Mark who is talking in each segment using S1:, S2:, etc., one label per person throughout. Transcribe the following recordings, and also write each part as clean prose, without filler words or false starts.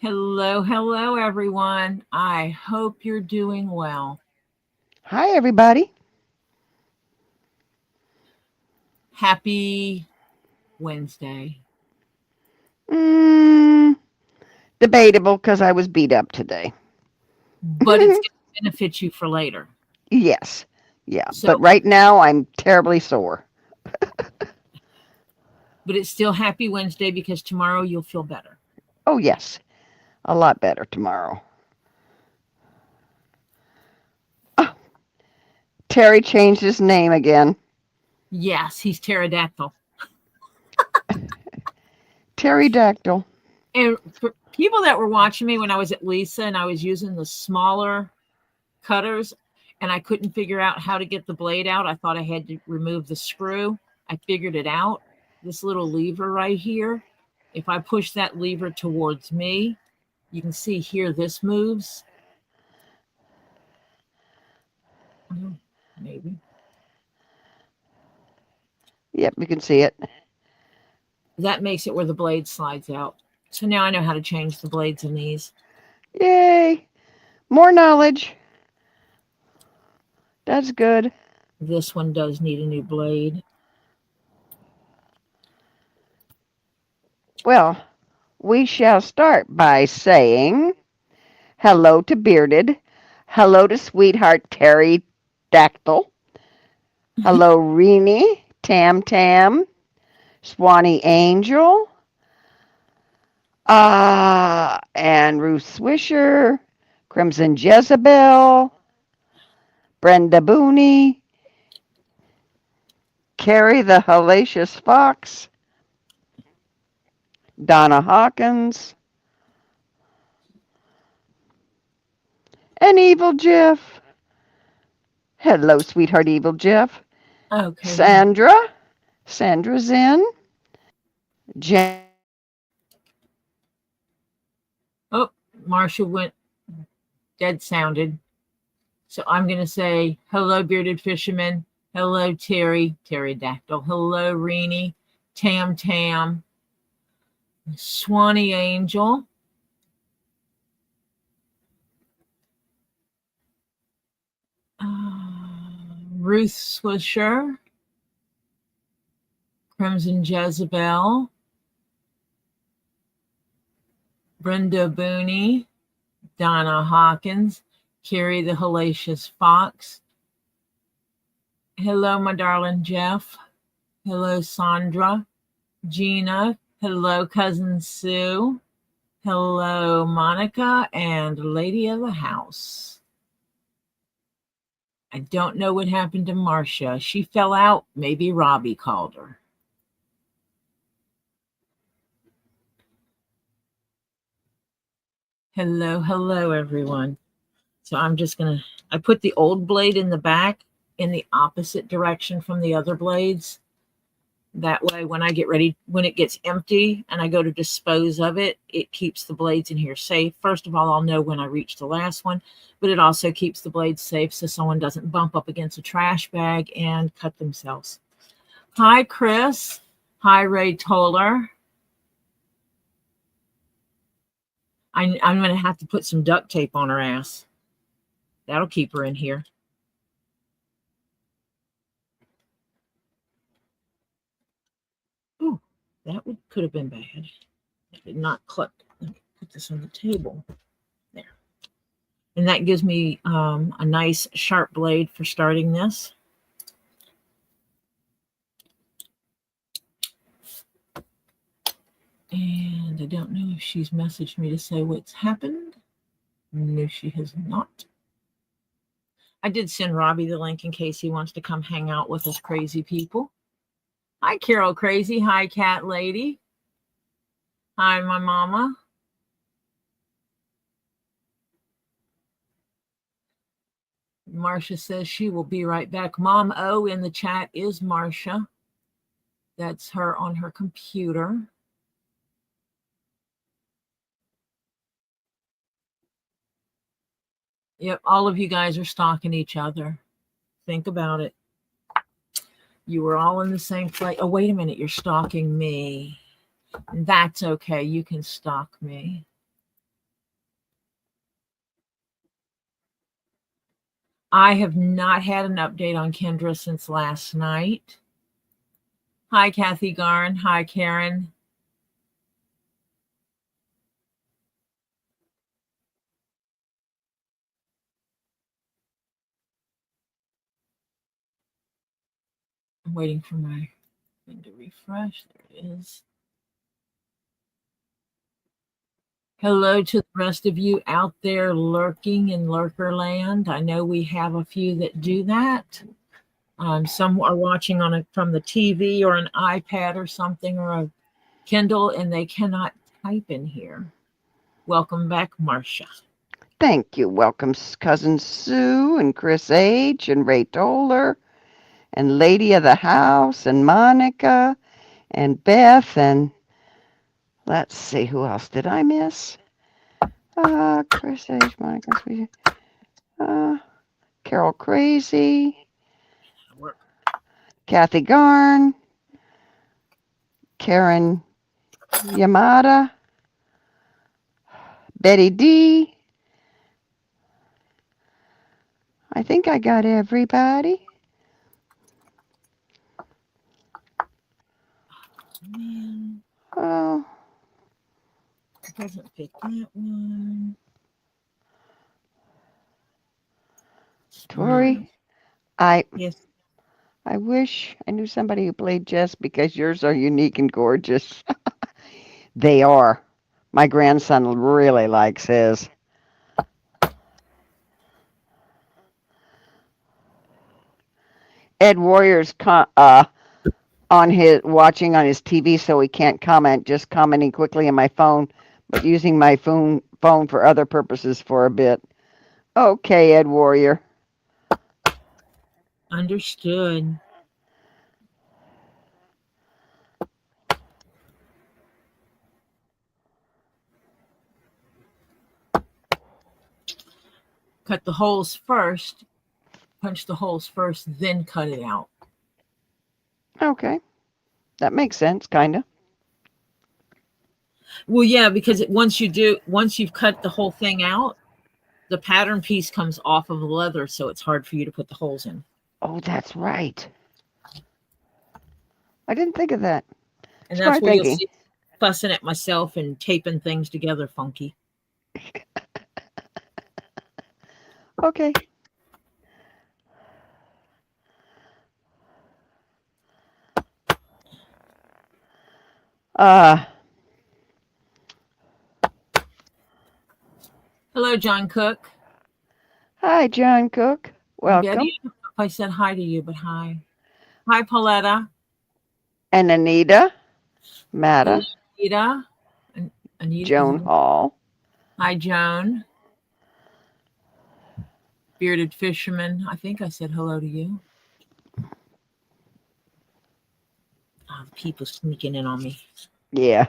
S1: Hello, hello, everyone. I hope you're doing well.
S2: Hi, everybody.
S1: Happy Wednesday.
S2: Mm, Debatable because I was beat up today.
S1: But it's going to benefit you for later.
S2: Yes. Yeah.
S1: So,
S2: But right now, I'm terribly sore.
S1: but it's still Happy Wednesday because tomorrow you'll feel better.
S2: Oh, yes. A lot better tomorrow. Oh, Terry changed his name again.
S1: Yes, he's pterodactyl.
S2: Pterodactyl.
S1: And for people that were watching me when I was at Lisa and I was using the smaller cutters and I couldn't figure out how to get the blade out, I thought I had to remove the screw. I figured it out. This little lever right here, if I push that lever towards me, you can see here this moves. Maybe.
S2: Yep, you can see it.
S1: That makes it where the blade slides out. So now I know how to change the blades in these.
S2: Yay. More knowledge. That's good.
S1: This one does need a new blade.
S2: Well, we shall start by saying hello to Bearded. Hello to sweetheart Terry Dactyl. Hello, Reenie, Tam Tam, Swanee Angel, and Ruth Swisher, Crimson Jezebel, Brenda Booney, Carrie the Hellacious Fox, Donna Hawkins, and Evil Jeff. Hello, sweetheart Evil Jeff.
S1: Okay.
S2: Sandra Zen,
S1: Oh, Marcia went dead sounded. So I'm going to say, hello, bearded fisherman. Hello, Terry, pterodactyl. Hello, Reenie, Tam Tam, Swanee Angel. Ruth Swisher, Crimson Jezebel, Brenda Booney, Donna Hawkins, Carrie the Hellacious Fox. Hello, my darling Jeff. Hello, Sandra. Gina. Hello, cousin Sue. Hello, Monica and Lady of the House. I don't know what happened to Marcia. She fell out. Maybe Robbie called her. Hello, hello, everyone. So I'm just going to, I put the old blade in the back in the opposite direction from the other blades. That way, when I get ready, when it gets empty and I go to dispose of it, it keeps the blades in here safe. First of all, I'll know when I reach the last one, but it also keeps the blades safe so someone doesn't bump up against a trash bag and cut themselves. Hi, Chris. Hi, Ray Toller. I'm going to have to put some duct tape on her ass. That'll keep her in here. Ooh, that could have been bad. It did not click. Let me put this on the table. There. And that gives me a nice sharp blade for starting this. And I don't know if she's messaged me to say what's happened. No, she has not. I did send Robbie the link in case he wants to come hang out with us crazy people. Hi, Carol Crazy. Hi, Cat Lady. Hi, my mama. Marcia says she will be right back. Mom O in the chat is Marcia. That's her on her computer. Yep, all of you guys are stalking each other. Think about it. You were all in the same place. Oh, wait a minute. You're stalking me. That's okay. You can stalk me. I have not had an update on Kendra since last night. Hi, Kathy Garn. Hi, Karen. I'm waiting for my thing to refresh. There it is. Hello to the rest of you out there lurking in Lurkerland. I know we have a few that do that. Some are watching on from the TV or an iPad or something or a Kindle, and they cannot type in here. Welcome back, Marcia.
S2: Thank you. Welcome, Cousin Sue and Chris H. and Ray Toller and Lady of the House and Monica and Beth and let's see, who else did I miss? Chris H. Monica, Carol Crazy, Kathy Garn, Karen Yamada, Betty D. I think I got everybody.
S1: Man,
S2: Oh,
S1: it doesn't fit that one.
S2: Tori,
S1: No. Yes.
S2: I wish I knew somebody who played chess because yours are unique and gorgeous. They are. My grandson really likes his. Ed Warrior's on his watching on his TV, so he can't comment. Just commenting quickly on my phone, but using my phone for other purposes for a bit. Okay, Ed Warrior.
S1: Understood. Cut the holes first, punch the holes first, then cut it out.
S2: Okay, that makes sense, kind of.
S1: Well, yeah, because once you've cut the whole thing out, the pattern piece comes off of the leather, so it's hard for you to put the holes in.
S2: Oh, that's right. I didn't think of that.
S1: And
S2: Smart
S1: that's where
S2: thinking.
S1: you'll see fussing at myself and taping things together funky.
S2: Okay.
S1: Hello, John Cook.
S2: Hi, John Cook. Welcome.
S1: Betty, I said hi to you, but hi. Hi, Pauletta.
S2: And Anita, Matta,
S1: Anita. Anita.
S2: Joan Hall.
S1: Hi, Joan. Bearded Fisherman. I think I said hello to you. Oh, people sneaking in on me.
S2: Yeah.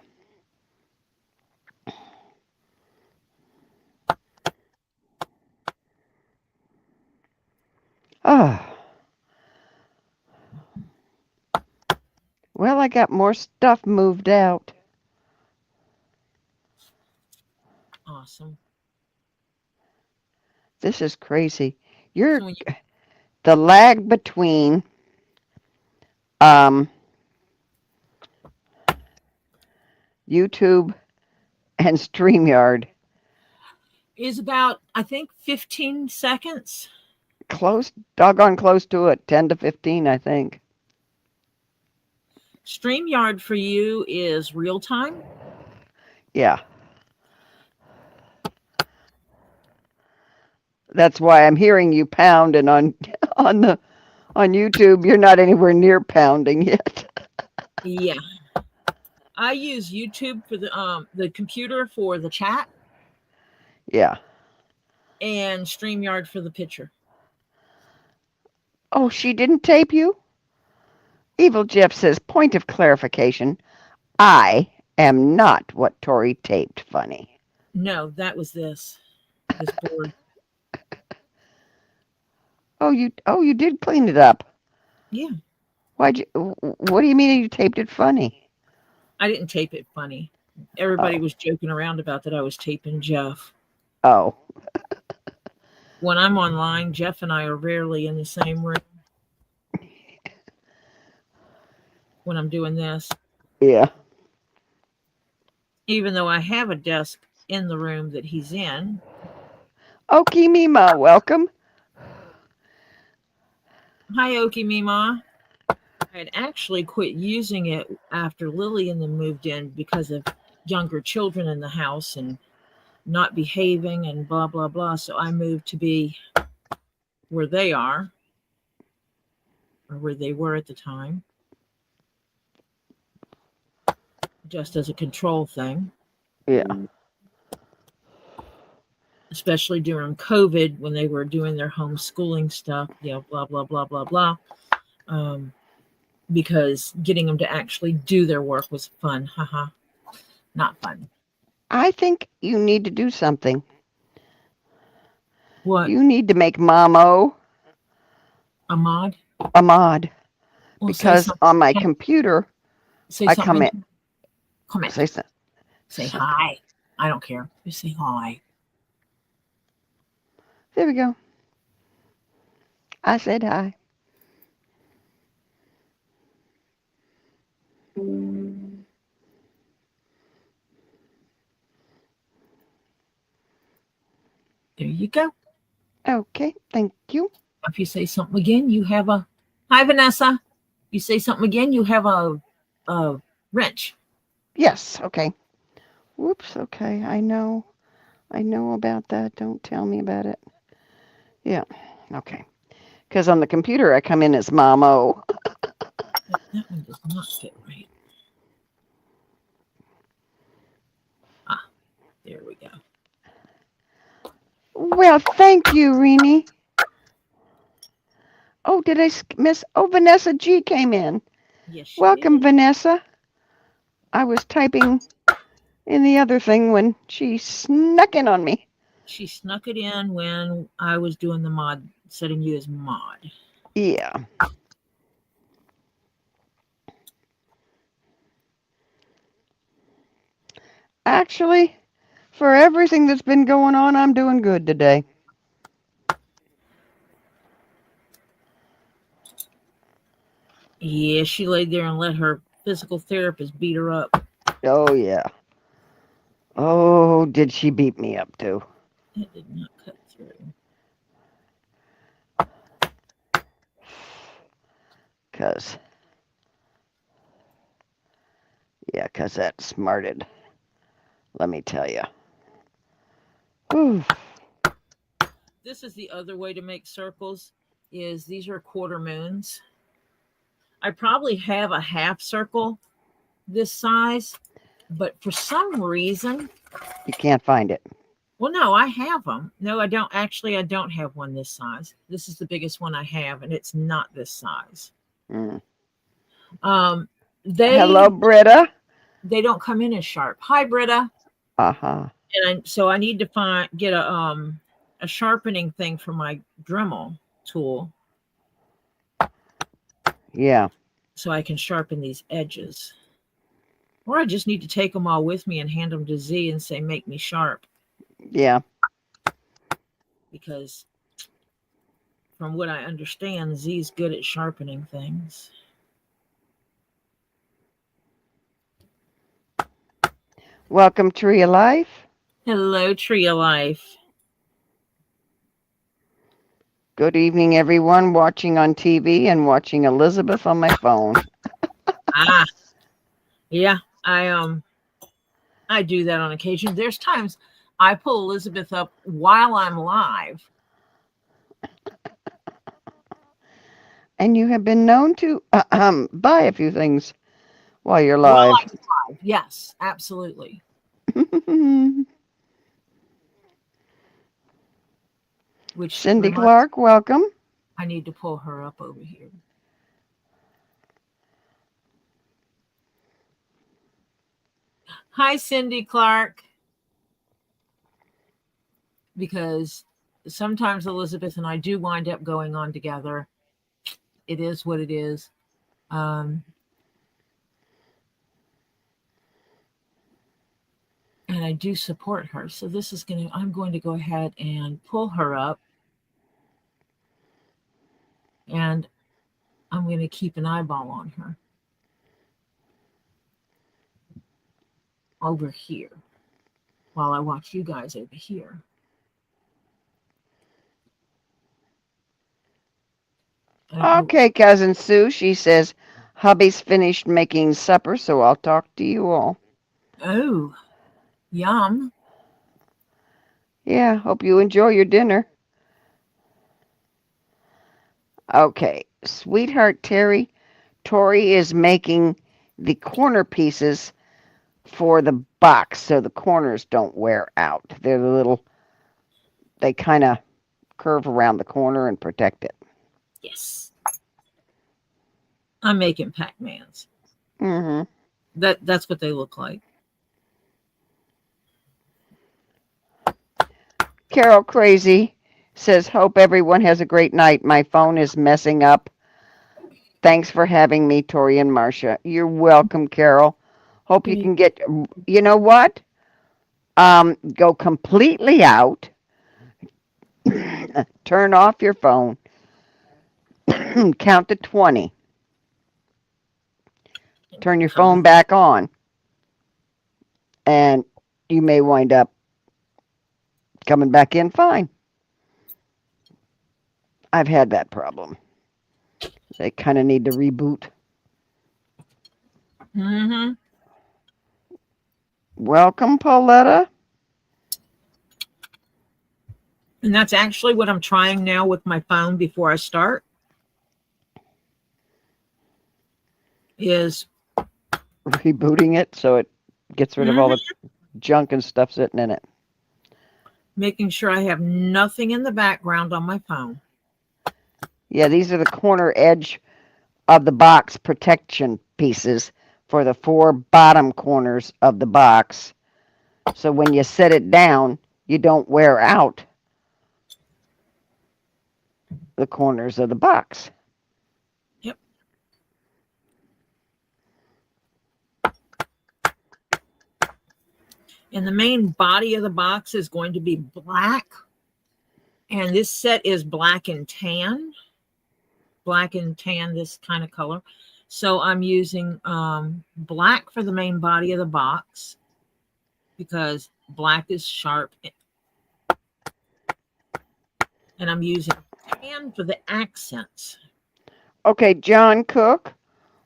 S2: Oh. Well, I got more stuff moved out.
S1: Awesome.
S2: This is crazy. The lag between YouTube and StreamYard
S1: is about, I think, 15 seconds.
S2: Doggone close to it. 10 to 15, I think.
S1: StreamYard for you is real time?
S2: Yeah. That's why I'm hearing you pound, and on YouTube you're not anywhere near pounding yet.
S1: Yeah. I use YouTube for the computer for the chat.
S2: Yeah.
S1: And StreamYard for the picture.
S2: Oh, she didn't tape you? Evil Jeff says, point of clarification, I am not what Tori taped funny.
S1: No, that was this board.
S2: Oh, you did clean it up.
S1: Yeah.
S2: What do you mean you taped it funny?
S1: I didn't tape it funny. Everybody was joking around about that I was taping Jeff.
S2: Oh.
S1: when I'm online, Jeff and I are rarely in the same room when I'm doing this.
S2: Yeah.
S1: Even though I have a desk in the room that he's in.
S2: Okie Mima, welcome.
S1: Hi, Okie Mima. I had actually quit using it after Lily and them moved in because of younger children in the house and not behaving and blah, blah, blah. So I moved to be where they are, or where they were at the time, just as a control thing.
S2: Yeah.
S1: Especially during COVID when they were doing their homeschooling stuff, blah, blah, blah, blah, blah. Because getting them to actually do their work was fun. Haha. Not fun.
S2: I think you need to do something.
S1: What?
S2: You need to make Mamo
S1: a mod?
S2: a mod.
S1: Well,
S2: because on my computer,
S1: say
S2: I
S1: something.
S2: comment.
S1: Say
S2: something.
S1: Hi. I don't care. Just say hi.
S2: There we go. I said hi.
S1: There you go.
S2: Okay, thank you.
S1: If you say something again, you have a hi, Vanessa. You say something again, you have a wrench.
S2: Yes, okay. Whoops, okay. I know about that. Don't tell me about it. Yeah, okay. Because on the computer, I come in as Mamo.
S1: That one does not fit right. Ah, there we go.
S2: Well, thank you, Rini. Oh, did I miss? Oh, Vanessa G came in.
S1: Yes,
S2: Welcome,
S1: did.
S2: Vanessa. I was typing in the other thing when she snuck in on me.
S1: She snuck it in when I was doing the mod, setting you as mod.
S2: Yeah. Actually, for everything that's been going on, I'm doing good today.
S1: Yeah, she laid there and let her physical therapist beat her up.
S2: Oh, yeah. Oh, did she beat me up, too?
S1: It did not cut through.
S2: Because that smarted. Let me tell you. Whew.
S1: This is the other way to make circles, is these are quarter moons. I probably have a half circle this size, but for some reason,
S2: You can't find it.
S1: well, no, I have them. No, I don't. Actually, I don't have one this size. This is the biggest one I have, and it's not this size.
S2: Mm.
S1: They
S2: Hello, Britta.
S1: They don't come in as sharp. Hi, Britta.
S2: Uh-huh.
S1: And so I need to get a sharpening thing for my Dremel tool.
S2: Yeah.
S1: So I can sharpen these edges. Or I just need to take them all with me and hand them to Z and say, make me sharp.
S2: Yeah.
S1: Because from what I understand, Z's good at sharpening things.
S2: Welcome, Tree of Life.
S1: Hello, Tree of Life.
S2: Good evening, everyone watching on TV and watching Elizabeth on my phone.
S1: Yeah, I do that on occasion. There's times I pull Elizabeth up while I'm live.
S2: And you have been known to buy a few things while you're live.
S1: While I'm live. Yes, absolutely. Which
S2: Cindy Clark, welcome.
S1: I need to pull her up over here. Hi, Cindy Clark. Because sometimes Elizabeth and I do wind up going on together. It is what it is. And I do support her. So I'm going to go ahead and pull her up. And I'm going to keep an eyeball on her over here while I watch you guys over here.
S2: Okay, Cousin Sue, she says, hubby's finished making supper, so I'll talk to you all.
S1: Oh, yum.
S2: Yeah, hope you enjoy your dinner. Okay, sweetheart Tori is making the corner pieces for the box so the corners don't wear out. They're the little, they kind of curve around the corner and protect it.
S1: Yes. I'm making Pac-Mans.
S2: Mm-hmm.
S1: That's what they look like.
S2: Carol Crazy says, hope everyone has a great night. My phone is messing up. Thanks for having me, Tori and Marcia. You're welcome, Carol. Hope you can get, you know what? Go completely out. Turn off your phone. Count to 20. Turn your phone back on. And you may wind up coming back in fine. I've had that problem. They kind of need to reboot.
S1: Mm-hmm.
S2: Welcome, Pauletta.
S1: And that's actually what I'm trying now with my phone before I start. Is
S2: Rebooting it so it gets rid of all the junk and stuff sitting in it.
S1: Making sure I have nothing in the background on my phone.
S2: Yeah, these are the corner edge of the box protection pieces for the 4 bottom corners of the box. So when you set it down, you don't wear out the corners of the box.
S1: Yep. And the main body of the box is going to be black. And this set is black and tan. Black and tan, this kind of color. So I'm using black for the main body of the box because black is sharp. And I'm using tan for the accents.
S2: Okay, John Cook,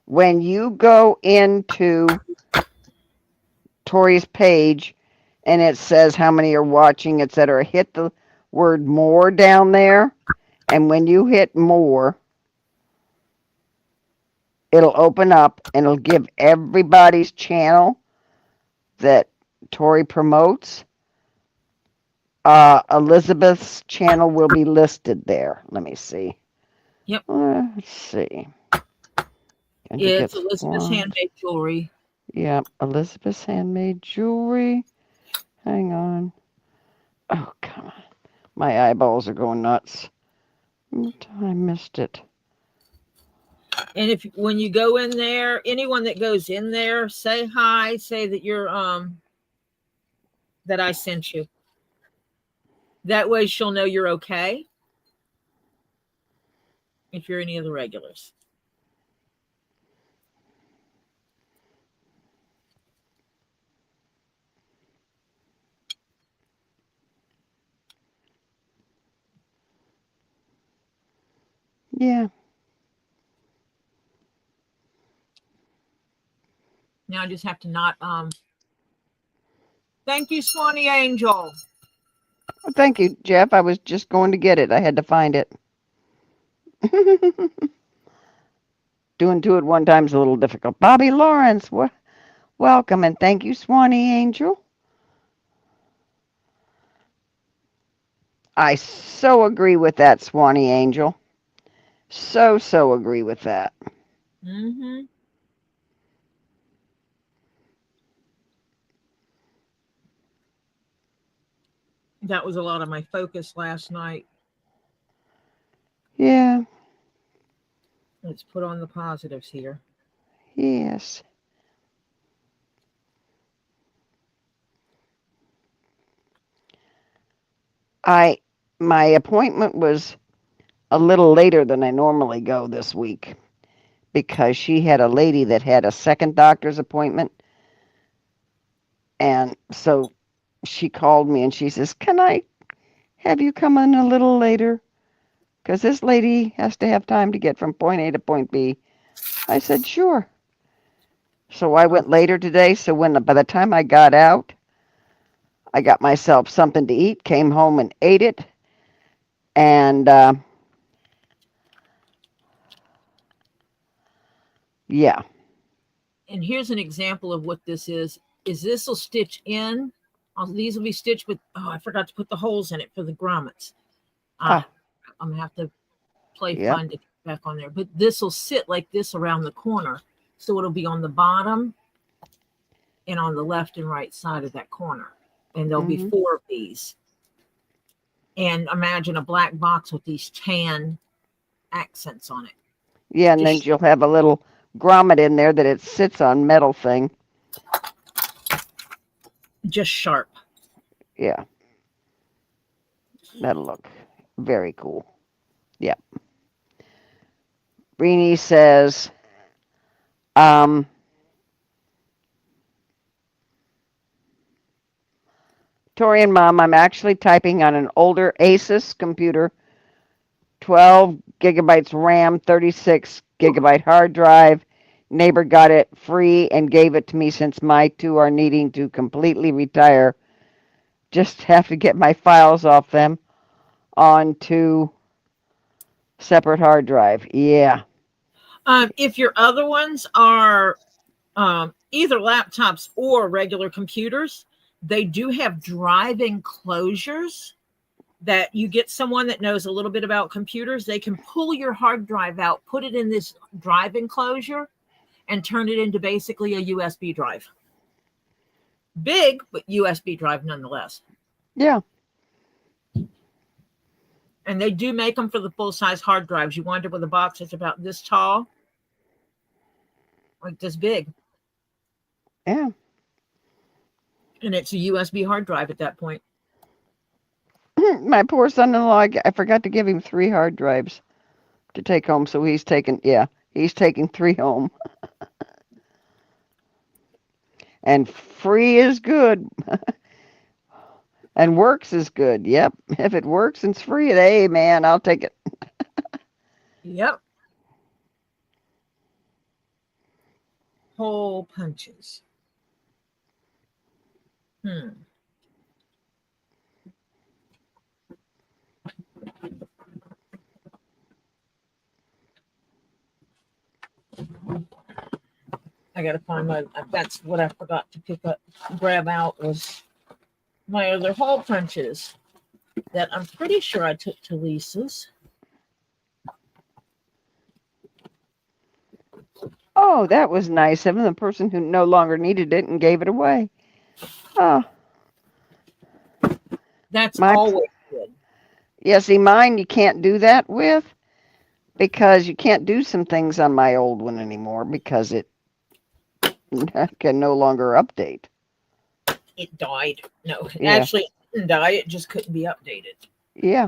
S2: when you go into Tori's page and it says how many are watching, etc., hit the word more down there. And when you hit more, it'll open up and it'll give everybody's channel that Tori promotes. Elizabeth's channel will be listed there. Let me see.
S1: Yep.
S2: Let's see.
S1: It's Elizabeth's Handmade Jewelry.
S2: Yeah, Elizabeth's Handmade Jewelry. Hang on. Oh, come on. My eyeballs are going nuts. I missed it.
S1: And if when you go in there, anyone that goes in there, say hi, say that you're that I sent you. That way she'll know you're okay. If you're any of the regulars.
S2: Yeah.
S1: Now I just have to not thank you, Swanee Angel.
S2: Well, thank you, Jeff. I was just going to get it. I had to find it. Doing two at one time is a little difficult. Bobby Lawrence, welcome, and thank you, Swanee Angel. I so agree with that, Swanee Angel. So agree with that.
S1: Mm-hmm. That was a lot of my focus last night.
S2: Yeah.
S1: Let's put on the positives here.
S2: Yes. My appointment was a little later than I normally go this week because she had a lady that had a second doctor's appointment. And so she called me and she says, "Can I have you come in a little later? Because this lady has to have time to get from point A to point B." I said, "Sure." So I went later today. So by the time I got out, I got myself something to eat, came home and ate it. And yeah.
S1: And here's an example of what this is this will stitch in. These will be stitched with, I forgot to put the holes in it for the grommets. I'm going to have to play fun to get back on there. But this will sit like this around the corner. So it'll be on the bottom and on the left and right side of that corner. And there'll be 4 of these. And imagine a black box with these tan accents on it.
S2: Yeah, and then you'll have a little grommet in there that it sits on metal thing.
S1: Just sharp.
S2: Yeah. That'll look very cool. Yeah. Rini says, Tori and Mom, I'm actually typing on an older Asus computer, 12 gigabytes RAM, 36 gigabyte hard drive. Neighbor got it free and gave it to me since my 2 are needing to completely retire. Just have to get my files off them onto separate hard drive. Yeah.
S1: If your other ones are either laptops or regular computers, they do have drive enclosures that you get someone that knows a little bit about computers. They can pull your hard drive out, put it in this drive enclosure, and turn it into basically a USB drive. Big, but USB drive nonetheless.
S2: Yeah.
S1: And they do make them for the full-size hard drives. You wind up with a box that's about this tall, like this big.
S2: Yeah.
S1: And it's a USB hard drive at that point.
S2: My poor son-in-law, I forgot to give him 3 hard drives to take home, so he's taking 3 home. And free is good. And works is good. Yep. If it works and it's free, hey, man, I'll take it.
S1: Yep. Hole punches. I gotta find that's what I forgot to grab out was my other hole punches that I'm pretty sure I took to Lisa's.
S2: Oh, that was nice of him, the person who no longer needed it and gave it away. Oh.
S1: That's always good.
S2: Yeah, see, mine you can't do that with because you can't do some things on my old one anymore because it can no longer update.
S1: It died. No, actually, it didn't die. It just couldn't be updated.
S2: Yeah.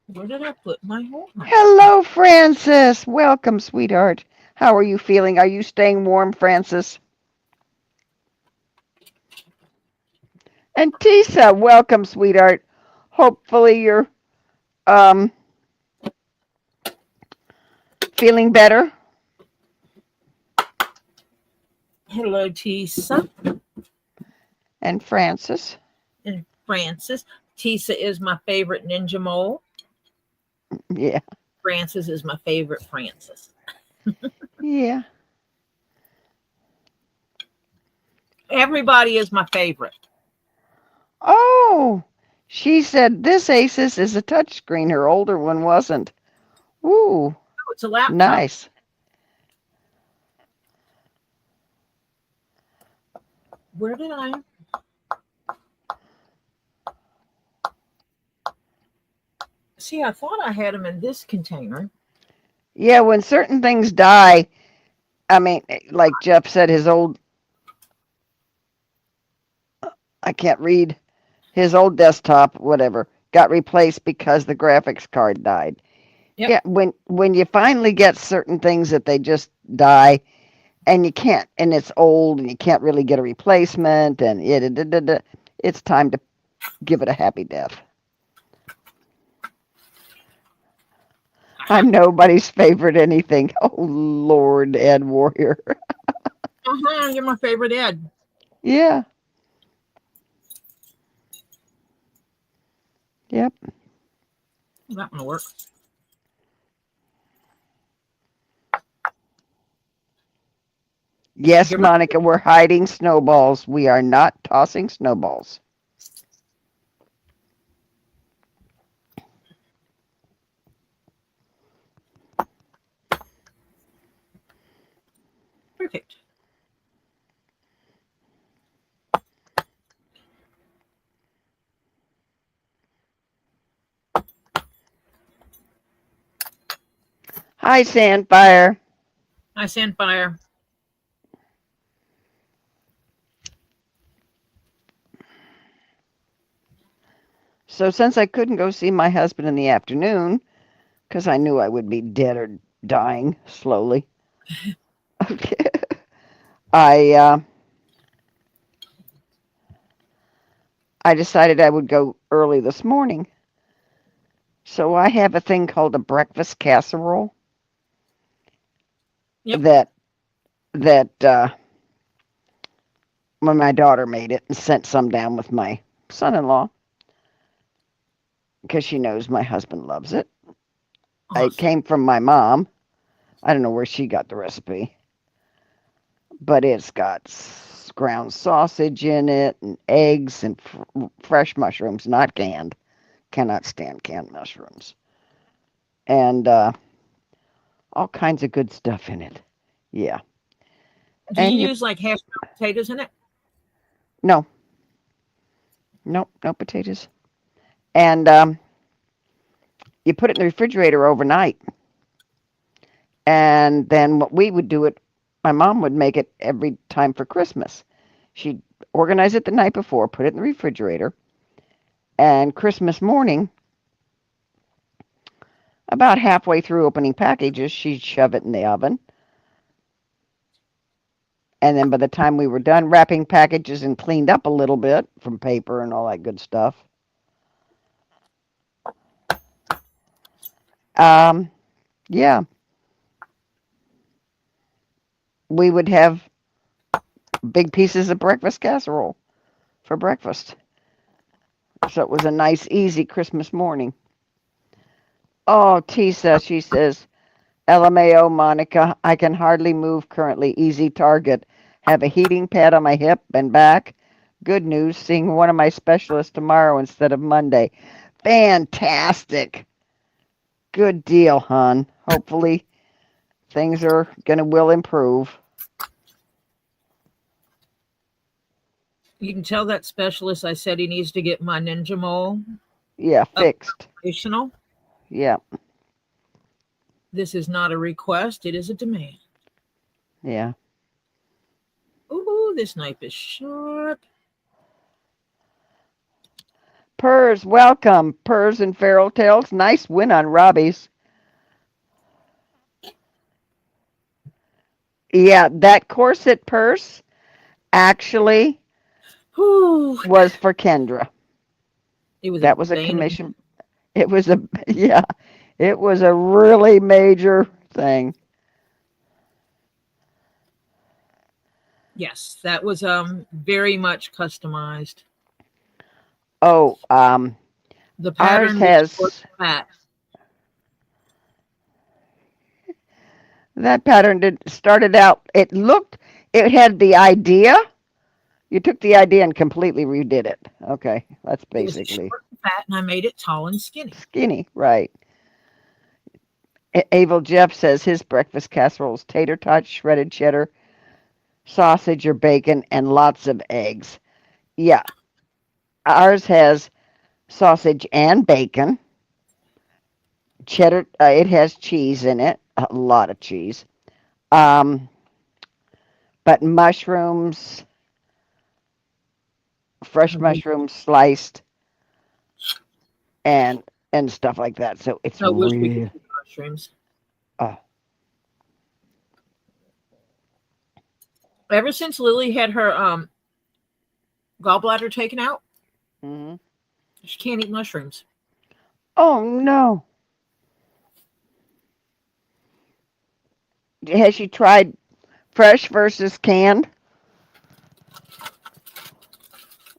S1: Where did I put my hole?
S2: Hello, Francis. Welcome, sweetheart. How are you feeling? Are you staying warm, Francis? And Teesa, welcome, sweetheart. Hopefully you're feeling better.
S1: Hello, Teesa.
S2: And Francis.
S1: And Francis. Teesa is my favorite ninja mole.
S2: Yeah.
S1: Francis is my favorite Francis.
S2: Yeah.
S1: Everybody is my favorite.
S2: Oh, she said this Asus is a touchscreen. Her older one wasn't. Ooh.
S1: Oh, it's a laptop.
S2: Nice.
S1: Where did I? See, I thought I had them in this container.
S2: Yeah, when certain things die, I mean, like Jeff said, his old, I can't read, his old desktop, whatever, got replaced because the graphics card died.
S1: Yep.
S2: Yeah, when you finally get certain things that they just die, and you can't, and it's old, and you can't really get a replacement, and it's time to give it a happy death. I'm nobody's favorite anything. Oh Lord, Ed Warrior.
S1: You're my favorite Ed.
S2: Yeah. Yep.
S1: That one will work.
S2: Yes,
S1: You're my
S2: Monica, we're hiding snowballs. We are not tossing snowballs.
S1: perfect.
S2: Hi, Sandfire.
S1: I Sandfire.
S2: So since I couldn't go see my husband in the afternoon, because I knew I would be dead or dying slowly, I uh, I decided I would go early this morning. So I have a thing called a breakfast casserole
S1: Yep.
S2: that when my daughter made it and sent some down with my son-in-law because she knows my husband loves it. It
S1: Awesome.
S2: came from my mom. I don't know where she got the recipe, but it's got ground sausage in it and eggs and fresh mushrooms, not canned. Cannot stand canned mushrooms. And all kinds of good stuff in it. Yeah.
S1: Do
S2: And
S1: you use like hash brown potatoes in it?
S2: no, nope, no potatoes. And you put it in the refrigerator overnight. And then what we would do it, my mom would make it every time for Christmas. She'd organize it the night before, put it in the refrigerator, and Christmas morning, about halfway through opening packages, she'd shove it in the oven. And then by the time we were done wrapping packages and cleaned up a little bit from paper and all that good stuff, um, yeah, we would have big pieces of breakfast casserole for breakfast. So it was a nice, easy Christmas morning. Oh, Teesa, she says, LMAO, Monica, I can hardly move currently. Easy target. Have a heating pad on my hip and back. Good news, seeing one of my specialists tomorrow instead of Monday. Fantastic. Good deal, hon. Hopefully things are will improve.
S1: You can tell that specialist I said he needs to get my Ninja Mole
S2: Yeah, fixed.
S1: operational.
S2: Yeah,
S1: This is not a request, it is a demand.
S2: yeah.
S1: Ooh, this knife is sharp.
S2: Purrs, welcome. Purrs and Feral Tails. Nice win on Robbie's. Yeah, that corset purse actually
S1: Ooh,
S2: was for Kendra.
S1: it was a
S2: That was a
S1: bane of
S2: commission. It was a, yeah, it was a really major thing.
S1: yes, that was very much customized.
S2: Oh,
S1: The
S2: ours
S1: pattern was for
S2: has,
S1: fat.
S2: that pattern started out, it had the idea. You took the idea and completely redid it. Okay, that's
S1: It was
S2: basically
S1: short and fat, and I made it tall and skinny.
S2: skinny, right? Abel Jeff says his breakfast casseroles tater tots, shredded cheddar, sausage or bacon, and lots of eggs. Yeah, ours has sausage and bacon, cheddar. It has cheese in it, a lot of cheese. Um, but mushrooms, fresh
S1: Oh,
S2: mushrooms sliced, and stuff like that. So it's
S1: I wish we could
S2: real.
S1: eat mushrooms.
S2: Oh,
S1: Ever since Lily had her gallbladder taken out,
S2: hmm
S1: she can't eat mushrooms.
S2: oh no. Has she tried fresh versus canned,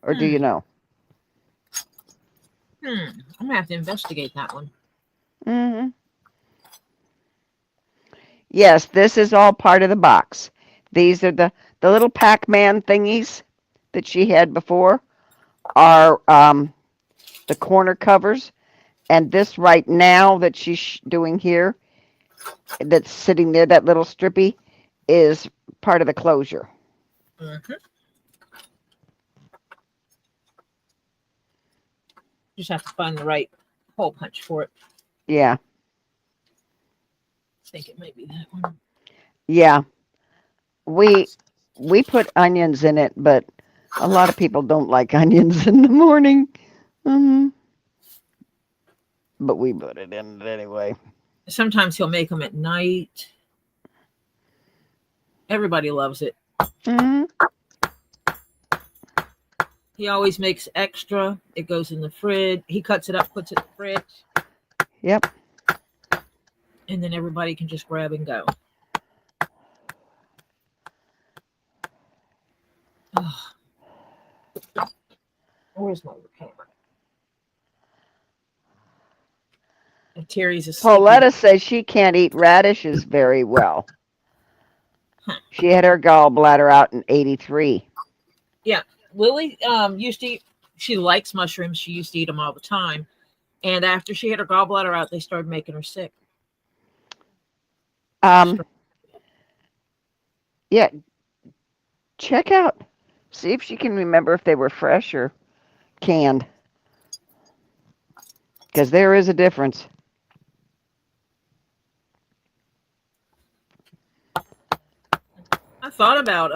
S2: or do you
S1: Hmm.
S2: know?
S1: I'm gonna have to investigate that one.
S2: hmm Yes, this is all part of the box. These are the little Pac-Man thingies that she had before are the corner covers, and this right now that she's doing here, that's sitting there, that little strippy, is part of the closure.
S1: Mm-hmm. Just have to find the right hole punch for it.
S2: Yeah,
S1: I think it might be that one.
S2: yeah. We we put onions in it, but a lot of people don't like onions in the morning. hmm But we put it in it anyway.
S1: Sometimes he'll make them at night. Everybody loves it.
S2: hmm
S1: He always makes extra. It goes in the fridge. He cuts it up, puts it in the fridge,
S2: Yep.
S1: and then everybody can just grab and go. Oh, where's my camera? And Terry's asleep.
S2: Pauletta says she can't eat radishes very well.
S1: Huh.
S2: She had her gallbladder out in '83.
S1: Yeah, Lily used to eat. She likes mushrooms. She used to eat them all the time. And after she had her gallbladder out, they started making her sick.
S2: Um, yeah, check out, see if she can remember if they were fresh or canned, because there is a difference.
S1: I thought about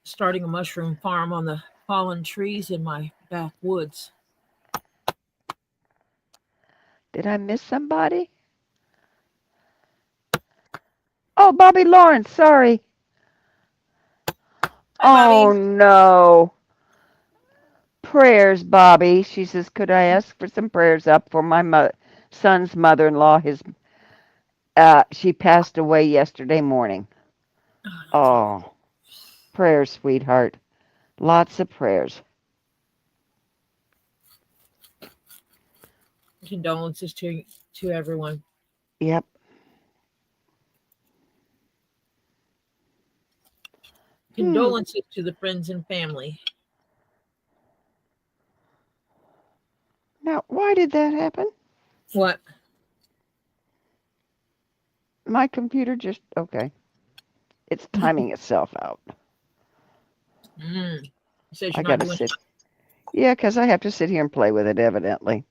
S1: starting a mushroom farm on the fallen trees in my backwoods.
S2: Did I miss somebody? Oh, Bobby Lawrence, sorry.
S1: Hi,
S2: Oh
S1: Bobby.
S2: no. Prayers, Bobby. She says, could I ask for some prayers up for my son's mother-in-law? She passed away yesterday morning. Oh, prayers, sweetheart. Lots of prayers.
S1: Condolences to everyone.
S2: Yep.
S1: Condolences to the friends and family.
S2: Now, why did that happen?
S1: What?
S2: My computer just, okay. It's timing itself out.
S1: It says
S2: I
S1: you're not
S2: gotta
S1: doing.
S2: sit. Yeah, 'cause I have to sit here and play with it, evidently.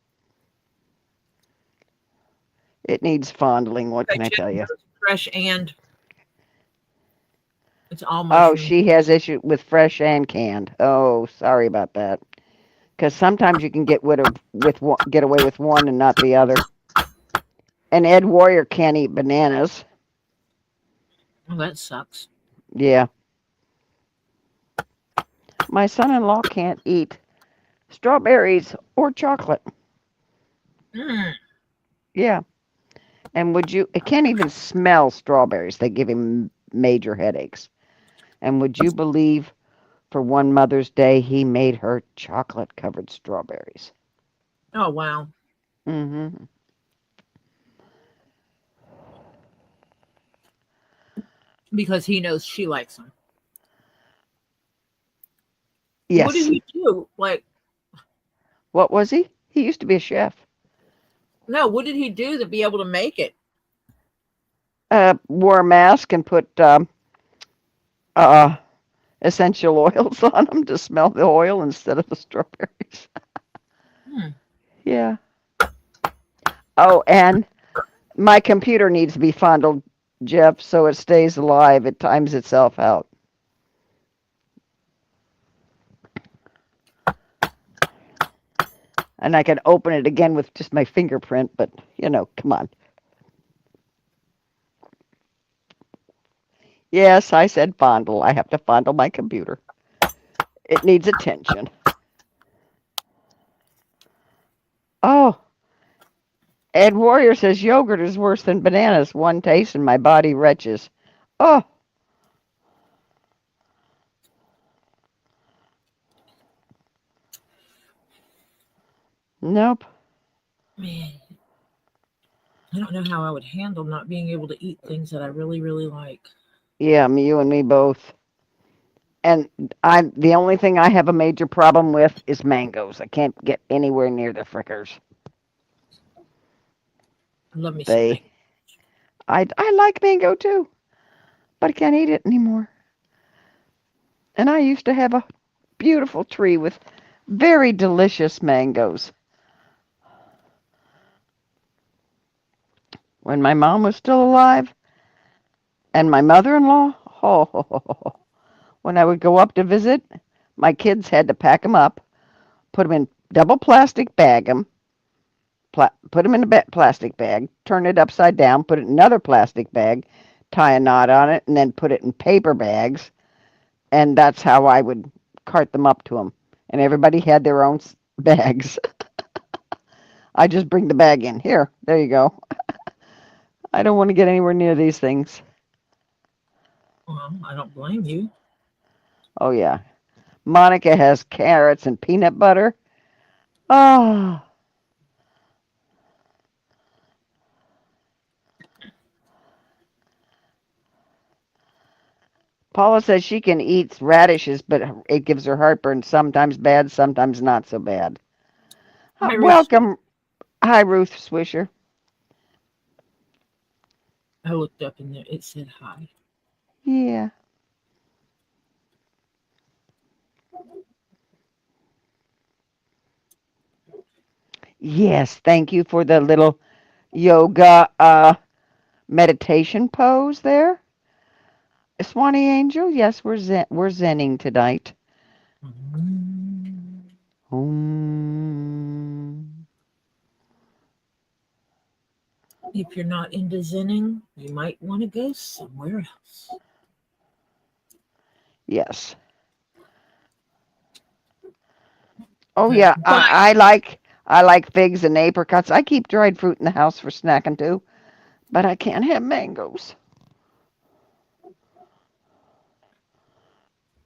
S2: It needs fondling, what can I tell you?
S1: Fresh and it's all
S2: Oh,
S1: mushroom.
S2: she has issue with fresh and canned. Oh, sorry about that. 'Cause sometimes you can get away with one and not the other. And Ed Warrior can't eat bananas.
S1: Oh, that sucks.
S2: Yeah. My son-in-law can't eat strawberries or chocolate.
S1: Mm.
S2: Yeah. And it can't even smell strawberries. They give him major headaches. And would you believe for one Mother's Day he made her chocolate covered strawberries?
S1: Oh wow.
S2: Mm-hmm.
S1: Because he knows she likes them. What did
S2: Yes.
S1: he do? Like,
S2: What was he? He used to be a chef.
S1: no, what did he do to be able to make it?
S2: Wore a mask and put essential oils on them to smell the oil instead of the strawberries.
S1: Hmm.
S2: Yeah. Oh, and my computer needs to be fondled, Jeff, so it stays alive. It times itself out. And I can open it again with just my fingerprint, but come on. Yes, I said fondle. I have to fondle my computer. It needs attention. Oh, Ed Warrior says yogurt is worse than bananas. One taste and my body retches. Oh, nope.
S1: Man, I don't know how I would handle not being able to eat things that I really, really like.
S2: Yeah, you and me both. And the only thing I have a major problem with is mangoes. I can't get anywhere near the frickers.
S1: I love me some
S2: They,
S1: mango.
S2: I like mango too, but I can't eat it anymore. And I used to have a beautiful tree with very delicious mangoes. When my mom was still alive, and my mother-in-law, oh, when I would go up to visit, my kids had to pack them up, put them in double plastic bag them, put them in a plastic bag, turn it upside down, put it in another plastic bag, tie a knot on it, and then put it in paper bags, and that's how I would cart them up to them. And everybody had their own bags. I just bring the bag in. Here, there you go. I don't want to get anywhere near these things.
S1: Well, I don't blame you.
S2: Oh, yeah. Monica has carrots and peanut butter. Oh, Paula says she can eat radishes, but it gives her heartburn. Sometimes bad, sometimes not so bad.
S1: Hi, Ruth.
S2: Welcome. Hi, Ruth Swisher.
S1: I looked up in there. It said hi.
S2: Yeah. Yes, thank you for the little yoga meditation pose there. Swanee Angel, yes, we're zenning tonight.
S1: Mm.
S2: Um,
S1: If you're not into zenning, you might want to go somewhere else.
S2: yes. Oh
S1: But
S2: yeah, I like figs and apricots. I keep dried fruit in the house for snacking too, but I can't have mangoes.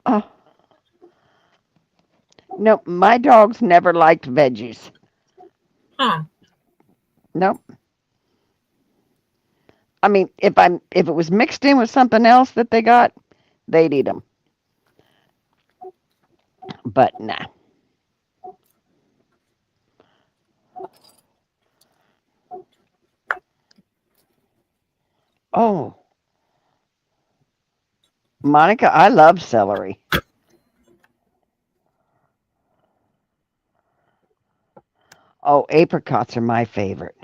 S2: Oh, no, my dogs never liked veggies.
S1: huh,
S2: Nope. I mean, if it was mixed in with something else that they got, they'd eat them. But nah. Oh, Monica, I love celery. Oh, apricots are my favorite.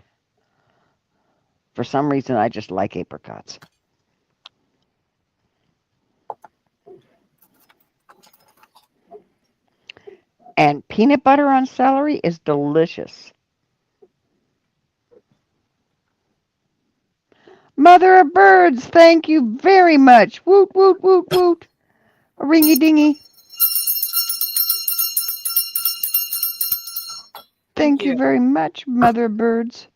S2: For some reason, I just like apricots. And peanut butter on celery is delicious. Mother of birds, thank you very much. Woot, woot, woot, woot. A ringy dingy.
S1: thank
S2: Thank you
S1: you.
S2: very much, mother of birds.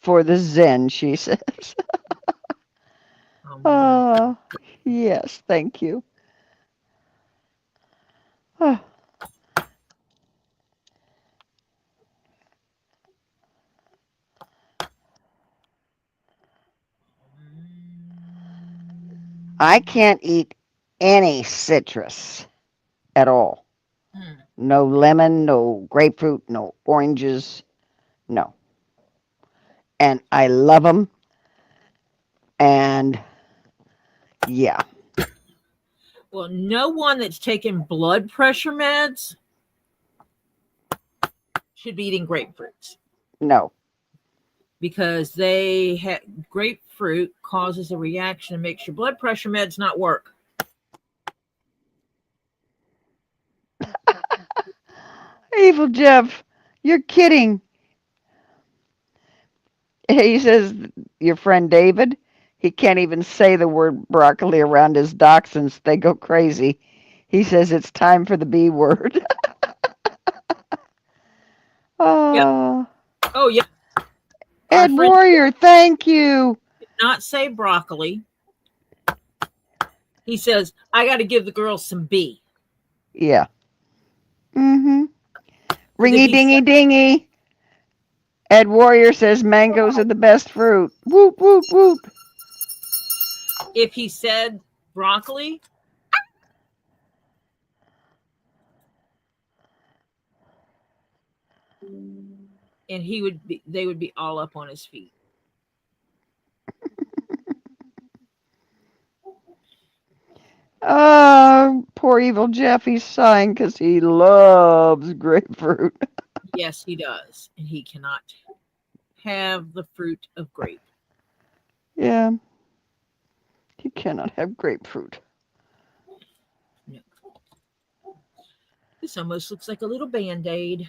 S2: For the Zen, she says.
S1: Um,
S2: Oh, yes, thank you. Oh, I can't eat any citrus at all.
S1: hmm.
S2: No lemon, no grapefruit, no oranges, no. And I love them. And yeah,
S1: Well, no one that's taking blood pressure meds should be eating grapefruits.
S2: No.
S1: Because grapefruit causes a reaction and makes your blood pressure meds not work.
S2: Evil Jeff, you're kidding. He says your friend David, he can't even say the word broccoli around his dachshunds. They go crazy. He says it's time for the B word. Oh,
S1: Oh, yeah. Our
S2: Ed
S1: friend
S2: Warrior, thank you.
S1: did not say broccoli. He says, I got to give the girls some B.
S2: Yeah. Mm-hmm.
S1: Because if
S2: Ringy
S1: he
S2: dingy
S1: said,
S2: dingy. Ed Warrior says mangoes are the best fruit. Whoop, whoop, whoop.
S1: if he said broccoli, and they would be all up on his feet.
S2: Oh, poor evil Jeff. He's sighing because he loves grapefruit.
S1: Yes, he does. And he cannot have the fruit of grape.
S2: Yeah. He cannot have grapefruit.
S1: No. This almost looks like a little Band-Aid.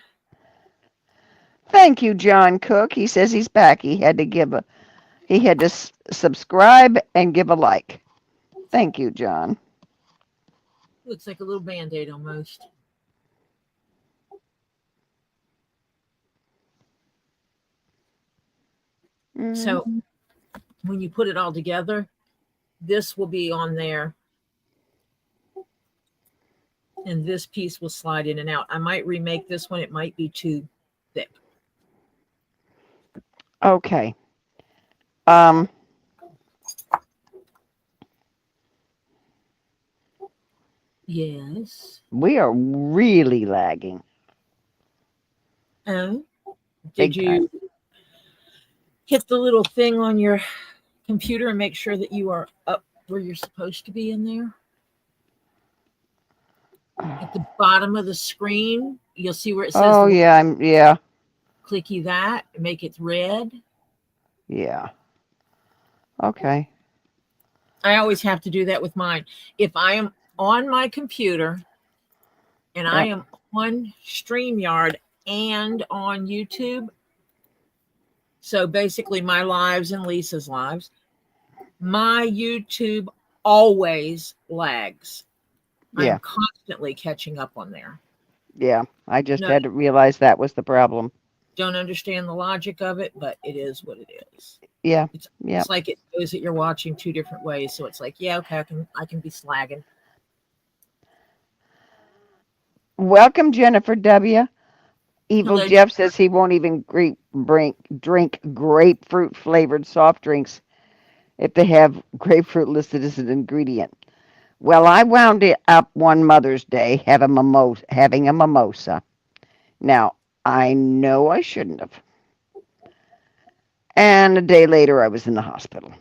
S2: Thank you, John Cook. He says he's back. He had to subscribe and give a like. Thank you, John.
S1: Looks like a little Band-Aid almost.
S2: Mm-hmm.
S1: So when you put it all together, this will be on there. And this piece will slide in and out. I might remake this one. It might be too thick.
S2: Okay.
S1: Yes.
S2: We are really lagging.
S1: Oh,
S2: Big
S1: did you
S2: time.
S1: hit the little thing on your computer and make sure that you are up where you're supposed to be in there? At the bottom of the screen, you'll see where it says
S2: Oh yeah, yeah.
S1: clicky that, make it red.
S2: Yeah. Okay.
S1: I always have to do that with mine. If I am on my computer and I am on StreamYard and on YouTube, so basically my lives and Lisa's lives, my YouTube always lags.
S2: Yeah.
S1: I'm constantly catching up on there.
S2: Yeah. I just had to realize that was the problem.
S1: Don't understand the logic of it, but it is what it is.
S2: Yeah.
S1: It's like it knows that you're watching two different ways. So it's like, yeah, okay, I can be slagging.
S2: Welcome, Jennifer W. Evil
S1: Hello,
S2: Jeff says he won't even drink grapefruit flavored soft drinks if they have grapefruit listed as an ingredient. Well, I wound it up one Mother's Day having a mimosa. Now, I know I shouldn't have. And a day later, I was in the hospital.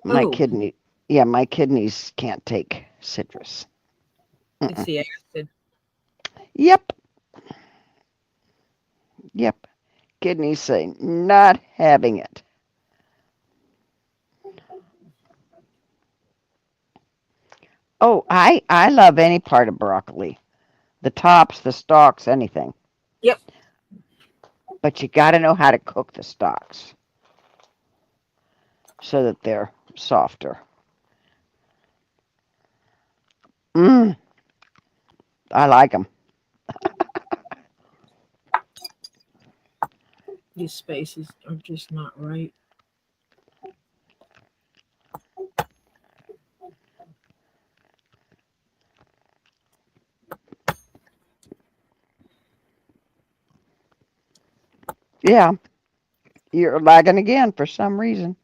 S2: My kidneys can't take citrus.
S1: It's the acid.
S2: Yep. Kidneys say not having it. Oh, I love any part of broccoli. The tops, the stalks, anything.
S1: Yep.
S2: But you got to know how to cook the stalks so that they're softer. I like them.
S1: These spaces are just not right.
S2: Yeah. You're lagging again for some reason.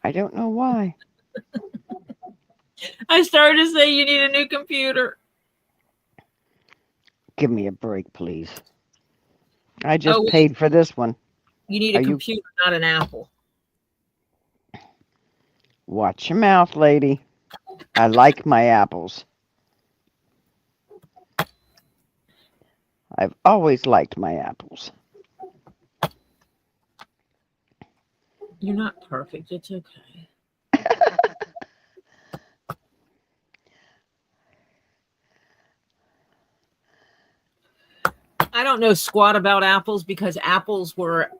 S2: I don't know why.
S1: I started to say you need a new computer.
S2: Give me a break, please. I just paid for this one.
S1: You need a computer, not an Apple.
S2: Watch your mouth, lady. I like my apples. I've always liked my apples.
S1: You're not perfect. It's okay. I don't know squat about apples because apples were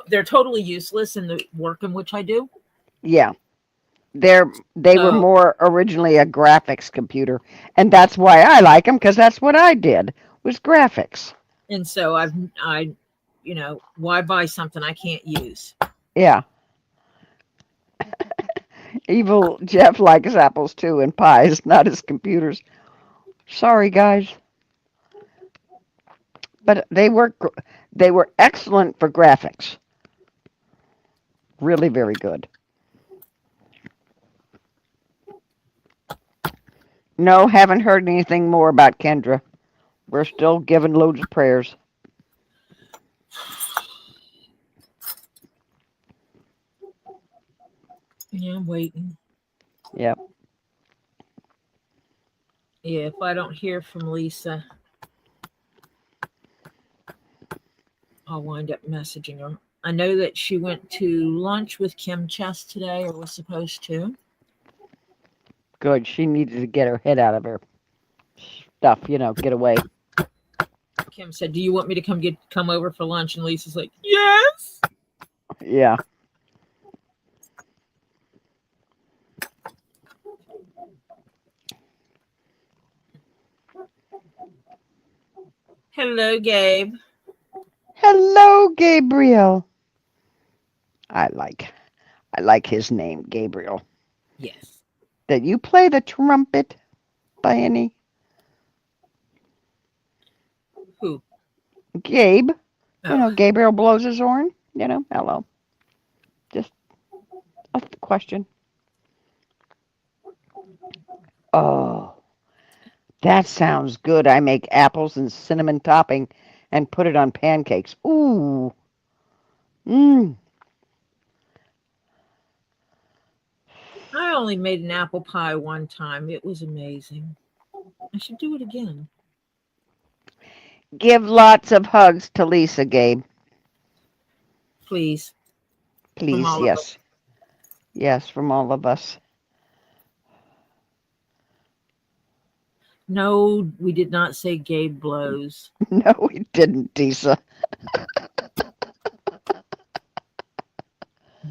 S1: they're totally useless in the work in which I do.
S2: Yeah, they were
S1: So
S2: more originally a graphics computer, and that's why I like them because that's what I did was graphics.
S1: and so I why buy something I can't use?
S2: Yeah, evil Jeff likes apples too and pies, not his computers. Sorry, guys, but they were excellent for graphics. Really, very good. No, haven't heard anything more about Kendra. We're still giving loads of prayers.
S1: Yeah, I'm waiting.
S2: Yep.
S1: Yeah, if I don't hear from Lisa, I'll wind up messaging her. I know that she went to lunch with Kim Chess today, or was supposed to.
S2: Good. She needed to get her head out of her stuff, get away.
S1: Kim said, "Do you want me to come over for lunch?" And Lisa's like, "Yes."
S2: Yeah.
S1: Hello, Gabe.
S2: Hello, Gabriel. I like his name, Gabriel.
S1: Yes.
S2: Did you play the trumpet by any?
S1: Who?
S2: Gabe.
S1: Oh,
S2: Gabriel blows his horn. Hello. Just a question. Oh, that sounds good. I make apples and cinnamon topping and put it on pancakes. Ooh. Mmm.
S1: I only made an apple pie one time. It was amazing. I should do it again.
S2: Give lots of hugs to Lisa, Gabe.
S1: Please. From
S2: Please,
S1: all of us.
S2: yes. Yes, from all of us.
S1: No, we did not say Gabe blows.
S2: No, we didn't, Teesa.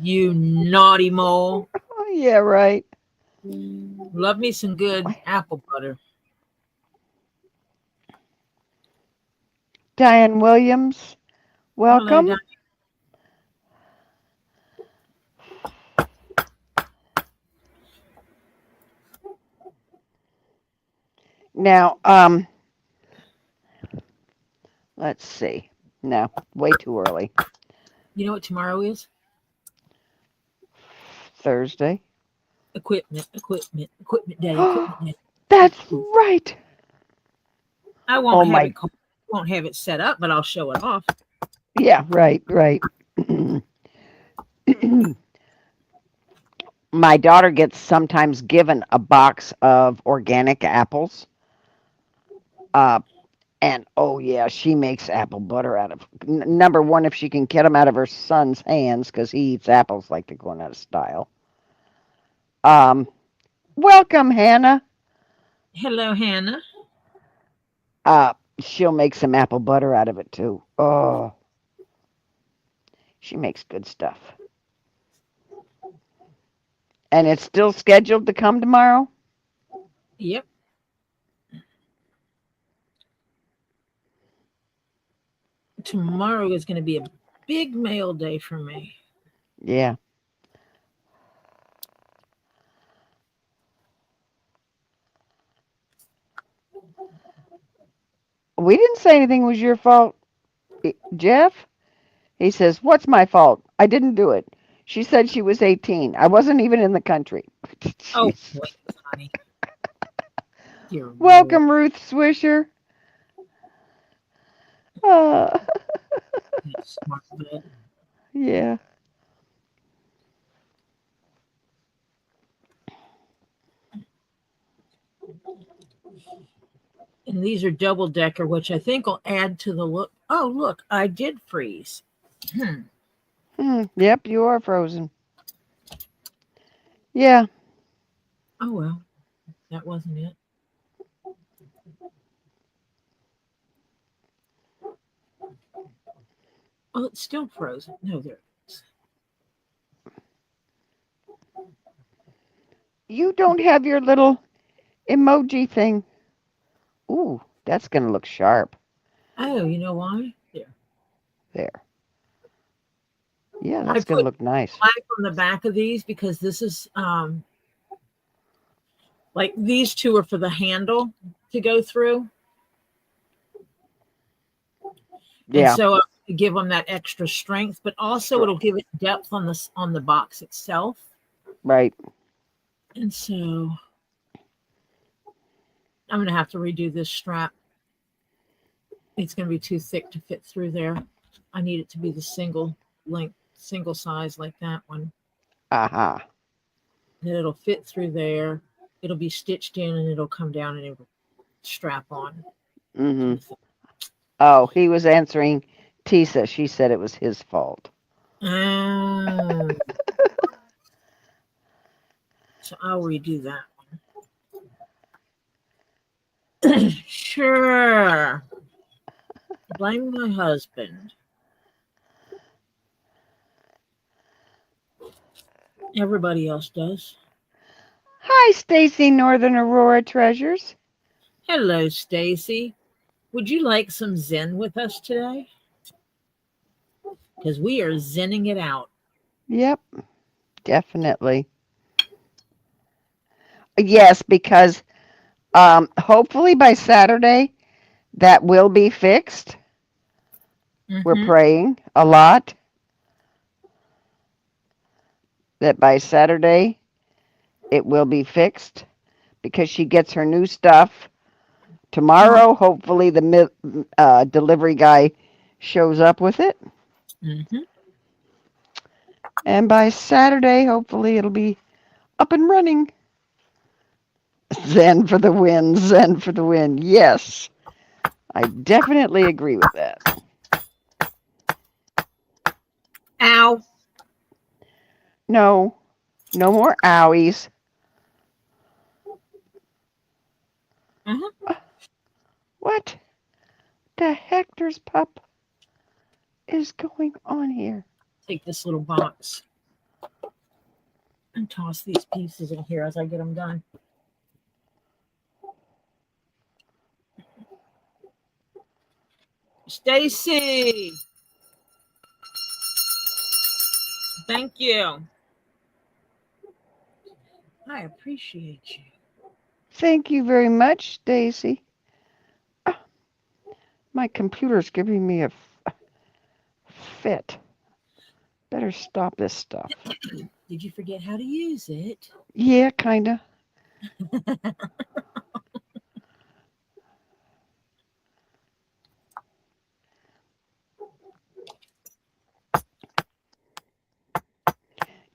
S1: You naughty mole.
S2: Oh, yeah, right.
S1: Love me some good apple butter.
S2: Diane Williams,
S1: Hello,
S2: welcome.
S1: Diane.
S2: Now, let's see. No, way too early.
S1: You know what tomorrow is?
S2: Thursday.
S1: Equipment day, equipment day.
S2: That's right.
S1: I
S2: Oh
S1: won't have
S2: my,
S1: it won't have it set up, but I'll show it off.
S2: yeah, right, right. My daughter gets sometimes given a box of organic apples. Uh, and oh yeah, she makes apple butter out of number one if she can get them out of her son's hands because he eats apples like they're going out of style. Um, welcome, Hannah.
S1: Hello, Hannah.
S2: She'll make some apple butter out of it too. Oh, she makes good stuff. And it's still scheduled to come tomorrow?
S1: Yep. Tomorrow is going to be a big mail day for me.
S2: Yeah. We didn't say anything was your fault, Jeff. He says, "What's my fault? I didn't do it. She said she was 18. I wasn't even in the country."
S1: Oh,
S2: Jeez.
S1: please, honey. Dear Lord.
S2: Welcome, Ruth Swisher. Uh,
S1: Smart butt.
S2: yeah.
S1: And these are double decker, which I think will add to the look. Oh, look, I did freeze.
S2: Yep, you are frozen. Yeah.
S1: Oh, well, that wasn't it. Oh, it's still frozen. No, there it is.
S2: You don't have your little emoji thing. Ooh, that's going to look sharp.
S1: Oh, you know why? There.
S2: There. Yeah,
S1: I
S2: that's going to
S1: put
S2: look nice.
S1: black on the back of these because this is like these two are for the handle to go through. And
S2: Yeah,
S1: so give them that extra strength, but also it'll give it depth on the box itself.
S2: right.
S1: And so I'm gonna have to redo this strap. It's gonna be too thick to fit through there. I need it to be the single length, single size like that one.
S2: Aha.
S1: And it'll fit through there. It'll be stitched in and it'll come down and it'll strap on.
S2: Mm-hmm. Oh, he was answering Teesa. She said it was his fault.
S1: So I'll redo that one. Sure. Blame my husband. Everybody else does.
S2: Hi, Stacy Northern Aurora Treasures.
S1: Hello, Stacy. Would you like some Zen with us today? Because we are zenning it out.
S2: Yep, definitely. Yes, because hopefully by Saturday that will be fixed. We're
S1: Mm-hmm.
S2: praying a lot that by Saturday it will be fixed because she gets her new stuff tomorrow. Hopefully the delivery guy shows up with it.
S1: Mm-hmm.
S2: And by Saturday, hopefully it'll be up and running. Zen for the win, Zen for the win. Yes, I definitely agree with that.
S1: Ow.
S2: No, no more owies.
S1: Uh-huh.
S2: What the Hector's pup is going on here?
S1: Take this little box and toss these pieces in here as I get them done. Stacy, thank you. I appreciate you.
S2: Thank you very much, Stacy. My computer's giving me a fit. Better stop this stuff.
S1: Did you forget how to use it?
S2: Yeah, kinda.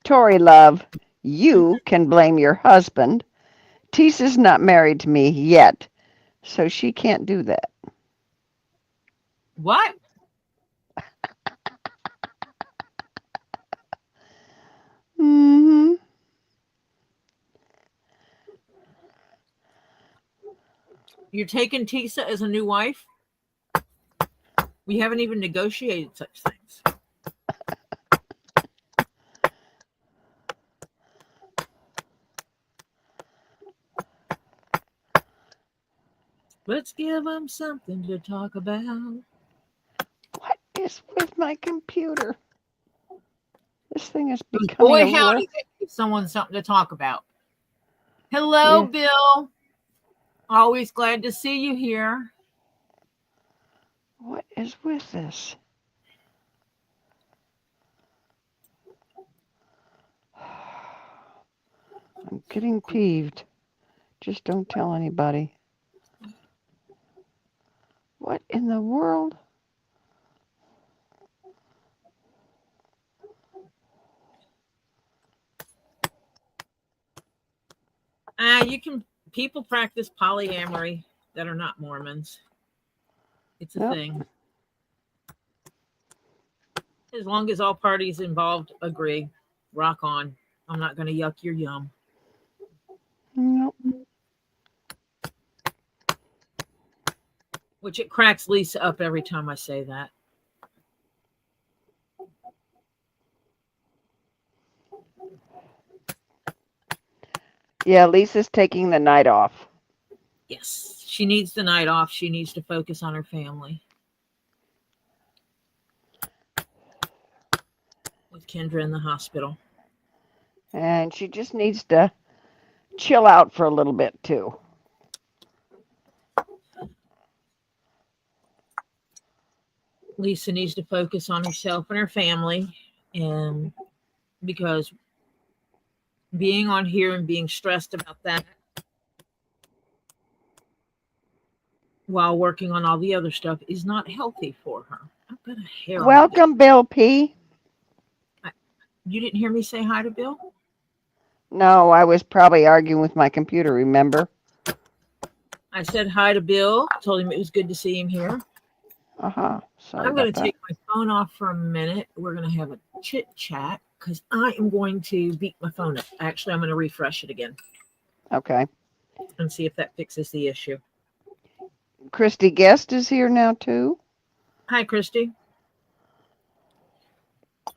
S2: Tori, love, you can blame your husband. Teesa's not married to me yet, so she can't do that.
S1: What?
S2: Mm-hmm.
S1: You're taking Teesa as a new wife? We haven't even negotiated such things. Let's give them something to talk about.
S2: What is with my computer? This thing is becoming
S1: Boy,
S2: a real...
S1: howdy, that gives someone something to talk about. Hello,
S2: Yeah.
S1: Bill. Always glad to see you here.
S2: What is with this? I'm getting peeved. Just don't tell anybody. What in the world?
S1: You can, people practice polyamory. that are not Mormons. It's a
S2: Yep.
S1: thing. As long as all parties involved agree, rock on. I'm not going to yuck your yum.
S2: Nope.
S1: Which it cracks Lisa up every time I say that.
S2: Yeah, Lisa's taking the night off.
S1: Yes, she needs the night off. She needs to focus on her family. With Kendra in the hospital.
S2: And she just needs to chill out for a little bit, too.
S1: Lisa needs to focus on herself and her family, and because being on here and being stressed about that while working on all the other stuff is not healthy for her. I've got a hair on my neck.
S2: Welcome, Bill P.
S1: You didn't hear me say hi to Bill?
S2: No, I was probably arguing with my computer, remember?
S1: I said hi to Bill, told him it was good to see him here.
S2: Sorry
S1: I'm going
S2: about
S1: to
S2: that.
S1: take my phone off for a minute. We're going to have a chit chat because I am going to beat my phone up. Actually, I'm going to refresh it again
S2: Okay.
S1: and see if that fixes the issue.
S2: Christy Guest is here now, too.
S1: Hi, Christy.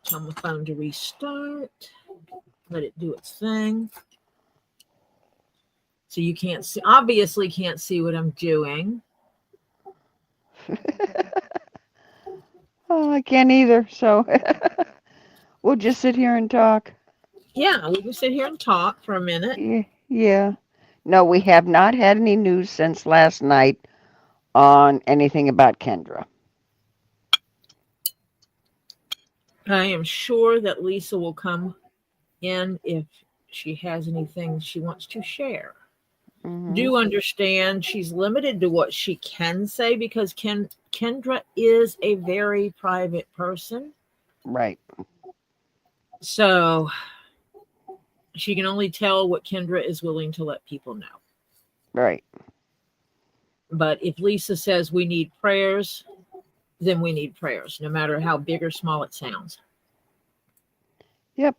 S1: Tell my phone to restart. Let it do its thing. So you can't see, obviously can't see what I'm doing.
S2: Oh, I can't either, so we'll just sit here and talk.
S1: Yeah, we can sit here and talk for a minute.
S2: Yeah. No, we have not had any news since last night on anything about Kendra.
S1: I am sure that Lisa will come in if she has anything she wants to share. Do understand she's limited to what she can say because Kendra is a very private person.
S2: Right.
S1: So she can only tell what Kendra is willing to let people know.
S2: Right.
S1: But if Lisa says we need prayers, then we need prayers, no matter how big or small it sounds.
S2: Yep.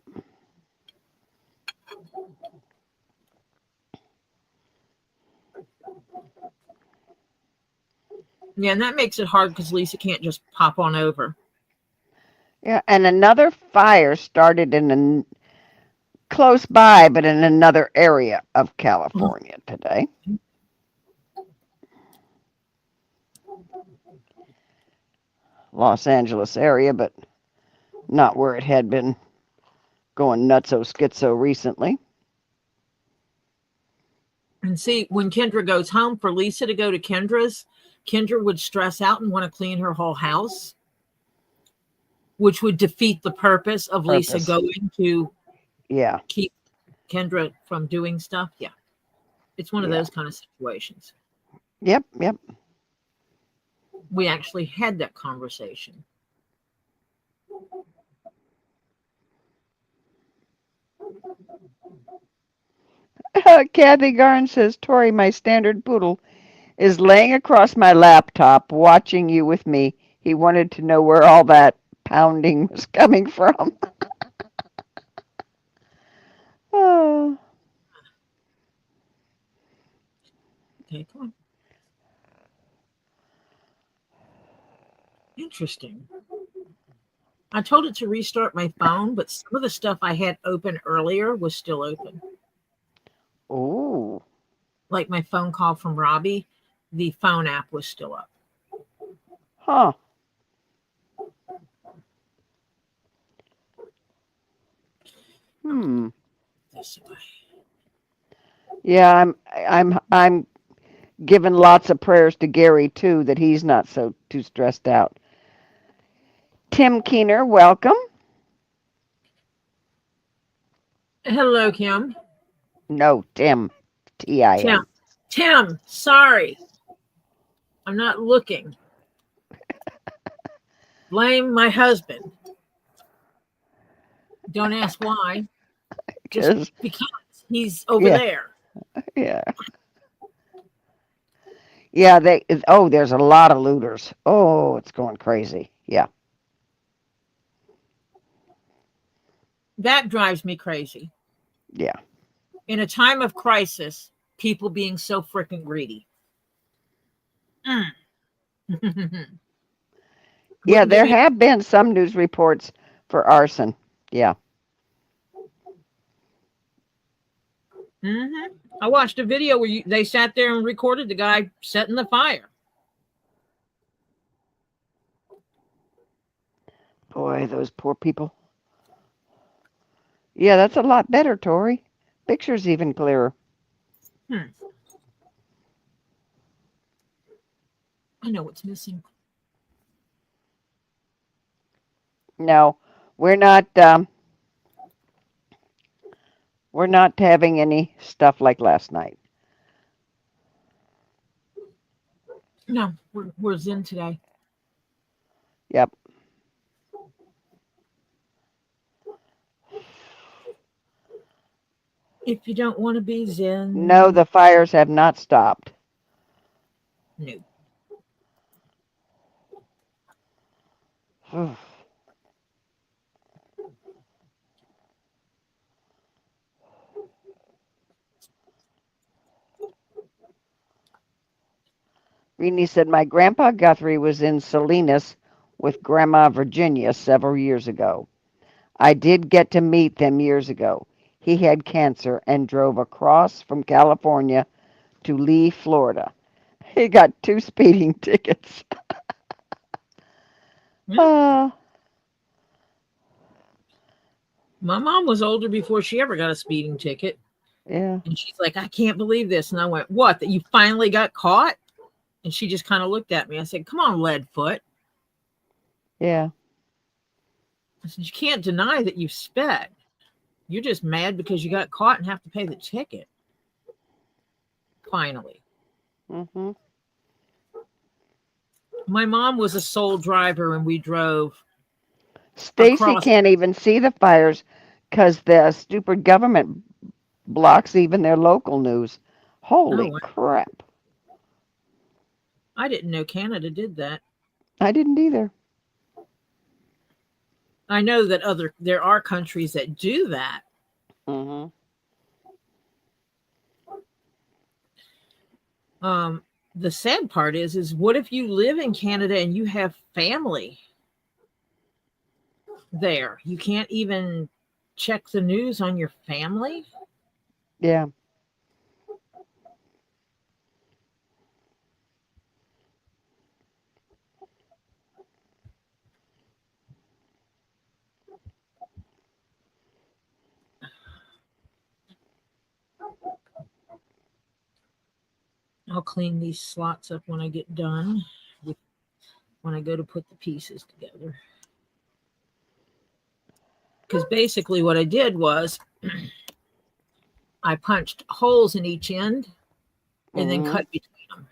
S1: Yeah, and that makes it hard because Lisa can't just pop on over.
S2: Yeah, and another fire started in close by, but in another area of California today. Los Angeles area, but not where it had been going nutso schizo recently.
S1: And see, when Kendra goes home, for Lisa to go to Kendra's, Kendra would stress out and want to clean her whole house, which would defeat the purpose of Lisa going to keep Kendra from doing stuff. Yeah. It's one of those kind of situations.
S2: Yep.
S1: We actually had that conversation.
S2: Kathy Garn says, Tori, my standard poodle, is laying across my laptop watching you with me. He wanted to know where all that pounding was coming from. Oh.
S1: Okay, come on. Interesting. I told it to restart my phone, but some of the stuff I had open earlier was still open.
S2: Oh.
S1: Like my phone call from Robbie, the phone app was still up.
S2: Huh.
S1: This way.
S2: Yeah, I'm giving lots of prayers to Gary too that he's not so too stressed out. Tim Keener, welcome.
S1: Hello, Kim.
S2: No, Tim. T-I-M.
S1: Tim, sorry. I'm not looking. Blame my husband. Don't ask why. Just because he's over there.
S2: Yeah. Yeah, there's a lot of looters. Oh, it's going crazy. Yeah.
S1: That drives me crazy.
S2: Yeah.
S1: In a time of crisis, people being so freaking greedy. Mm.
S2: Yeah,
S1: Wouldn't give
S2: there
S1: me.
S2: have been some news reports for arson. Yeah.
S1: I watched a video where they sat there and recorded the guy setting the fire.
S2: Boy, those poor people. Yeah, that's a lot better, Tori. Picture's even clearer.
S1: I know what's missing.
S2: No, we're not. We're not having any stuff like last night.
S1: No, we're zen today.
S2: Yep.
S1: If you don't want to be
S2: No,
S1: zen,
S2: the fires have not stopped.
S1: no.
S2: Rini said, my grandpa Guthrie was in Salinas with Grandma Virginia several years ago. I did get to meet them years ago. He had cancer and drove across from California to Lee, Florida. He got 2 speeding tickets.
S1: Yeah.
S2: uh,
S1: My mom was older before she ever got a speeding ticket.
S2: yeah,
S1: And she's like, I can't believe this. And I went, what? That you finally got caught? And she just kind of looked at me. I said, come on, Leadfoot.
S2: yeah.
S1: I said, you can't deny that you sped. You're just mad because you got caught and have to pay the ticket. Finally.
S2: Hmm.
S1: My mom was a sole driver and we drove
S2: Stacy
S1: across.
S2: can't even see the fires because the stupid government blocks even their local news. Holy
S1: Oh,
S2: crap.
S1: I didn't know Canada did that.
S2: I didn't either.
S1: I know that there are countries that do that.
S2: Hmm.
S1: Um, the sad part is what if you live in Canada and you have family there? You can't even check the news on your family.
S2: Yeah.
S1: I'll clean these slots up when I get done with when I go to put the pieces together. Because basically what I did was I punched holes in each end and then
S2: Hmm.
S1: cut between them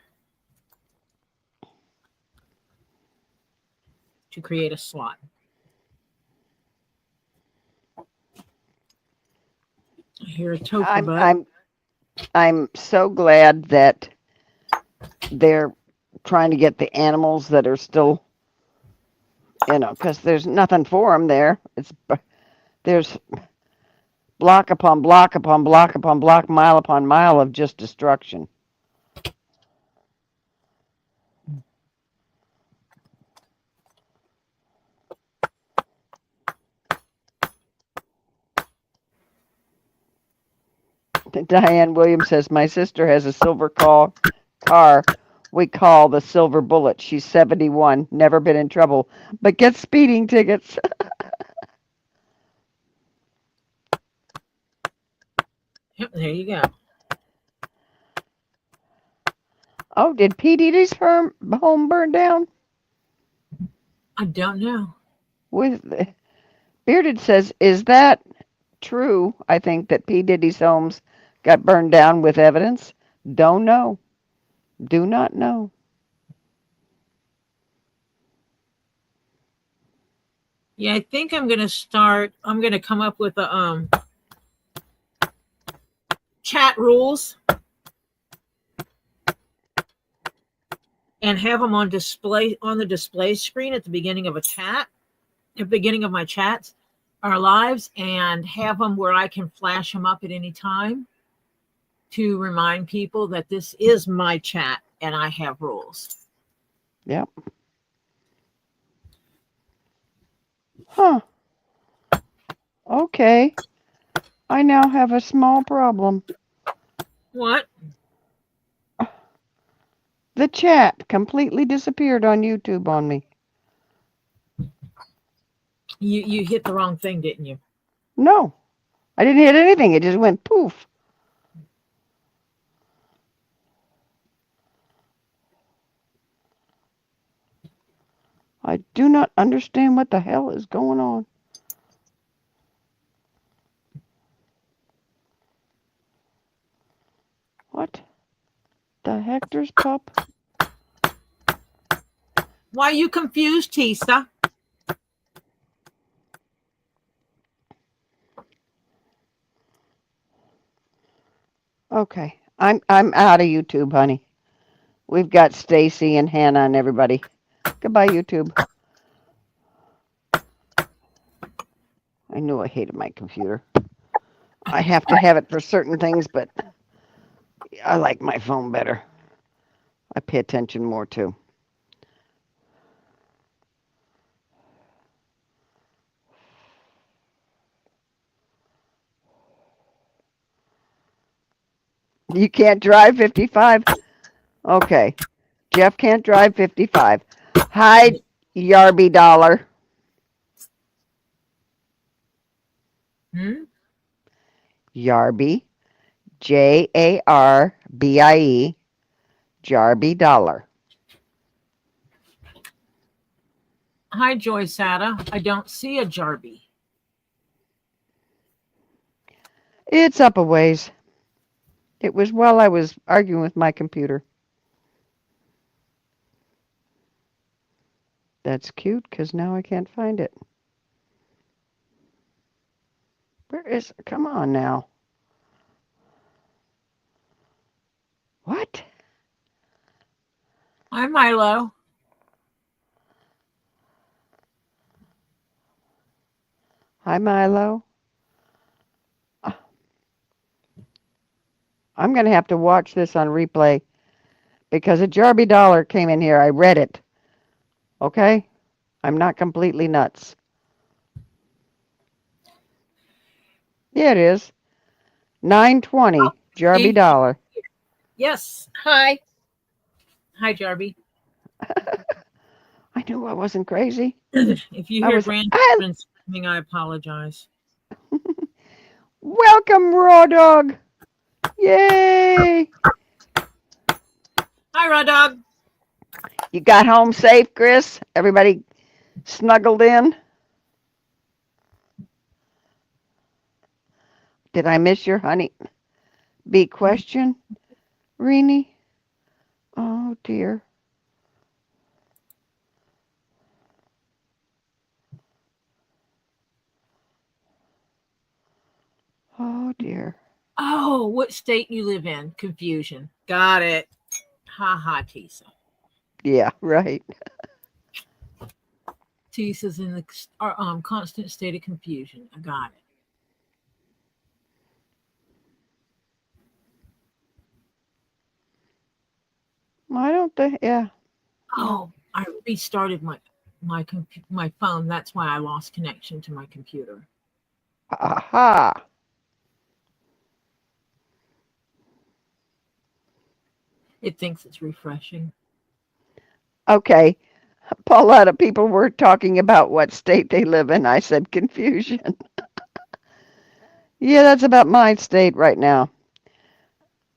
S1: to create a slot. I hear a topher
S2: I'm
S1: bug.
S2: I'm I'm so glad that they're trying to get the animals that are still, because there's nothing for them there. There's block upon block upon block upon block, mile upon mile of just destruction. Diane Williams says, my sister has a silver car we call the Silver Bullet. She's 71, never been in trouble, but gets speeding tickets.
S1: Yep, there you go.
S2: Oh, did P. Diddy's home burn down?
S1: I don't know.
S2: Bearded says, is that true? I think that P. Diddy's homes got burned down with evidence. Don't know. Do not know.
S1: Yeah, I think I'm gonna come up with a chat rules and have them on display on the display screen at the beginning of a chat, at the beginning of my chats or lives, and have them where I can flash them up at any time to remind people that this is my chat and I have rules.
S2: Yep. Huh. Okay. I now have a small problem.
S1: What?
S2: The chat completely disappeared on YouTube on me.
S1: You hit the wrong thing, didn't you?
S2: No, I didn't hit anything. It just went poof. I do not understand what the hell is going on. What the Hector's pup?
S1: Why are you confused, Teesa?
S2: Okay, I'm out of YouTube, honey. We've got Stacy and Hannah and everybody. Goodbye, YouTube. I knew I hated my computer. I have to have it for certain things, but I like my phone better. I pay attention more too. You can't drive 55? Okay. Jeff can't drive 55. Hi, Yarby Dollar. Yarby, Jarbie, Jarby Dollar.
S1: Hi, Joy Sada. I don't see a Jarby.
S2: It's up a ways. It was while I was arguing with my computer. That's cute, because now I can't find it. Where is it? Come on now. What?
S1: Hi, Milo.
S2: Hi, Milo. I'm going to have to watch this on replay because a Jarby Dollar came in here. I read it. Okay? I'm not completely nuts. Yeah, it is. 920, Jarby Dollar.
S1: Yes. Hi. Hi, Jarby.
S2: I knew I wasn't crazy.
S1: If you hear grandchildren screaming, I apologize.
S2: Welcome, Raw Dog. Yay.
S1: Hi, Raw Dog.
S2: You got home safe, Chris? Everybody snuggled in? Did I miss your honey bee question, Renee? Oh, dear. Oh, dear.
S1: Oh, what state you live in? Confusion. Got it. Ha ha, Teesa.
S2: Yeah, right.
S1: Teesa's in the constant state of confusion. I got it.
S2: I don't think, yeah.
S1: Oh, I restarted my phone. That's why I lost connection to my computer.
S2: Aha.
S1: It thinks it's refreshing.
S2: Okay. Pauletta, people were talking about what state they live in. I said confusion. Yeah, that's about my state right now.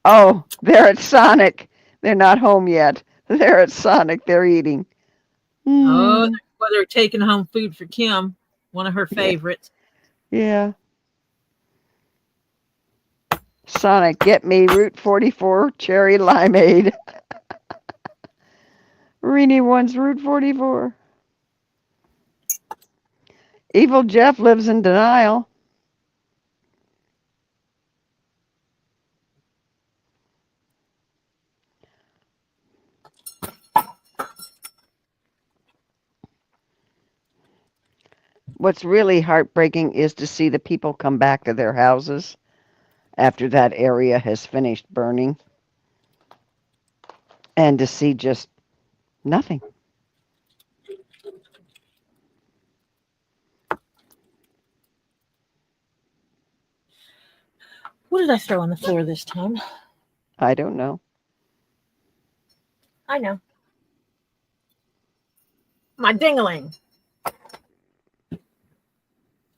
S2: Oh, they're at Sonic. They're not home yet. They're at Sonic. They're eating.
S1: Oh, well, they're taking home food for Kim, one of her favorites.
S2: Yeah. Sonic, get me Route 44 cherry limeade. Renee wants Route 44. Evil Jeff lives in denial. What's really heartbreaking is to see the people come back to their houses after that area has finished burning and to see just nothing.
S1: What did I throw on the floor this time?
S2: I don't know.
S1: I know. My dingling.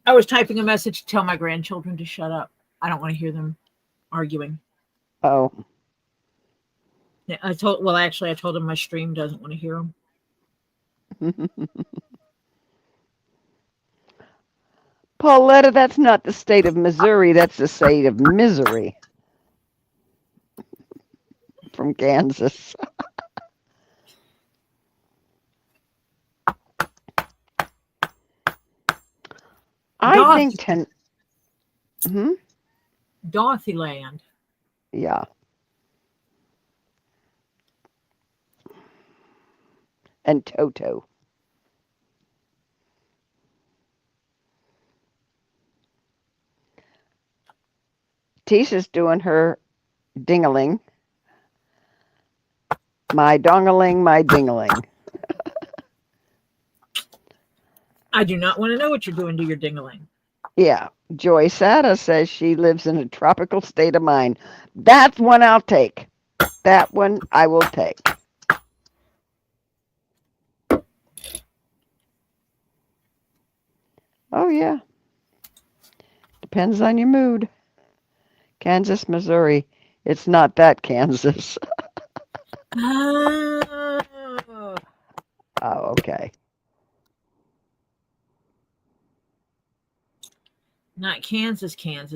S1: I was typing a message to tell my grandchildren to shut up. I don't want to hear them arguing.
S2: Oh,
S1: Yeah, I told them my stream doesn't want to hear them.
S2: Pauletta, that's not the state of Missouri. That's the state of misery. From Kansas. I think
S1: Dorothyland.
S2: Yeah. And Toto. Teesa's doing her dingaling. My dongaling, my dingaling.
S1: I do not want to know what you're doing to your dingaling.
S2: Yeah. Joy Sada says she lives in a tropical state of mind. That's one I'll take. That one I will take. Oh, yeah. Depends on your mood. Kansas, Missouri. It's not that Kansas.
S1: Oh.
S2: Oh, okay.
S1: Not Kansas,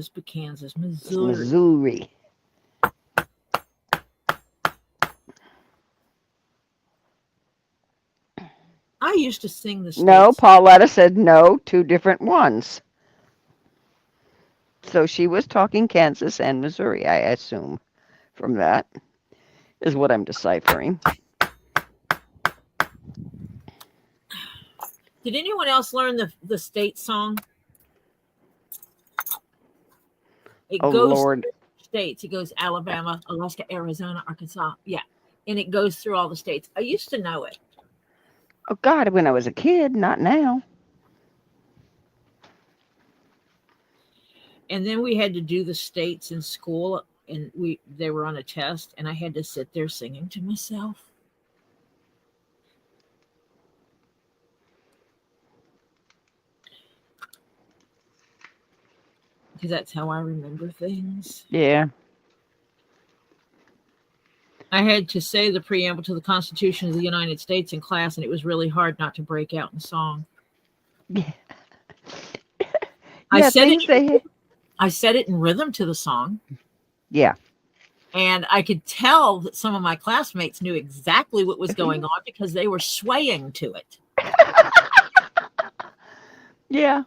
S1: but Kansas, Missouri.
S2: Missouri.
S1: I used to sing the states.
S2: No, Pauletta said no, two different ones. So she was talking Kansas and Missouri, I assume, from that, is what I'm deciphering.
S1: Did anyone else learn the state song? It goes
S2: Lord.
S1: through states. It goes Alabama, Alaska, Arizona, Arkansas. Yeah. And it goes through all the states. I used to know it.
S2: Oh, God, when I was a kid, not now.
S1: And then we had to do the states in school, and they were on a test, and I had to sit there singing to myself. Because that's how I remember things.
S2: Yeah.
S1: I had to say the preamble to the Constitution of the United States in class, and it was really hard not to break out in song.
S2: Yeah.
S1: I said it in rhythm to the song.
S2: Yeah.
S1: And I could tell that some of my classmates knew exactly what was going on because they were swaying to it.
S2: Yeah,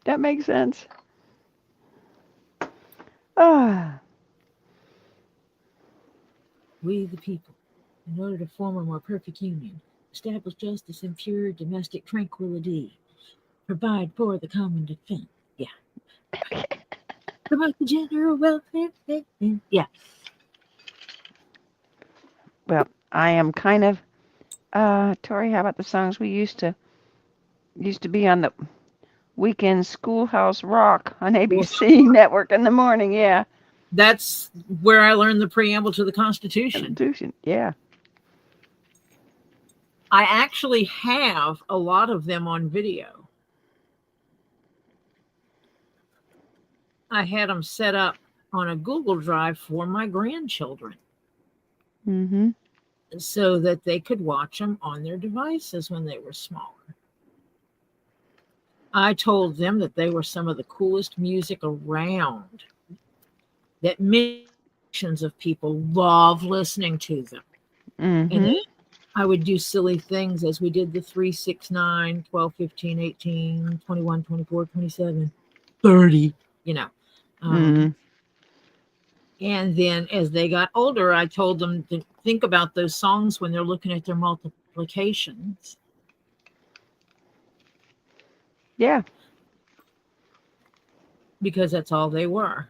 S2: that makes sense. Ah.
S1: We, the people, in order to form a more perfect union, establish justice and pure domestic tranquility, provide for the common defense. Yeah. Promote the general welfare. Yeah.
S2: Well, I am kind of Tori, how about the songs we used to be on the weekend Schoolhouse Rock on ABC Network in the morning, yeah.
S1: That's where I learned the preamble to the Constitution.
S2: Yeah.
S1: I actually have a lot of them on video. I had them set up on a Google Drive for my grandchildren.
S2: Mm-hmm.
S1: So that they could watch them on their devices when they were smaller. I told them that they were some of the coolest music around, that millions of people love listening to them.
S2: Mm-hmm.
S1: And then I would do silly things as we did the 3, 6, 9, 12, 15, 18, 21, 24, 27, 30, you know. And then as they got older, I told them to think about those songs when they're looking at their multiplications.
S2: Yeah.
S1: because that's all they were.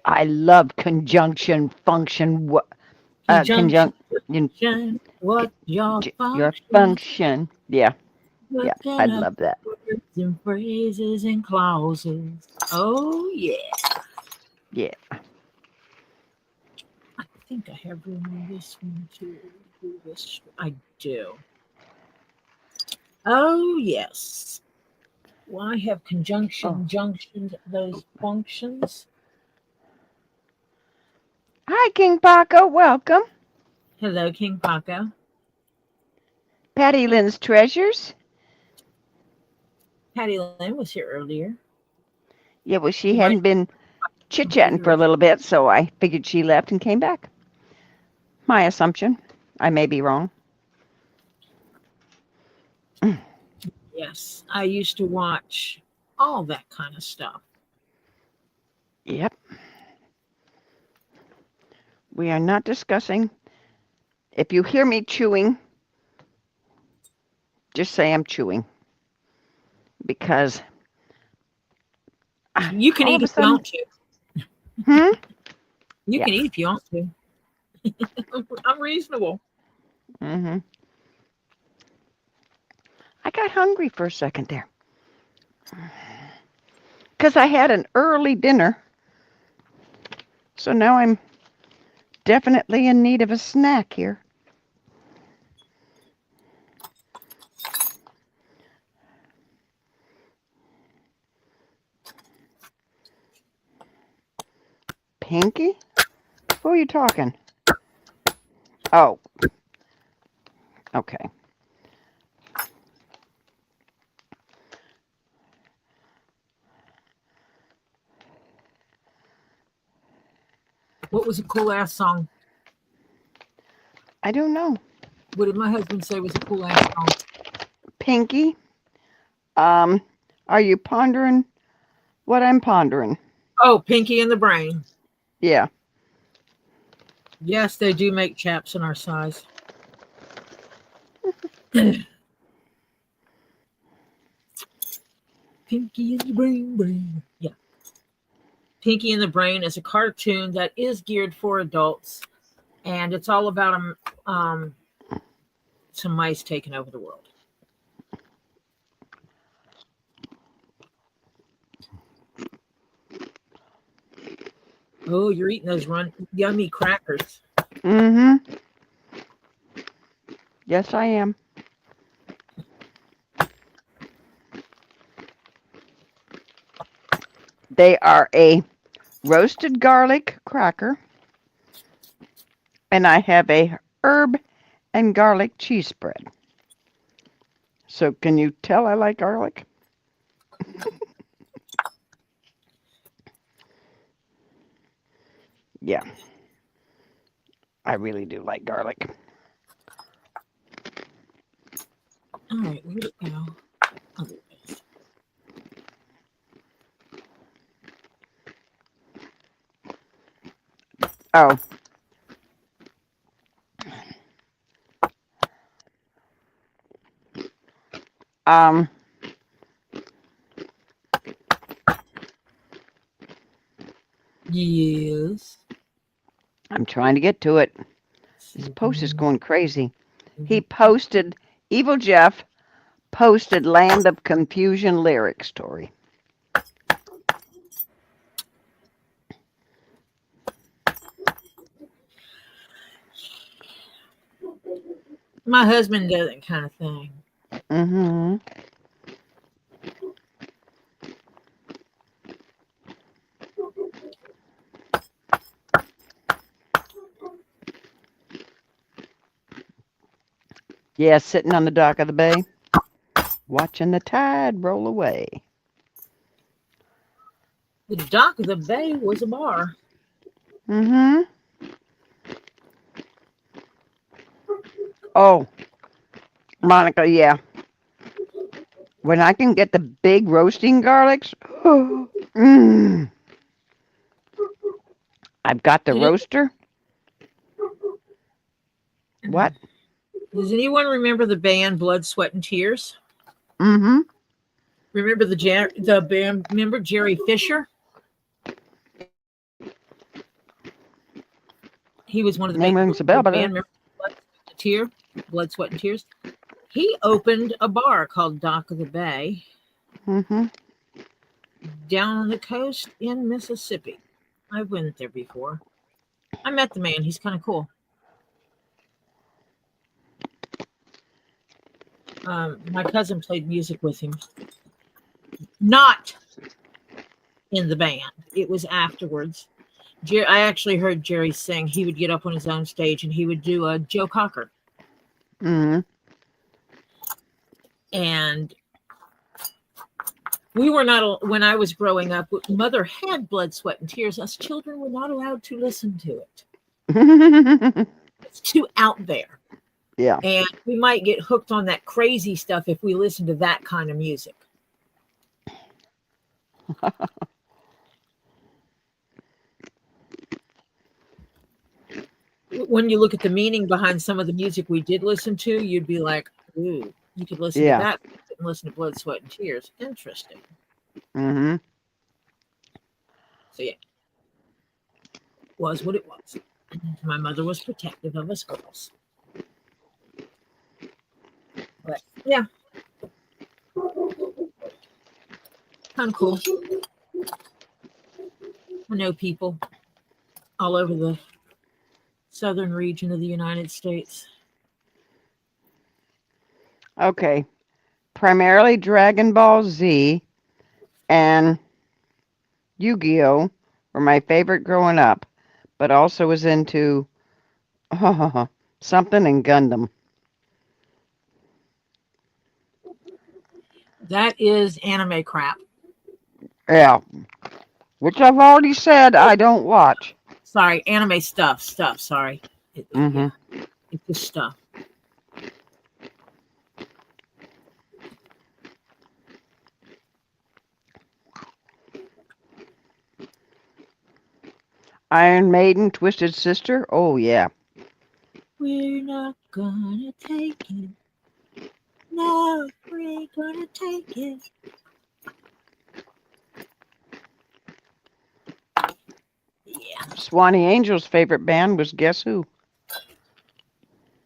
S2: I love conjunction function.
S1: Conjunction,
S2: Conjunction.
S1: what your
S2: Your
S1: function?
S2: function. Yeah. Yeah. I
S1: Looking up
S2: love that.
S1: words and phrases and clauses. Oh yeah.
S2: Yeah.
S1: I think I have room on this one too. Do this. I do. Oh yes. Well, I have
S2: Oh.
S1: conjunction, junctions, those functions.
S2: Hi, King Paco. Welcome.
S1: Hello, King Paco.
S2: Patty Lynn's Treasures.
S1: Patty Lynn was here earlier.
S2: Yeah, well, she
S1: You might
S2: hadn't been chit-chatting for
S1: computer.
S2: a little bit, so I figured she left and came back. My assumption. I may be wrong.
S1: Yes, I used to watch all that kind of stuff.
S2: Yep. We are not discussing. If you hear me chewing, just say I'm chewing. Because
S1: You can
S2: all
S1: eat
S2: of a
S1: if you
S2: sudden,
S1: want to.
S2: hmm?
S1: You
S2: Yeah.
S1: can eat if you want to. I'm reasonable.
S2: Mm-hmm. I got hungry for a second there. Because I had an early dinner. So now I'm definitely in need of a snack here. Pinky? Who are you talking? Oh, okay.
S1: What was a cool ass song?
S2: I don't know.
S1: What did my husband say was a cool ass song?
S2: Pinky? Are you pondering what I'm pondering?
S1: Oh, Pinky and the Brain.
S2: Yeah.
S1: Yes, they do make chaps in our size. Pinky and the Brain. Yeah. Pinky and the Brain is a cartoon that is geared for adults, and it's all about some mice taking over the world. Oh, you're eating those yummy crackers.
S2: Mm-hmm. Yes, I am. They are a roasted garlic cracker. And I have a herb and garlic cheese spread. So can you tell I like garlic? Yeah. I really do like garlic.
S1: All right, where'd it go? Oh, there it is.
S2: Oh. Um,
S1: Yes.
S2: I'm trying to get to it. This post is going crazy. He posted, Evil Jeff posted Land of Confusion lyric story.
S1: My husband does that kind of thing.
S2: Mm-hmm. Yeah, sitting on the dock of the bay, watching the tide roll away.
S1: The dock of the bay was a bar.
S2: Mm-hmm. Oh, Monica, yeah. When I can get the big roasting garlics, I've got the roaster. What?
S1: Does anyone remember the band Blood, Sweat, and Tears?
S2: Mm-hmm.
S1: Remember remember Jerry Fisher? He was one of
S2: Name rings a bell,
S1: the
S2: but
S1: band members of Blood, Sweat, and Tears. He opened a bar called Dock of the Bay down on the coast in Mississippi. I went there before. I met the man. He's kind of cool. My cousin played music with him. Not in the band. It was afterwards. I actually heard Jerry sing. He would get up on his own stage and he would do a Joe Cocker. And we were not, when I was growing up, Mother had Blood, Sweat, and Tears. Us children were not allowed to listen to it. It's too out there.
S2: Yeah.
S1: And we might get hooked on that crazy stuff if we listen to that kind of music. When you look at the meaning behind some of the music we did listen to, you'd be like, ooh, you could listen to that and listen to Blood, Sweat, and Tears. Interesting. So, yeah. Was what it was. My mother was protective of us girls. But, yeah. Kind of cool. I know people all over the southern region of the United States.
S2: Okay. Primarily Dragon Ball Z and Yu-Gi-Oh! Were my favorite growing up, but also was into something in Gundam.
S1: That is anime crap.
S2: Yeah. Which I've already said I don't watch.
S1: Sorry, anime stuff, sorry. Yeah, it's just stuff.
S2: Iron Maiden, Twisted Sister. Oh, yeah.
S1: We're not gonna take it. No, we ain't gonna take it. Yeah.
S2: Swanee Angel's favorite band was Guess Who?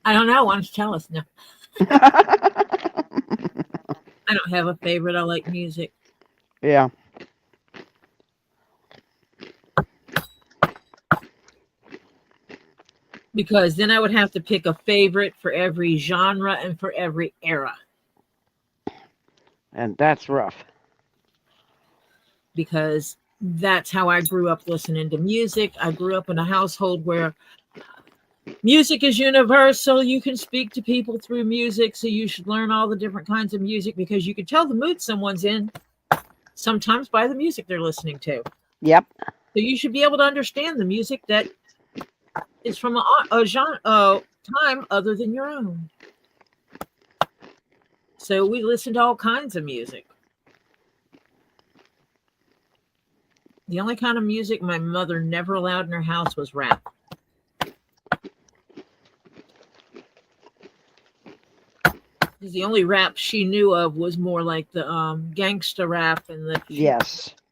S1: I don't know. Why don't you tell us? No. I don't have a favorite. I like music.
S2: Yeah.
S1: Because then I would have to pick a favorite for every genre and for every era.
S2: And that's rough.
S1: Because that's how I grew up listening to music. I grew up in a household where music is universal. You can speak to people through music. So you should learn all the different kinds of music because you can tell the mood someone's in sometimes by the music they're listening to.
S2: Yep.
S1: So you should be able to understand the music that is from a genre, time other than your own. So we listened to all kinds of music. The only kind of music my mother never allowed in her house was rap. Because the only rap she knew of was more like the gangsta rap and the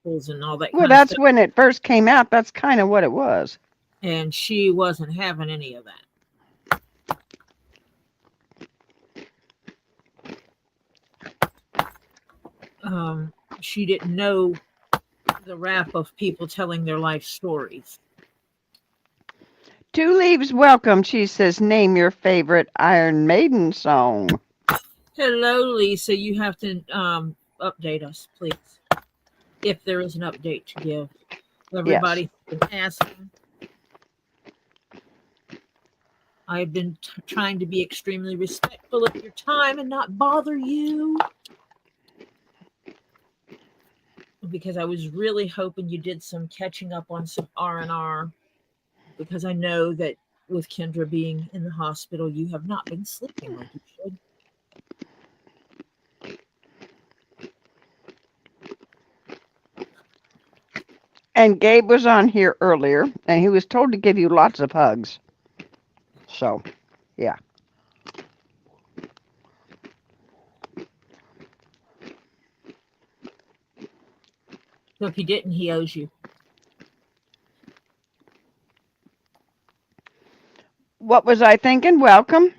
S1: and all that.
S2: Well, that's when it first came out. That's kind of what it was.
S1: And she wasn't having any of that. She didn't know the rap of people telling their life stories.
S2: Two Leaves welcome. She says, name your favorite Iron Maiden song.
S1: Hello, Lisa. You have to update us, please. If there is an update to give. Everybody's been asking. I've been trying to be extremely respectful of your time and not bother you. Because I was really hoping you did some catching up on some R&R. Because I know that with Kendra being in the hospital, you have not been sleeping like you should.
S2: And Gabe was on here earlier, and he was told to give you lots of hugs. So, yeah.
S1: So if he didn't, he owes you.
S2: What was I thinking? Welcome.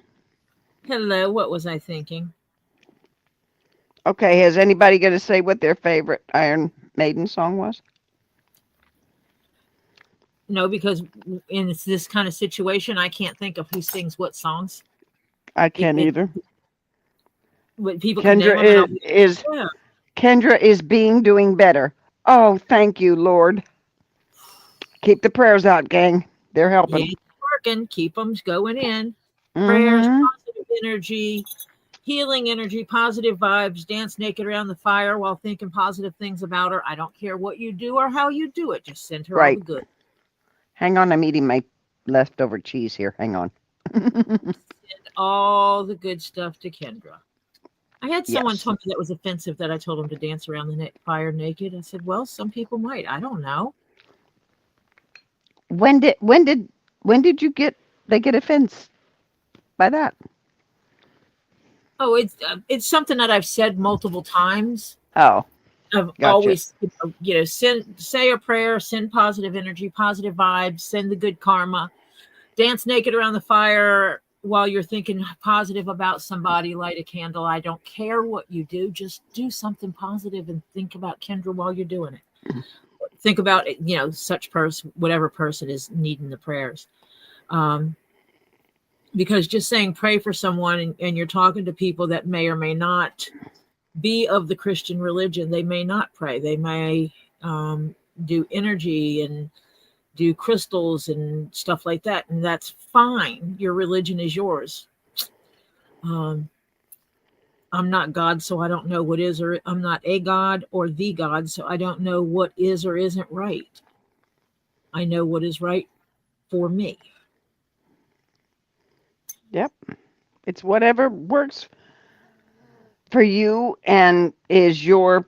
S1: Hello, what was I thinking?
S2: Okay, is anybody going to say what their favorite Iron Maiden song was?
S1: No, because in this kind of situation, I can't think of who sings what songs.
S2: I can't either.
S1: But people can name
S2: Kendra
S1: them, and yeah.
S2: Kendra is doing better. Oh, thank you, Lord. Keep the prayers out, gang. They're helping.
S1: Yeah, working. Keep them going in. Prayers,
S2: Mm-hmm.
S1: positive energy, healing energy, positive vibes. Dance naked around the fire while thinking positive things about her. I don't care what you do or how you do it. Just send her all the good.
S2: Hang on, I'm eating my leftover cheese here. Hang on.
S1: Send all the good stuff to Kendra. I had someone
S2: Yes.
S1: tell me that was offensive that I told them to dance around the fire naked. I said, well, some people might. I don't know.
S2: When did you get offense by that?
S1: Oh, it's something that I've said multiple times.
S2: Oh,
S1: I've
S2: gotcha.
S1: always, say a prayer, send positive energy, positive vibes, send the good karma, dance naked around the fire while you're thinking positive about somebody, light a candle. I don't care what you do. Just do something positive and think about Kendra while you're doing it. Think about it, such person, whatever person is needing the prayers. Because just saying pray for someone and you're talking to people that may or may not be of the Christian religion, they may not pray. They may do energy and do crystals and stuff like that, and that's fine. Your religion is yours. I'm not God, so I don't know what is, or I'm not a God or the God, so I don't know what is or isn't right. I know what is right for me.
S2: Yep. It's whatever works for you and is your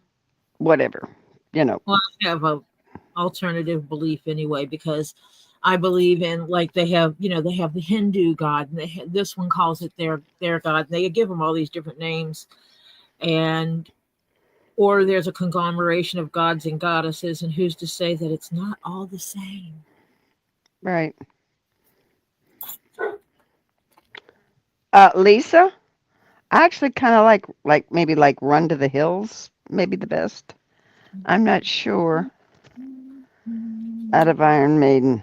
S2: whatever,
S1: Well, I have a alternative belief anyway, because I believe in, like, they have the Hindu God, and this one calls it their God. They give them all these different names, or there's a conglomeration of gods and goddesses, and who's to say that it's not all the same?
S2: Right. Lisa, I actually kind of like maybe like Run to the Hills, maybe the best. I'm not sure. Out of Iron Maiden.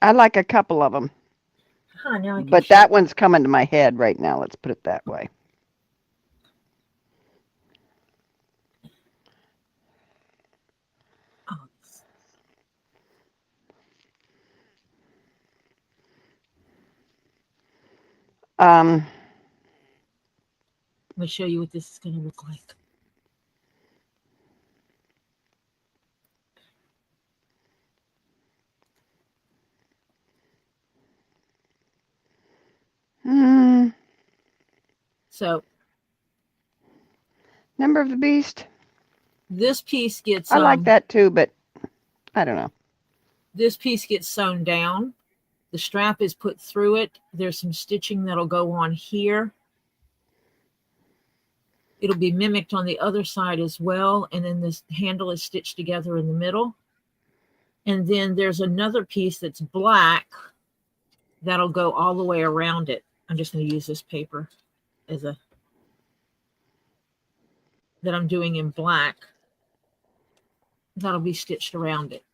S2: I like a couple of them. But that one's coming to my head right now. Let's put it that way.
S1: Let me show you what this is going to look like. So,
S2: Number of the Beast.
S1: This piece gets.
S2: I like that too, but I don't know.
S1: This piece gets sewn down. The strap is put through it. There's some stitching that'll go on here. It'll be mimicked on the other side as well. And then this handle is stitched together in the middle. And then there's another piece that's black that'll go all the way around it. I'm just going to use this paper that I'm doing in black. That'll be stitched around it.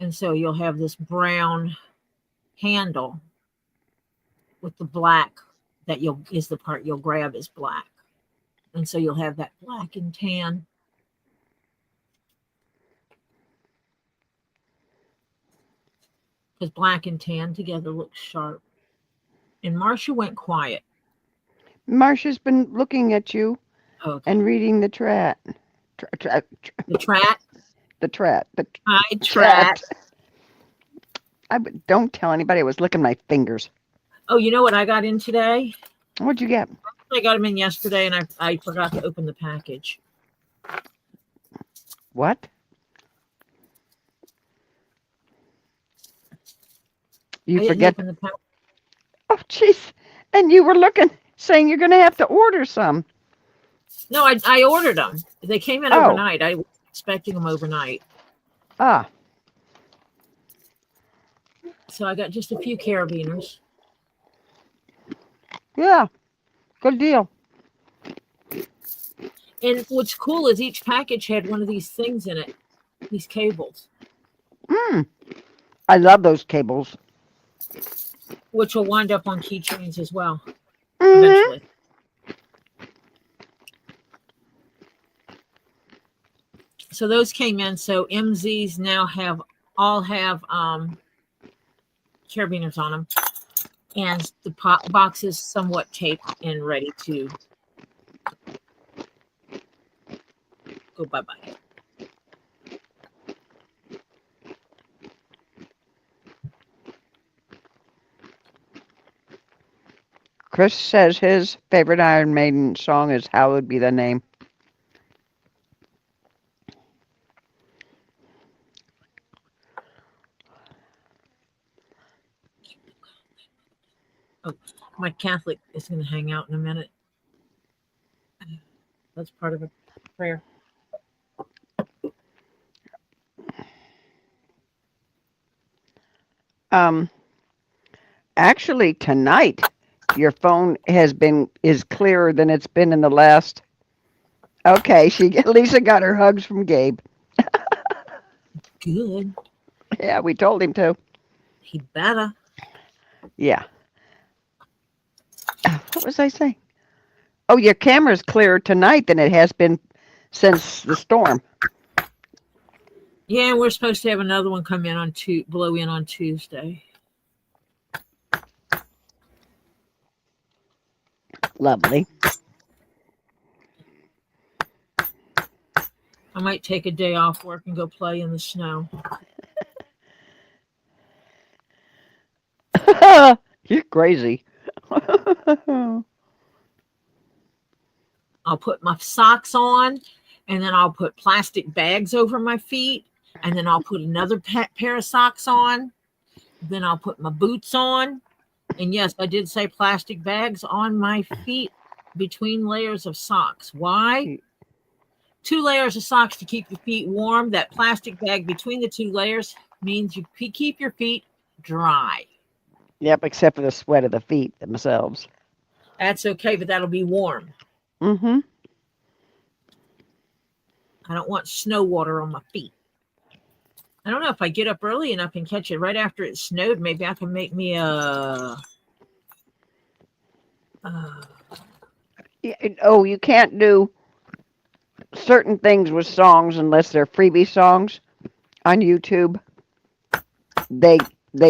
S1: And so you'll have this brown handle with the black that is the part you'll grab is black. And so you'll have that black and tan. Because black and tan together looks sharp. And Marcia went quiet.
S2: Marcia's been looking at you and reading the trat.
S1: The trat?
S2: The trat.
S1: Hi, trat.
S2: Don't tell anybody I was licking my fingers.
S1: Oh, you know what I got in today?
S2: What'd you get?
S1: I got them in yesterday, and I forgot to open the package.
S2: What? You forget? Oh, jeez. And you were saying you're going to have to order some.
S1: No, I ordered them. They came in
S2: Oh.
S1: overnight. I was expecting them overnight.
S2: Ah.
S1: So I got just a few carabiners.
S2: Yeah. Good deal.
S1: And what's cool is each package had one of these things in it, these cables,
S2: I love those cables.
S1: which will wind up on keychains as well
S2: Mm-hmm.
S1: eventually. So those came in. So MZs now all have carabiners on them, and the box is somewhat taped and ready to go bye-bye.
S2: Chris says his favorite Iron Maiden song is Hallowed Be Thy Name.
S1: Oh, my Catholic is going to hang out in a minute. That's part of a prayer.
S2: Actually, tonight your phone is clearer than it's been in the last. Okay, Lisa got her hugs from Gabe.
S1: Good.
S2: Yeah, we told him to.
S1: He better.
S2: Yeah. What was I saying? Oh, your camera's clearer tonight than it has been since the storm.
S1: Yeah, we're supposed to have another one come in blow in on Tuesday.
S2: Lovely.
S1: I might take a day off work and go play in the snow.
S2: You're crazy.
S1: I'll put my socks on, and then I'll put plastic bags over my feet, and then I'll put another pair of socks on. Then I'll put my boots on. And yes, I did say plastic bags on my feet between layers of socks. Why? 2 layers of socks to keep your feet warm. That plastic bag between the 2 layers means you keep your feet dry.
S2: Yep, except for the sweat of the feet themselves.
S1: That's okay, but that'll be warm.
S2: Mm-hmm.
S1: I don't want snow water on my feet. I don't know if I get up early enough and catch it right after it snowed. Maybe I can make me a.
S2: Oh, you can't do certain things with songs unless they're freebie songs on YouTube. They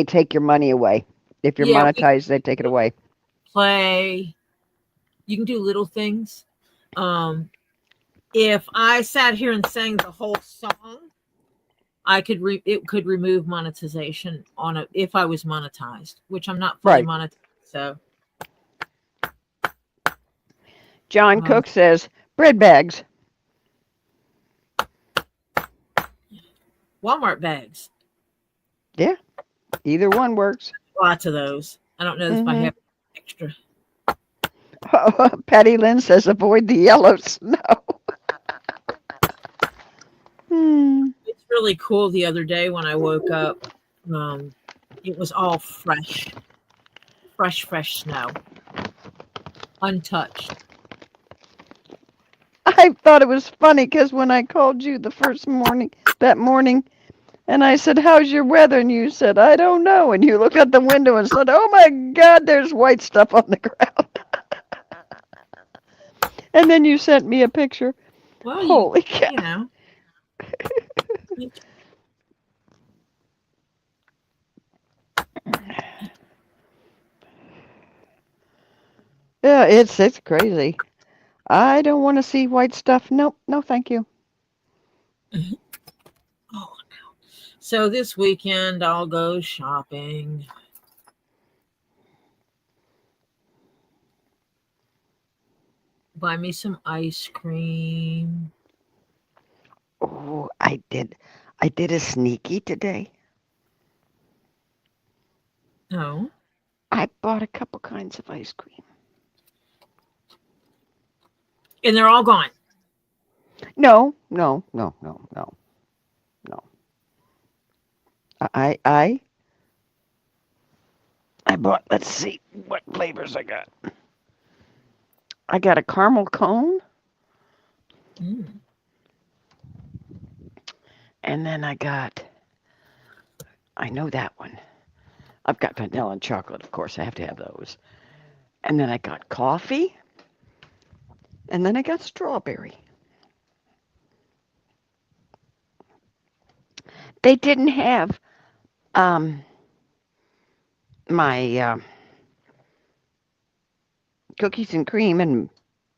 S2: take your money away. If you're monetized, they take it away.
S1: Play. You can do little things. If I sat here and sang the whole song, it could remove monetization on it if I was monetized, which I'm not fully monetized. So
S2: John Cook says bread bags.
S1: Walmart bags.
S2: Yeah, either one works.
S1: Lots of those. I don't know if I have extra.
S2: Patty Lynn says avoid the yellow snow.
S1: It's really cool. The other day when I woke up, it was all fresh snow, untouched.
S2: I thought it was funny because when I called you that morning, and I said, "How's your weather?" and you said, "I don't know," and you looked out the window and said, "Oh my God, there's white stuff on the ground." And then you sent me a picture.
S1: Well,
S2: Holy cow!
S1: you know.
S2: Yeah, it's crazy. I don't want to see white stuff. Nope, no, thank you.
S1: Oh no! So this weekend I'll go shopping. Buy me some ice cream.
S2: Oh, I did a sneaky today.
S1: Oh.
S2: I bought a couple kinds of ice cream.
S1: And they're all gone.
S2: No. I bought, let's see what flavors I got. I got a caramel cone.
S1: Mm.
S2: And then I know that one. I've got vanilla and chocolate, of course. I have to have those. And then I got coffee. And then I got strawberry. They didn't have my cookies and cream and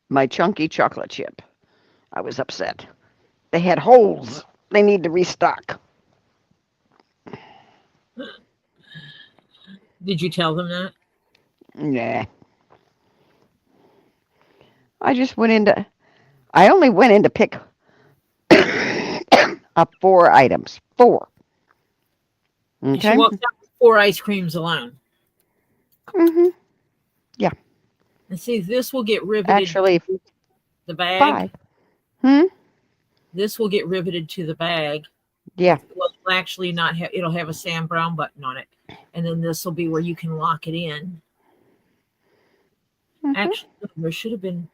S2: my chunky chocolate chip. I was upset. They had holes. They need to restock.
S1: Did you tell them that?
S2: Nah. I only went in to pick up 4 items. 4.
S1: And she
S2: Okay?
S1: walked out with 4 ice creams alone.
S2: Mm-hmm. Yeah.
S1: And see, this will get riveted
S2: Actually,
S1: to the bag.
S2: 5. Hmm?
S1: This will get riveted to the bag.
S2: Yeah.
S1: Well, it'll actually not have, it'll have a Sam Brown button on it. And then this will be where you can lock it in.
S2: Mm-hmm.
S1: Actually, there should have been,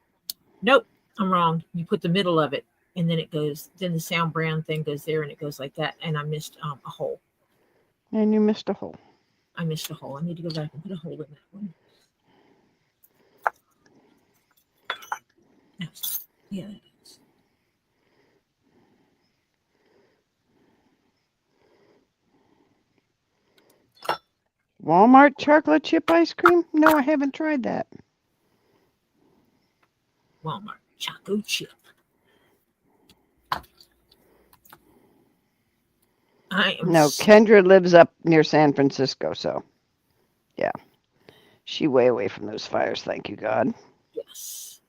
S1: nope, I'm wrong. You put the middle of it and then it goes, then the Sam Brown thing goes there and it goes like that. And I missed a hole.
S2: And you missed a hole.
S1: I missed a hole. I need to go back and put a hole in that one. Yeah, that is.
S2: Walmart chocolate chip ice cream? No, I haven't tried that.
S1: Walmart Choco Chip.
S2: No, Kendra lives up near San Francisco, so yeah. She way away from those fires, thank you, God.
S1: Yes.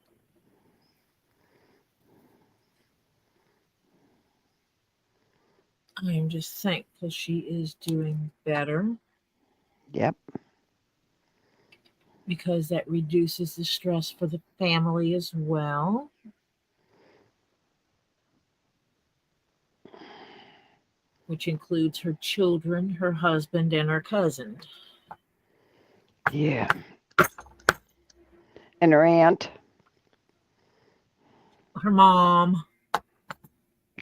S1: I am just thankful she is doing better.
S2: Yep.
S1: Because that reduces the stress for the family as well. Which includes her children, her husband, and her cousin.
S2: Yeah. And her aunt.
S1: Her mom.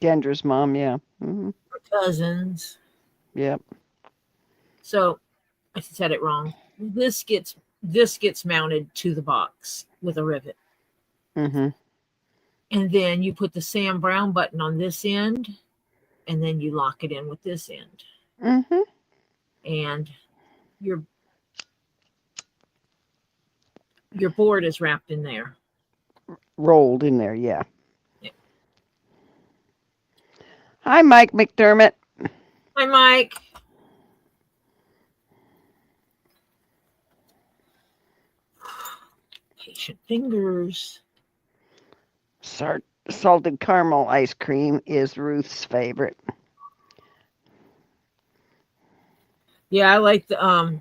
S2: Kendra's mom, yeah. Mm-hmm.
S1: Her cousins.
S2: Yep.
S1: So I said it wrong. This gets mounted to the box with a rivet.
S2: Mm-hmm.
S1: And then you put the Sam Brown button on this end, and then you lock it in with this end.
S2: Mm-hmm.
S1: And your board is wrapped in there.
S2: Rolled in there, yeah. Hi, Mike McDermott.
S1: Hi, Mike. Patient fingers.
S2: Salted caramel ice cream is Ruth's favorite.
S1: Yeah, I like the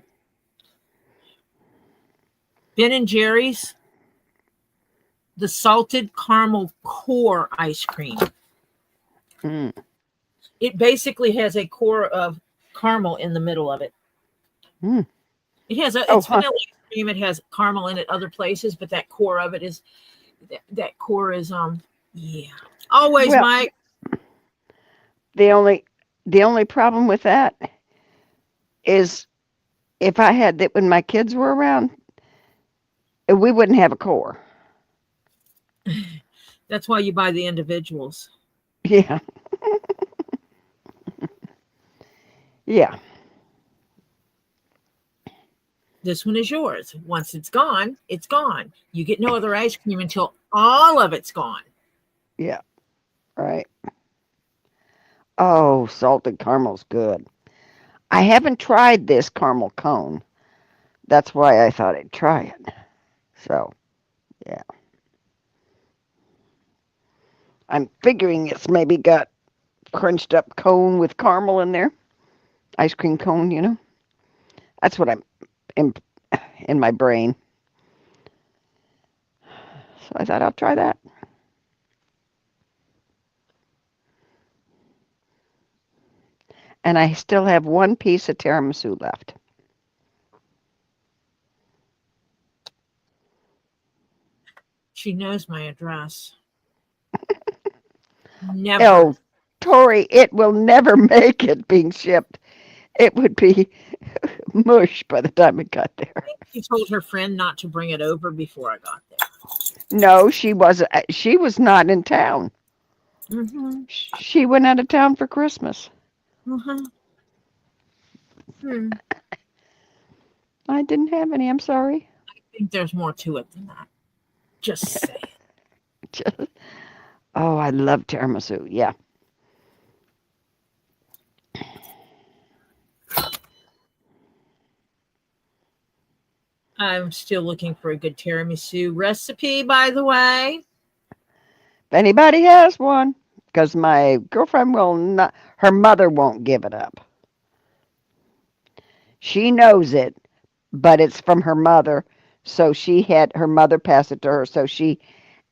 S1: Ben and Jerry's, the salted caramel core ice cream.
S2: Mm.
S1: It basically has a core of caramel in the middle of it.
S2: Mm.
S1: It has it's vanilla ice cream. It has caramel in it other places, but that core of it is that core is yeah. Always, well, Mike.
S2: The only problem with that is if I had that when my kids were around, we wouldn't have a core.
S1: That's why you buy the individuals.
S2: Yeah. Yeah.
S1: This one is yours. Once it's gone, it's gone. You get no other ice cream until all of it's gone.
S2: Yeah. Right. Oh, salted caramel's good. I haven't tried this caramel cone. That's why I thought I'd try it. So, yeah. I'm figuring it's maybe got crunched up cone with caramel in there. Ice cream cone, you know. That's what I'm in my brain. So I thought I'll try that. And I still have one piece of tiramisu left.
S1: She knows my address. Never.
S2: Oh, Tori, it will never make it being shipped. It would be mush by the time it got there.
S1: She told her friend not to bring it over before I got there.
S2: No, she was not in town.
S1: Mm-hmm.
S2: She went out of town for Christmas.
S1: Mm-hmm. Hmm.
S2: I didn't have any. I'm sorry.
S1: I think there's more to it than that. Just say it.
S2: Oh, I love tiramisu. Yeah.
S1: I'm still looking for a good tiramisu recipe, by the way.
S2: If anybody has one, because my girlfriend will not, her mother won't give it up. She knows it, but it's from her mother. So she had her mother pass it to her. So she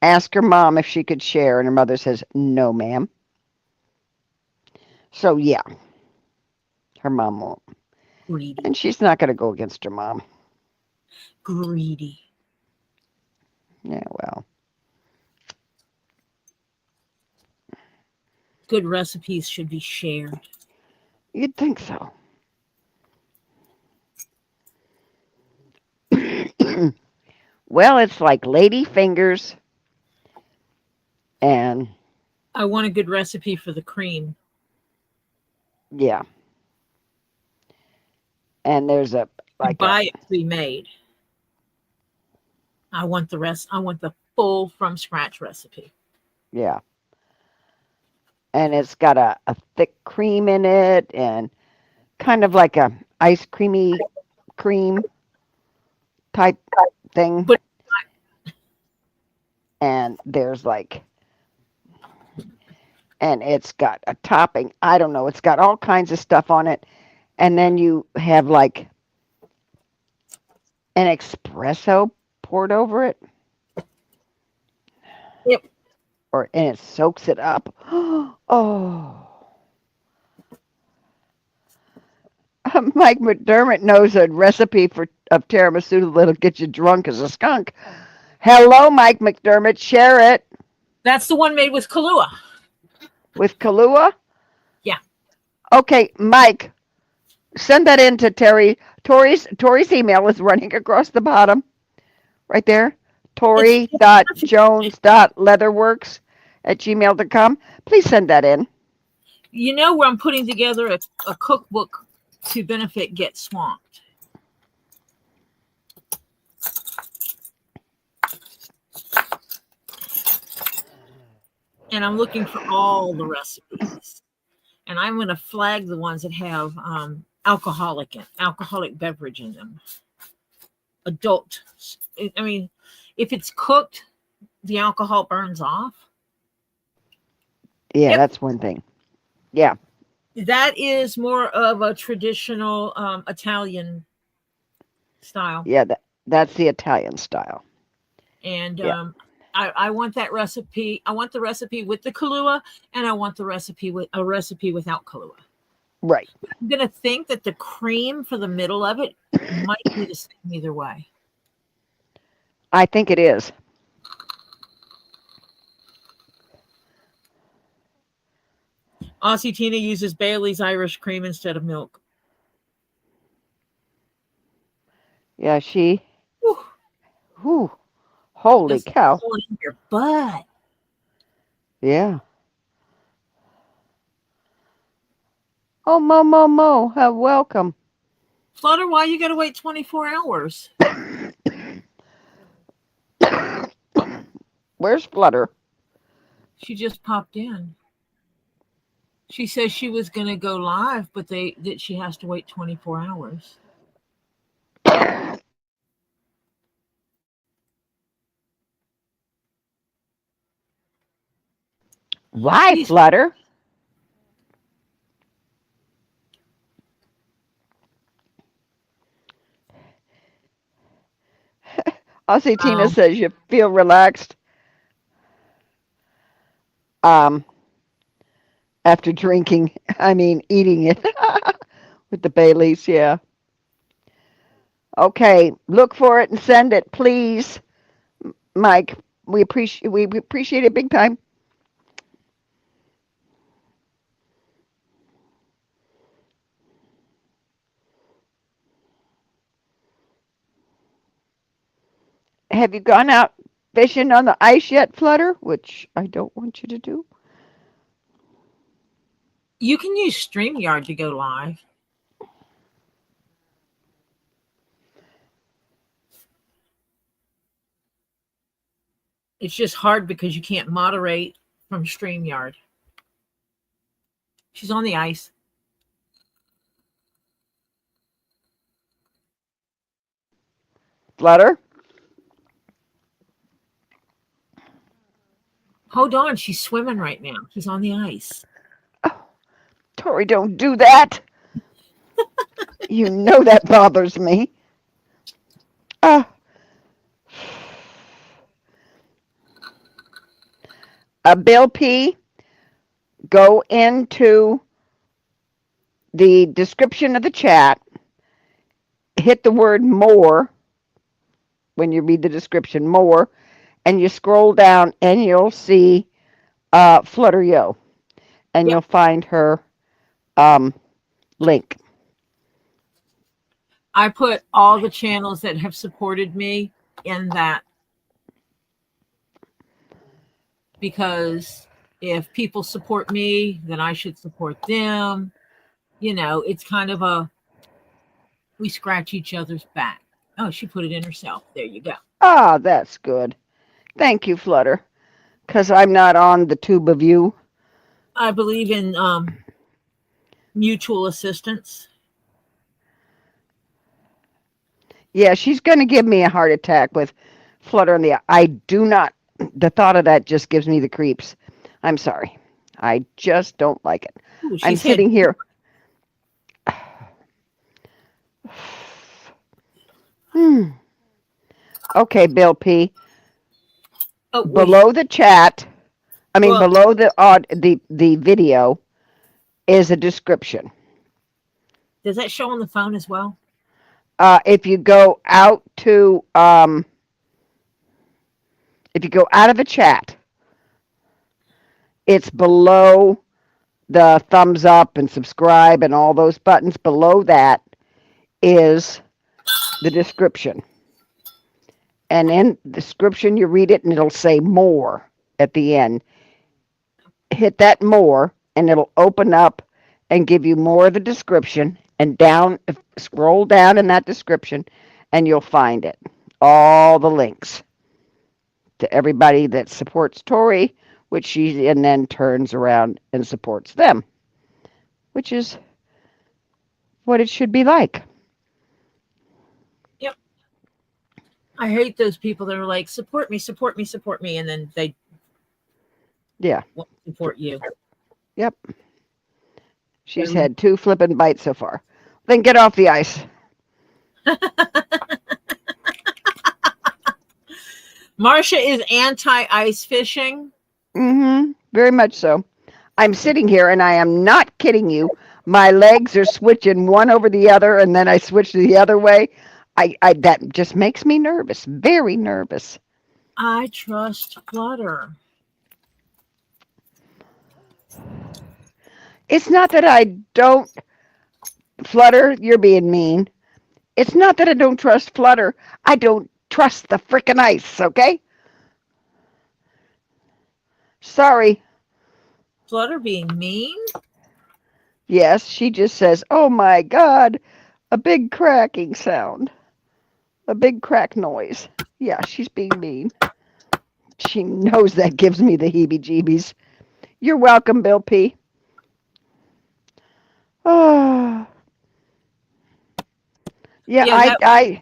S2: asked her mom if she could share, and her mother says, no, ma'am. So yeah, her mom won't.
S1: Greedy.
S2: And she's not going to go against her mom.
S1: Greedy.
S2: Yeah, well.
S1: Good recipes should be shared.
S2: You'd think so. Well, it's like lady fingers and
S1: I want a good recipe for the cream.
S2: yeah. And there's a
S1: You buy it pre-made. I want the rest. I want the full from scratch recipe.
S2: yeah. And it's got a thick cream in it and kind of like a ice creamy cream type thing.
S1: But
S2: And there's and it's got a topping. I don't know. It's got all kinds of stuff on it. And then you have like an espresso poured over it.
S1: Yep.
S2: And it soaks it up. Oh. Mike McDermott knows a recipe of tiramisu that'll get you drunk as a skunk. Hello, Mike McDermott. Share it.
S1: That's the one made with Kahlua.
S2: With Kahlua?
S1: Yeah.
S2: Okay, Mike, send that in to Terry. Tori's email is running across the bottom. Right there. Tori.jones.leatherworks@gmail.com. Please send that in.
S1: You know where I'm putting together a cookbook to benefit Get Swamped. And I'm looking for all the recipes. And I'm going to flag the ones that have alcoholic beverage in them. Adult. I mean, if it's cooked, the alcohol burns off.
S2: Yeah, that's one thing. Yeah.
S1: That is more of a traditional Italian style.
S2: Yeah, that's the Italian style.
S1: And I want that recipe. I want the recipe with the Kahlua, and I want the recipe without Kahlua.
S2: Right.
S1: I'm gonna think that the cream for the middle of it might be the same either way.
S2: I think it is.
S1: Aussie Tina uses Bailey's Irish cream instead of milk.
S2: Yeah, she.
S1: Whew.
S2: Whew. Holy
S1: That's
S2: cow.
S1: going in your butt.
S2: Yeah. Oh, Mo. Welcome.
S1: Flutter, why you gotta wait 24 hours?
S2: Where's Flutter?
S1: She just popped in. She says she was gonna go live, but that she has to wait 24 hours.
S2: Why, Flutter? Aussie Tina says you feel relaxed. after drinking, eating it with the Baileys, yeah. Okay, look for it and send it, please, Mike. We appreciate it big time. Have you gone out fishing on the ice yet, Flutter? Which I don't want you to do.
S1: You can use StreamYard to go live. It's just hard because you can't moderate from StreamYard. She's on the ice.
S2: Flutter?
S1: Hold on, she's swimming right now. She's on the ice.
S2: Oh, Tori, don't do that. You know that bothers me. Bill P, go into the description of the chat, hit the word more when you read the description, more, and you scroll down and you'll see Flutter Yo, and
S1: Yep.
S2: you'll find her link.
S1: I put all the channels that have supported me in that, because if people support me, then I should support them. You know, it's kind of we scratch each other's back. Oh, she put it in herself. There you go.
S2: Ah, that's good. Thank you, Flutter, because I'm not on the tube of you.
S1: I believe in mutual assistance.
S2: Yeah, she's going to give me a heart attack with Flutter in the eye. I do not, the thought of that just gives me the creeps. I'm sorry. I just don't like it.
S1: Ooh,
S2: I'm
S1: she's
S2: sitting here. Okay, Bill P.
S1: Oh, wait.
S2: Below the chat,
S1: Well,
S2: below the video is a description.
S1: does that show on the phone as well?
S2: If you go out to if you go out of the chat, it's below the thumbs up and subscribe and all those buttons. Below that is the description. And in the description, you read it and it'll say more at the end. Hit that more and it'll open up and give you more of the description, and scroll down in that description and you'll find it. All the links to everybody that supports Tori, which she and then turns around and supports them, which is what it should be like.
S1: Yep. I hate those people that are like, support me, support me, support me, and then they won't support you.
S2: Yep. She's had 2 flippin' bites so far. Then get off the ice.
S1: Marcia is anti-ice fishing.
S2: Very much so. I'm sitting here and I am not kidding you. My legs are switching one over the other and then I switch the other way. That just makes me nervous. Very nervous.
S1: I trust Flutter.
S2: It's not that I don't. Flutter, you're being mean. It's not that I don't trust Flutter. I don't trust the frickin' ice, okay? Sorry.
S1: Flutter being mean?
S2: Yes, she just says, oh my God, a big cracking sound. A big crack noise. Yeah, she's being mean. She knows that gives me the heebie-jeebies. You're welcome, Bill P. Oh. Yeah,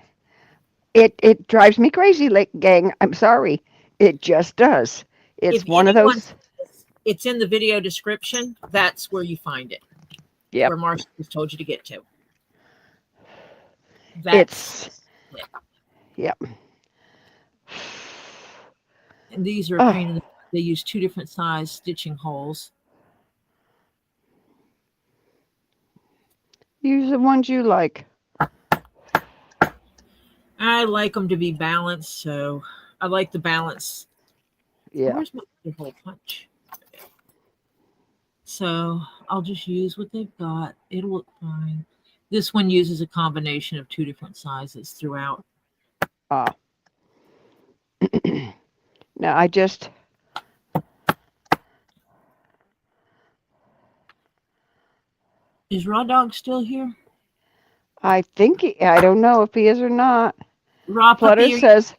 S2: it drives me crazy, gang. I'm sorry. It just does. It's one of those.
S1: It's in the video description. That's where you find it.
S2: Yep.
S1: Where Marcia has told you to get to.
S2: Yep.
S1: And these are painted. They use 2 different size stitching holes.
S2: Use the ones you like.
S1: I like them to be balanced, so I like the balance.
S2: Yeah.
S1: Where's my other hole punch? So I'll just use what they've got. It'll look fine. This one uses a combination of two different sizes throughout.
S2: Ah. Now I just.
S1: Is Raw Dog still here?
S2: I think I don't know if he is or not.
S1: Raw
S2: Flutter
S1: Puppy, are you?
S2: says.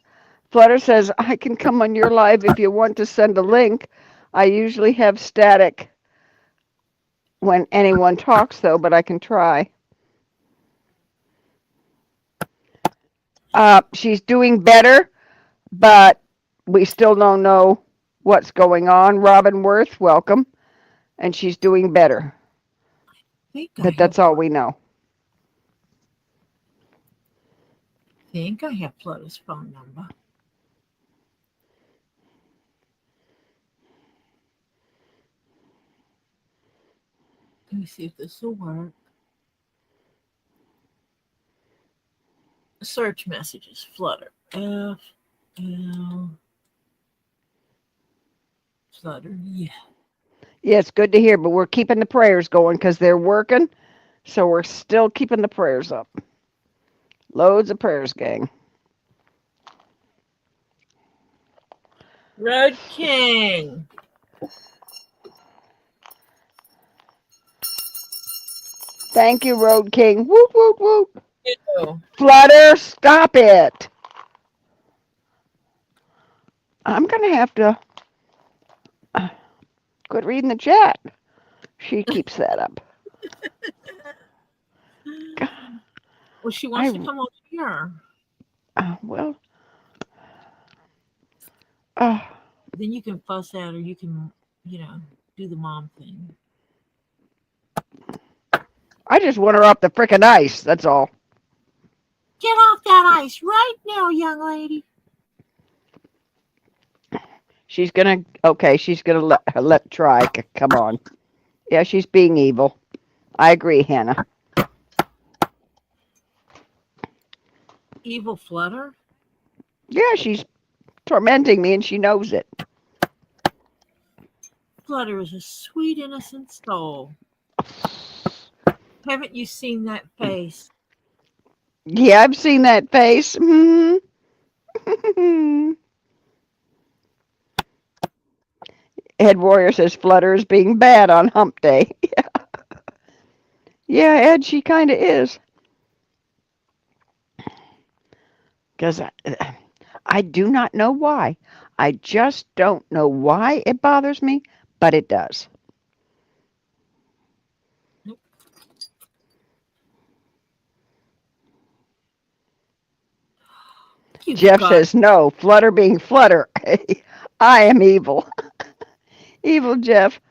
S2: Flutter says I can come on your live if you want to send a link. I usually have static when anyone talks though, but I can try. She's doing better, but we still don't know what's going on. Robin Worth, welcome. And she's doing better. But that's all we know.
S1: I think I have Flutter's phone number. Let me see if this will work. Search messages, Flutter. F L Flutter, yeah.
S2: Yeah, it's good to hear, but we're keeping the prayers going because they're working. So we're still keeping the prayers up. Loads of prayers, gang.
S1: Road King.
S2: Thank you, Road King. Whoop, whoop, whoop.
S1: Ew.
S2: Flutter, stop it. I'm going to have to quit reading the chat. She keeps that up.
S1: Well, she wants to come over here.
S2: Well.
S1: Then you can fuss at her. You can, do the mom thing.
S2: I just want her off the frickin' ice. That's all.
S1: Get off that ice right now, young lady.
S2: She's gonna. Okay, she's gonna let try. Come on. Yeah, she's being evil. I agree, Hannah.
S1: Evil Flutter?
S2: Yeah, she's tormenting me and she knows it.
S1: Flutter is a sweet, innocent soul. Haven't you seen that face?
S2: Yeah, I've seen that face. Ed Warrior says Flutter is being bad on hump day. Yeah, Ed, she kind of is. Because I do not know why. I just don't know why it bothers me, but it does. Jeff says, no, Flutter being Flutter. I am evil. Evil Jeff.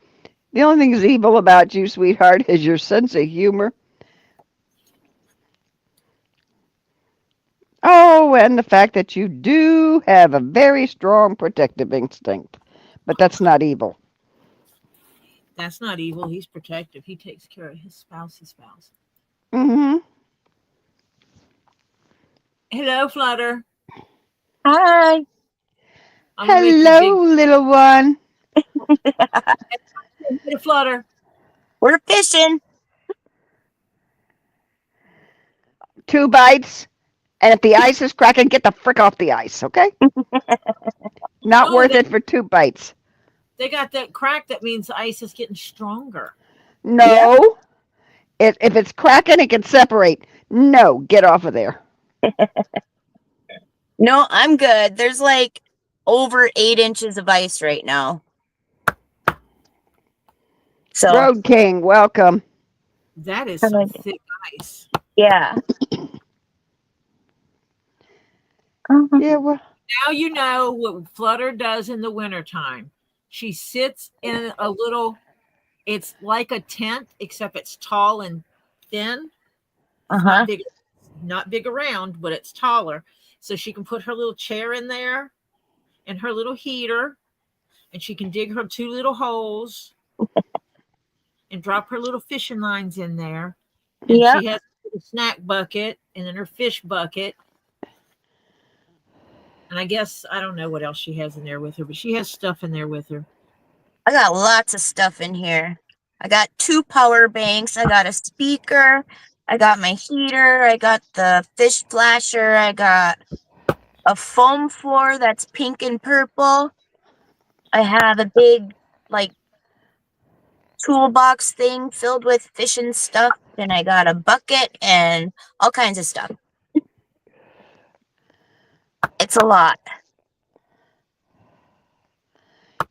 S2: The only thing that's evil about you, sweetheart, is your sense of humor. Oh, and the fact that you do have a very strong protective instinct. But that's not evil.
S1: That's not evil. He's protective. He takes care of his spouse.
S2: Mm-hmm.
S3: Hello, Flutter.
S4: Hi.
S2: Hello, little one.
S3: Flutter.
S4: We're fishing.
S2: 2 bites, and if the ice is cracking, get the frick off the ice, okay? Not worth it for 2 bites.
S3: They got that crack. That means the ice is getting stronger.
S2: No. Yep. If it's cracking, it can separate. No, get off of there.
S4: No, I'm good. There's like over 8 inches of ice right now. So
S2: Road King, welcome.
S3: That is some thick ice.
S4: Yeah.
S2: Yeah, well.
S3: Now you know what Flutter does in the wintertime. She sits in a little, it's like a tent, except it's tall and thin. It's not big around, but it's taller. So she can put her little chair in there and her little heater, and she can dig her 2 little holes and drop her little fishing lines in there. And
S4: Yep.
S3: she has a snack bucket and then her fish bucket. And I guess I don't know what else she has in there with her, but she has stuff in there with her.
S4: I got lots of stuff in here. I got 2 power banks. I got a speaker. I got my heater. I got the fish flasher. I got a foam floor that's pink and purple. I have a big, like, toolbox thing filled with fishing stuff. And I got a bucket and all kinds of stuff. It's a lot.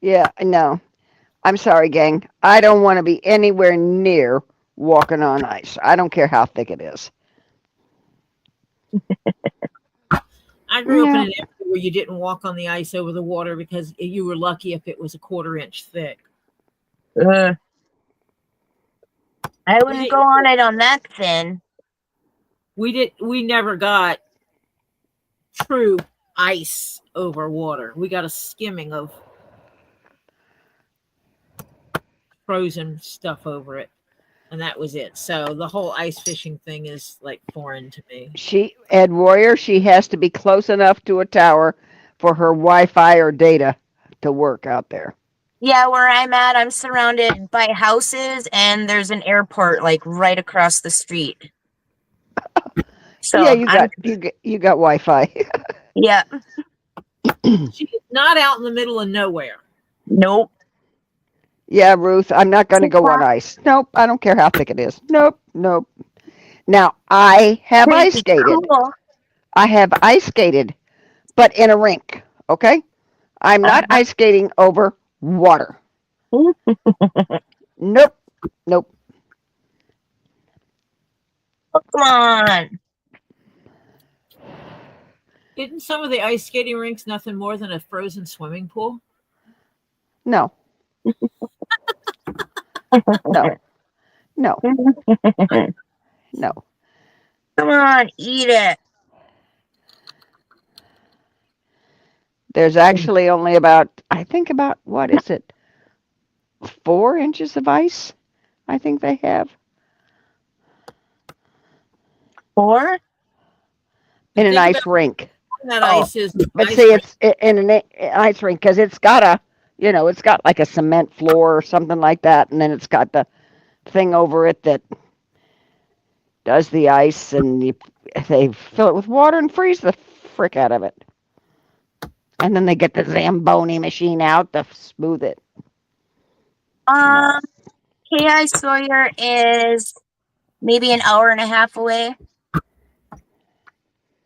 S2: Yeah, no. I'm sorry, gang. I don't want to be anywhere near walking on ice. I don't care how thick it is.
S3: I grew up in
S2: Yeah.
S3: an area where you didn't walk on the ice over the water because you were lucky if it was a 1/4 inch thick.
S4: I wouldn't go on it on that thin.
S3: We never got true ice over water. We got a skimming of frozen stuff over it, and that was it. So the whole ice fishing thing is like foreign to me.
S2: Ed Warrior, she has to be close enough to a tower for her Wi-Fi or data to work out there.
S4: Yeah, where I'm at, I'm surrounded by houses, and there's an airport like right across the street. So
S2: yeah, you got Wi-Fi.
S4: Yeah.
S3: She's not out in the middle of nowhere.
S4: Nope.
S2: Yeah, Ruth, I'm not going to go on ice. Nope, I don't care how thick it is. Nope. Now, I have ice skated.
S4: Cool.
S2: I have ice skated, but in a rink, okay? I'm not ice skating over water. Nope.
S4: Come on.
S3: Isn't some of the ice skating rinks nothing more than a frozen swimming pool?
S2: No.
S4: Come on, eat it.
S2: There's actually only about, what is it? 4 inches of ice, I think they have.
S4: 4?
S2: In an ice rink.
S3: That ice is.
S2: But see, it's in an ice rink because it's got it's got like a cement floor or something like that, and then it's got the thing over it that does the ice, and they fill it with water and freeze the frick out of it. And then they get the Zamboni machine out to smooth it.
S4: K.I. Sawyer is maybe an hour and a half away.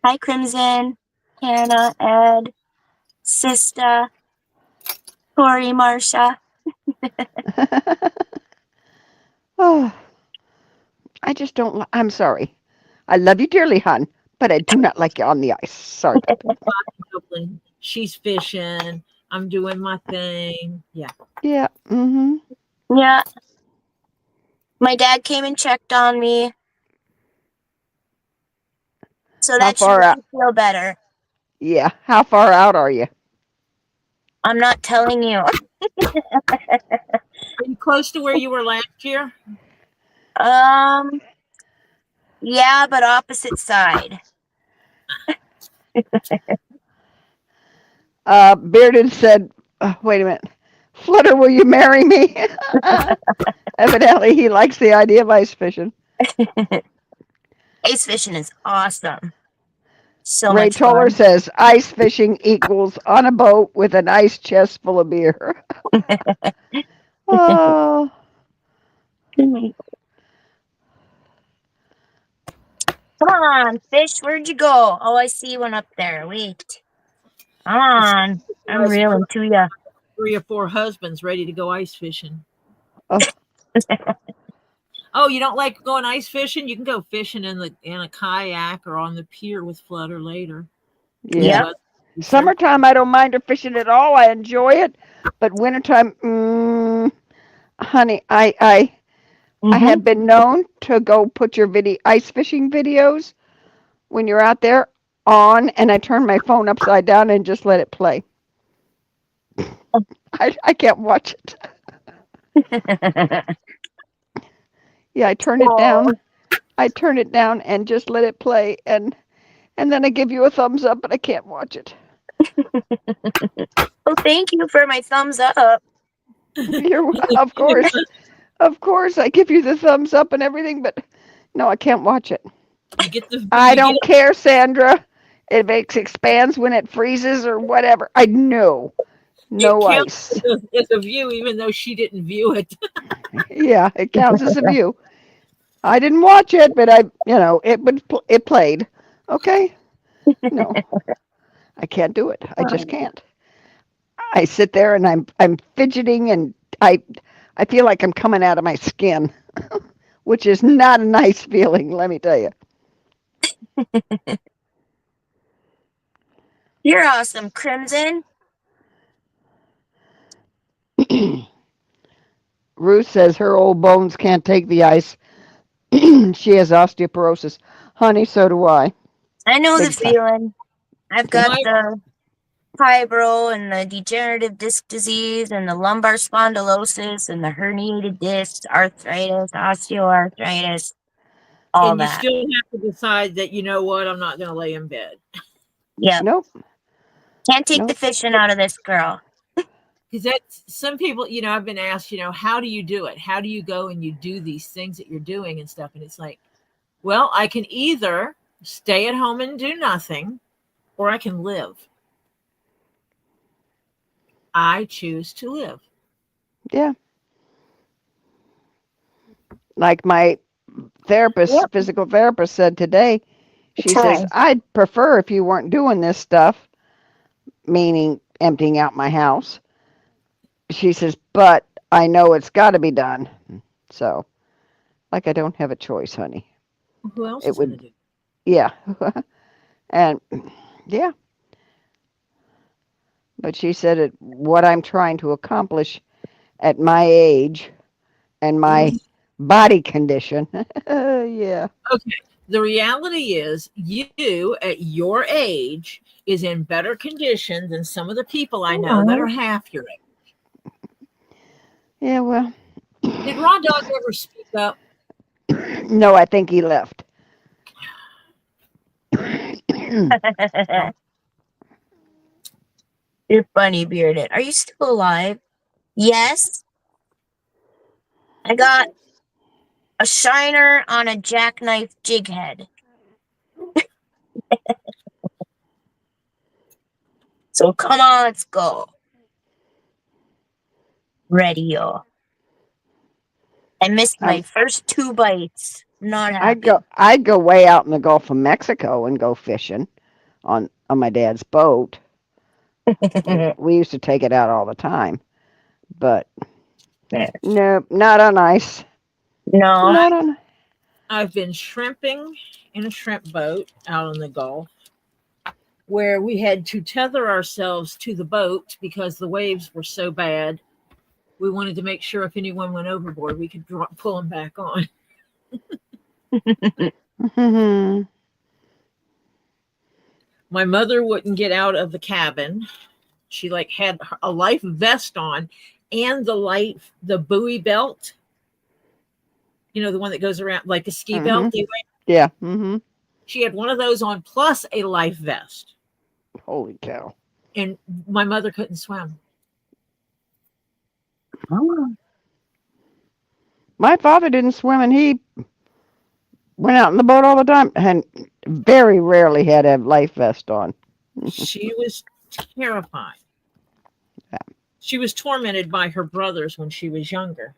S4: Hi, Crimson, Hannah, Ed, Sista, Tori, Marsha.
S2: Oh, I just don't. I'm sorry. I love you dearly, hon, but I do not like you on the ice. Sorry about that.
S3: She's fishing. I'm doing my thing. Yeah.
S2: Yeah. Mm-hmm.
S4: Yeah. My dad came and checked on me. So that should make me feel better.
S2: Yeah. How far out are you?
S4: I'm not telling you.
S3: Are you close to where you were last year?
S4: Yeah, but opposite side.
S2: Bearded said, wait a minute. Flutter, will you marry me? Evidently, he likes the idea of ice fishing.
S4: Ice fishing is awesome. So
S2: Ray
S4: much
S2: Toller
S4: fun.
S2: says ice fishing equals on a boat with an ice chest full of beer. Oh.
S4: Come on, fish. Where'd you go? Oh, I see one up there. Wait. Come on. I'm reeling to ya.
S3: 3 or 4 husbands ready to go ice fishing.
S2: Oh.
S3: Oh, you don't like going ice fishing? You can go fishing in a kayak or on the pier with Flutter later.
S2: Yeah. Summertime, I don't mind her fishing at all. I enjoy it. But wintertime, honey, I have been known to go put your ice fishing videos when you're out there on, and I turn my phone upside down and just let it play. I can't watch it. Yeah, I turn it down. I turn it down and just let it play, and then I give you a thumbs up, but I can't watch it.
S4: Well, thank you for my thumbs up.
S2: You're of course, I give you the thumbs up and everything, but no, I can't watch it.
S3: You get the.
S2: I
S3: you
S2: don't
S3: get-
S2: care, Sandra. It expands when it freezes or whatever. I know. No
S3: it
S2: ice.
S3: counts as a view, even though she didn't view it.
S2: Yeah, it counts as a view. I didn't watch it, but it played. Okay. No, I can't do it. I just can't. I sit there and I'm fidgeting and I feel like I'm coming out of my skin, which is not a nice feeling, let me tell you.
S4: You're awesome, Crimson.
S2: Ruth says her old bones can't take the ice. She has osteoporosis. Honey, so do I.
S4: I know the
S2: Big time.
S4: feeling. I've got
S3: My-
S4: the fibro and the degenerative disc disease and the lumbar spondylosis and the herniated discs, arthritis, osteoarthritis, all
S3: and you
S4: that.
S3: still have to decide that, you know what, I'm not going to lay in bed.
S4: Yeah.
S2: Nope.
S4: Can't take the
S2: Nope.
S4: fishing out of this girl.
S3: Because that's some people, I've been asked, how do you do it? How do you go and you do these things that you're doing and stuff? And it's like, well, I can either stay at home and do nothing, or I can live. I choose to live.
S2: Yeah. Like my therapist,
S4: Yep.
S2: physical therapist said today, she says, I'd prefer if you weren't doing this stuff, meaning emptying out my house. She says, but I know it's got to be done. So, like, I don't have a choice, honey.
S3: Who else
S2: It
S3: is going
S2: would-
S3: to do?
S2: Yeah. And yeah. But she said what I'm trying to accomplish at my age and my body condition. Yeah.
S3: Okay. The reality is, you at your age is in better condition than some of the people I know that are half your age.
S2: Yeah, well,
S3: Did Raw Dog ever speak up?
S2: no, I think he left.
S4: You're funny, Bearded. Are you still alive? Yes. I got a shiner on a jackknife jig head. So come on, let's go. Ready, yo. I missed my first 2 bites. Not happy.
S2: I'd go way out in the Gulf of Mexico and go fishing on my dad's boat. We used to take it out all the time. But no, not on ice.
S4: No.
S2: Not on.
S3: I've been shrimping in a shrimp boat out on the Gulf, where we had to tether ourselves to the boat because the waves were so bad. We wanted to make sure if anyone went overboard, we could pull them back on.
S2: Mhm.
S3: My mother wouldn't get out of the cabin. She had a life vest on and the buoy belt. The one that goes around like the ski belt.
S2: Yeah. Mm-hmm.
S3: She had one of those on plus a life vest.
S2: Holy cow.
S3: And my mother couldn't swim.
S2: My father didn't swim, and he went out in the boat all the time, and very rarely had a life vest on.
S3: She was terrified.
S2: Yeah.
S3: She was tormented by her brothers when she was younger.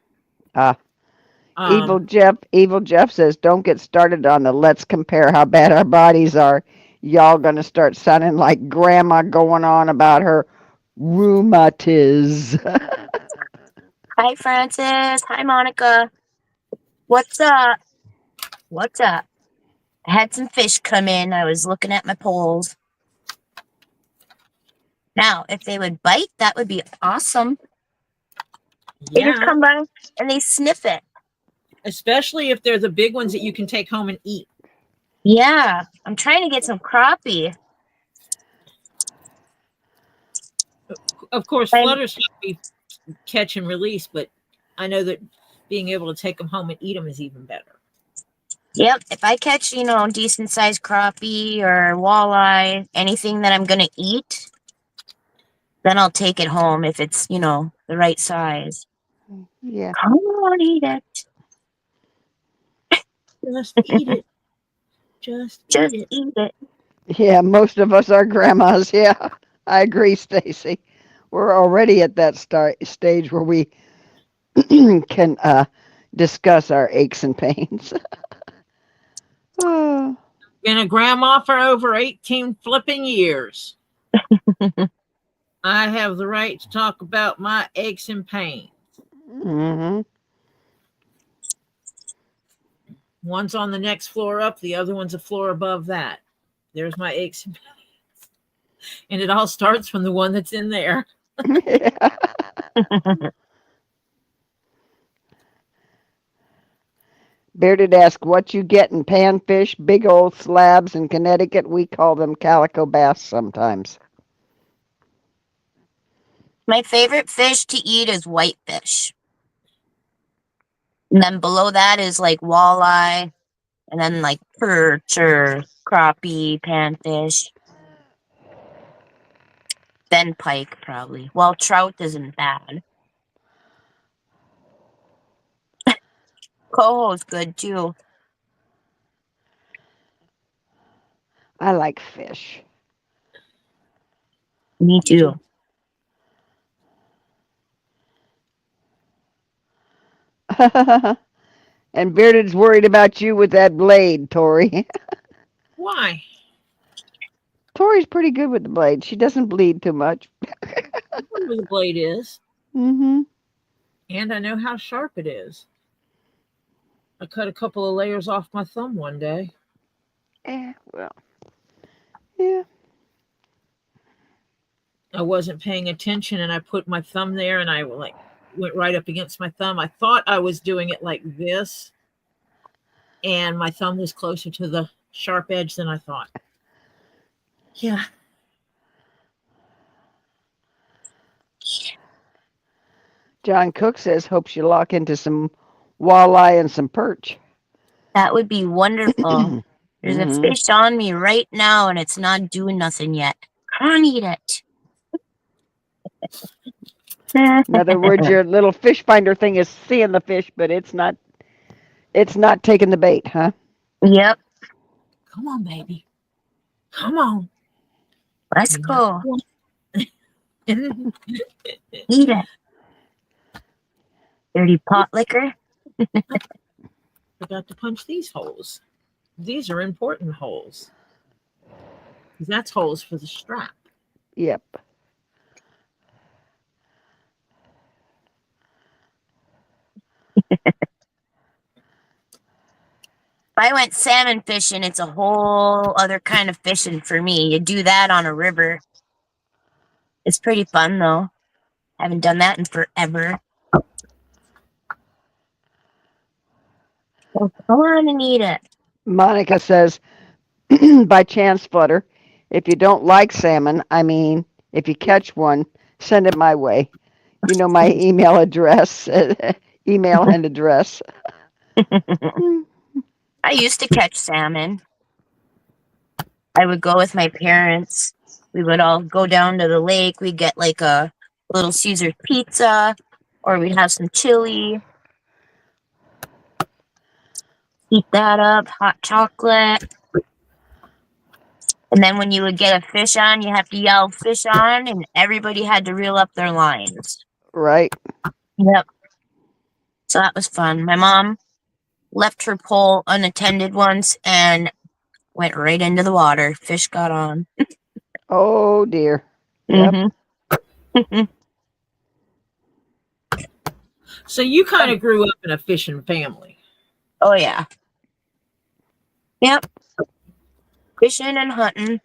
S2: Evil Jeff says, don't get started on the let's compare how bad our bodies are. Y'all gonna start sounding like grandma going on about her rheumatiz.
S4: Hi, Francis. Hi, Monica. What's up? What's up? I had some fish come in. I was looking at my poles. Now, if they would bite, that would be awesome. They just
S3: Yeah,
S4: come by and they sniff it.
S3: especially if they're the big ones that you can take home and eat.
S4: Yeah, I'm trying to get some crappie.
S3: Of course,
S4: I'm-
S3: flutters have to be catch and release, but I know that being able to take them home and eat them is even better.
S4: Yep. If I catch, decent sized crappie or walleye, anything that I'm gonna eat, then I'll take it home if it's, the right size.
S2: Yeah.
S4: Come on, eat it.
S3: Just eat it. Just
S4: Just
S3: eat it.
S4: eat it.
S2: Yeah, most of us are grandmas. Yeah, I agree, Stacy. We're already at that stage where we can discuss our aches and pains. Oh,
S3: Been a grandma for over 18 flipping years. I have the right to talk about my aches and pains.
S2: mm-hmm.
S3: One's on the next floor up, the other one's a floor above that. There's my aches and pains. And it all starts from the one that's in there.
S2: Yeah. Bearded asked, what you get in panfish, big old slabs in Connecticut? We call them calico bass sometimes.
S4: My favorite fish to eat is whitefish. And then below that is like walleye, and then like perch or crappie, panfish. Then pike, probably. Well, trout isn't bad. Coho's good too.
S2: I like fish.
S4: Me too.
S2: And Bearded's worried about you with that blade, Tori.
S3: Why?
S2: Tori's pretty good with the blade. She doesn't bleed too much.
S3: I know where the blade is,
S2: Mm-hmm.
S3: and I know how sharp it is. I cut a couple of layers off my thumb one day.
S2: Well, yeah.
S3: I wasn't paying attention, and I put my thumb there, and I went right up against my thumb. I thought I was doing it like this, and my thumb was closer to the sharp edge than I thought. Yeah.
S2: John Cook says, hopes you lock into some walleye and some perch.
S4: That would be wonderful. There's a
S2: Mm-hmm.
S4: fish on me right now, and it's not doing nothing yet. Come on, eat it.
S2: In other words, your little fish finder thing is seeing the fish, but it's not taking the bait, huh?
S4: Yep.
S3: Come on, baby. Come on.
S4: Let's
S3: You're
S4: go.
S3: not-
S4: Eat it. Dirty pot liquor.
S3: Forgot to punch these holes. These are important holes. 'Cause that's holes for the strap.
S2: Yep.
S4: If I went salmon fishing, it's a whole other kind of fishing for me. You do that on a river. It's pretty fun though. Haven't done that in forever. So come on and eat it.
S2: Monica says, by chance, Flutter, if you don't like salmon, I mean, if you catch one, send it my way. You know my email address, email and address.
S4: I used to catch salmon. I would go with my parents. We would all go down to the lake. We'd get like a little Caesar pizza, or we'd have some chili. Heat that up, hot chocolate. And then when you would get a fish on, you have to yell fish on, and everybody had to reel up their lines.
S2: Right.
S4: Yep. So that was fun. My mom left her pole unattended once and went right into the water. Fish got on.
S2: Oh dear. Yep.
S4: Mm-hmm.
S3: So you kind of grew up in a fishing family.
S4: Oh, yeah. Yep. Fishing and hunting.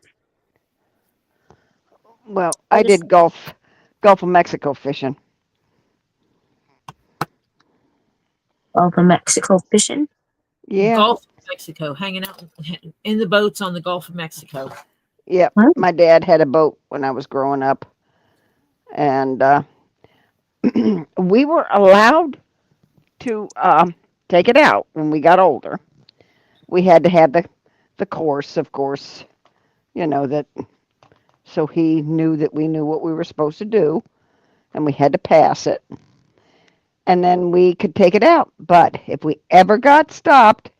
S2: Well, I did Gulf of Mexico fishing.
S4: Gulf of Mexico fishing?
S2: Yeah.
S3: Gulf of Mexico, hanging out in the boats on the Gulf of Mexico.
S2: Yep.
S4: Huh?
S2: My dad had a boat when I was growing up. And we were allowed to take it out when we got older. we had to have the course, of course, that so he knew that we knew what we were supposed to do, and we had to pass it, and then we could take it out. But if we ever got stopped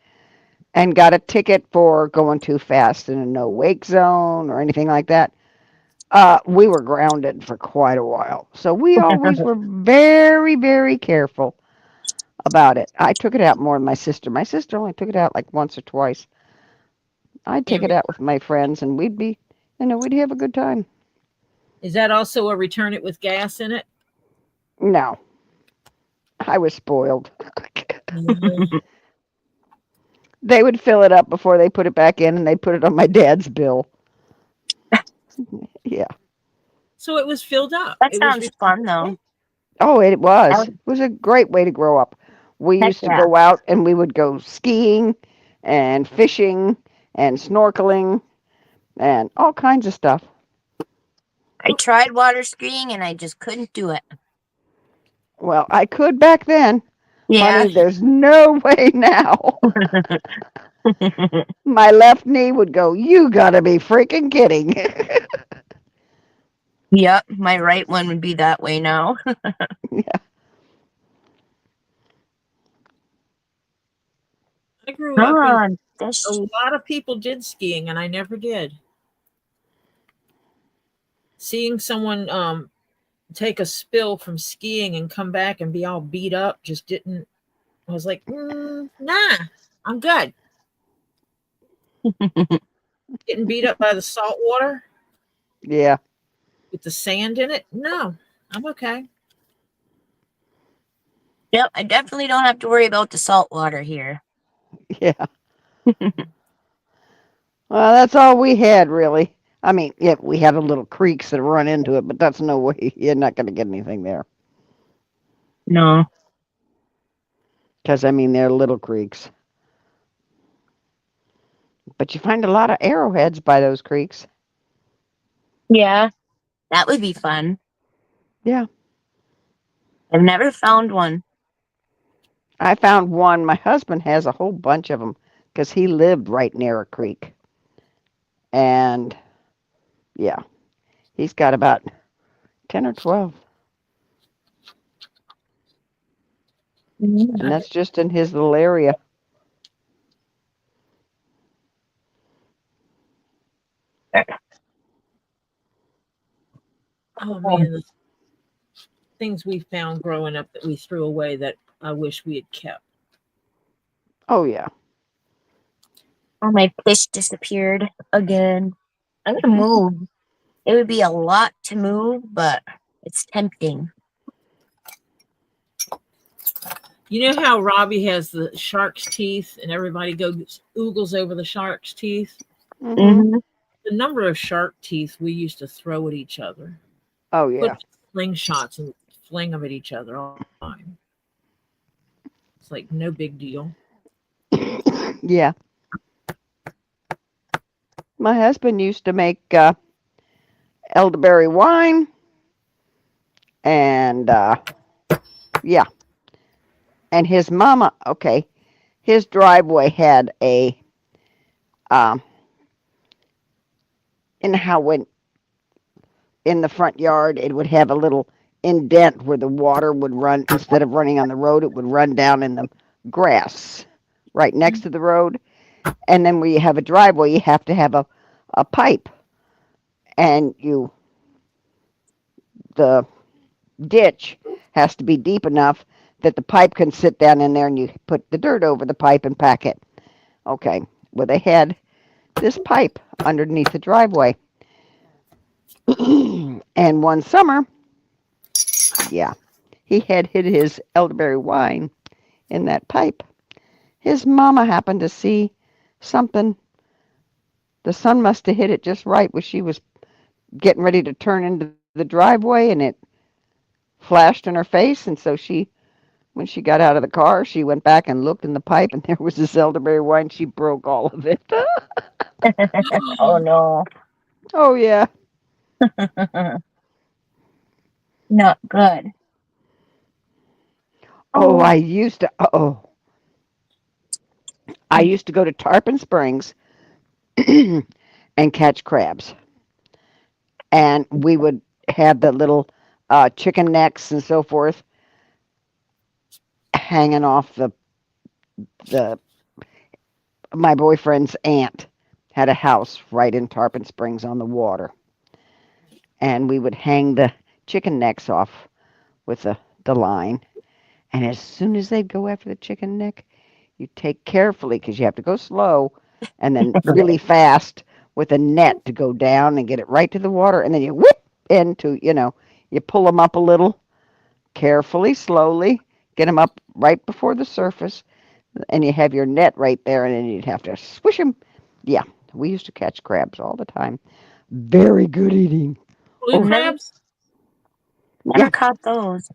S2: and got a ticket for going too fast in a no wake zone or anything like that, we were grounded for quite a while. So we always were very, very careful about it. I took it out more than my sister. My sister only took it out like once or twice. I'd take it out with my friends, and we'd have a good time.
S3: Is that also a return it with gas in it?
S2: No, I was spoiled. They would fill it up before they put it back in, and they put it on my dad's bill. Yeah.
S3: So it was filled up.
S4: That
S3: It
S4: sounds
S3: was
S4: fun, though.
S2: Oh, it
S4: I
S2: was.
S4: would,
S2: It was a great way to grow up. We
S4: heck
S2: used to
S4: yeah.
S2: go out and we would go skiing and fishing and snorkeling and all kinds of stuff.
S4: I tried water skiing and I just couldn't do it.
S2: Well, I could back then.
S4: Yeah.
S2: Honey, there's no way now. My left knee would go, you gotta be freaking kidding.
S4: Yep, my right one would be that way now.
S2: Yeah.
S3: I grew
S4: Come
S3: up and
S4: on,
S3: a
S4: this.
S3: lot of people did skiing, and I never did. Seeing someone take a spill from skiing and come back and be all beat up just didn't. I was like, nah, I'm good. Getting beat up by the salt water
S2: Yeah.
S3: with the sand in it. No, I'm okay.
S4: Yep, I definitely don't have to worry about the salt water here.
S2: Yeah. Well, that's all we had, really. I mean, yeah, we had a little creeks that run into it, but that's no way. You're not going to get anything there.
S4: No.
S2: Because, I mean, they're little creeks. But you find a lot of arrowheads by those creeks.
S4: Yeah, that would be fun.
S2: Yeah.
S4: I've never found one.
S2: I found one. My husband has a whole bunch of them because he lived right near a creek. And, yeah, he's got about 10 or 12. And that's just in his little area.
S3: Oh man, the things we found growing up that we threw away that I wish we had kept.
S2: Oh, yeah.
S4: Oh, my fish disappeared again. I'm gonna move. It would be a lot to move, but it's tempting.
S3: You know how Robbie has the shark's teeth and everybody goes oogles over the shark's teeth?
S2: Mm-hmm.
S3: The number of shark teeth we used to throw at each other.
S2: Oh, yeah.
S3: Put slingshots and fling them at each other all the time. It's like no big deal.
S2: Yeah. My husband used to make elderberry wine. And, yeah. And his mama, okay, his driveway had a, in how when in the front yard, it would have a little indent where the water would run, instead of running on the road, it would run down in the grass right next to the road. And then where you have a driveway, you have to have a pipe. And the ditch has to be deep enough that the pipe can sit down in there and you put the dirt over the pipe and pack it. Okay, well, they had this pipe underneath the driveway. And one summer, yeah, he had hid his elderberry wine in that pipe. His mama happened to see something. The sun must have hit it just right when she was getting ready to turn into the driveway, and it flashed in her face. And so when she got out of the car, she went back and looked in the pipe, and there was this elderberry wine. She broke all of it.
S4: Oh no.
S2: Oh, yeah.
S4: Not good.
S2: Oh, I used to. Oh, I used to go to Tarpon Springs and catch crabs. And we would have the little chicken necks and so forth hanging off the my boyfriend's aunt had a house right in Tarpon Springs on the water, and we would hang the chicken necks off with the line. And as soon as they'd go after the chicken neck, you take carefully because you have to go slow and then really fast with a net to go down and get it right to the water, and then you whip into, you pull them up a little carefully, slowly, get them up right before the surface, and you have your net right there, and then you'd have to swish them. Yeah, we used to catch crabs all the time. Very good eating.
S3: Blue
S2: Oh,
S3: crabs?
S4: Never
S2: Yeah.
S4: caught those.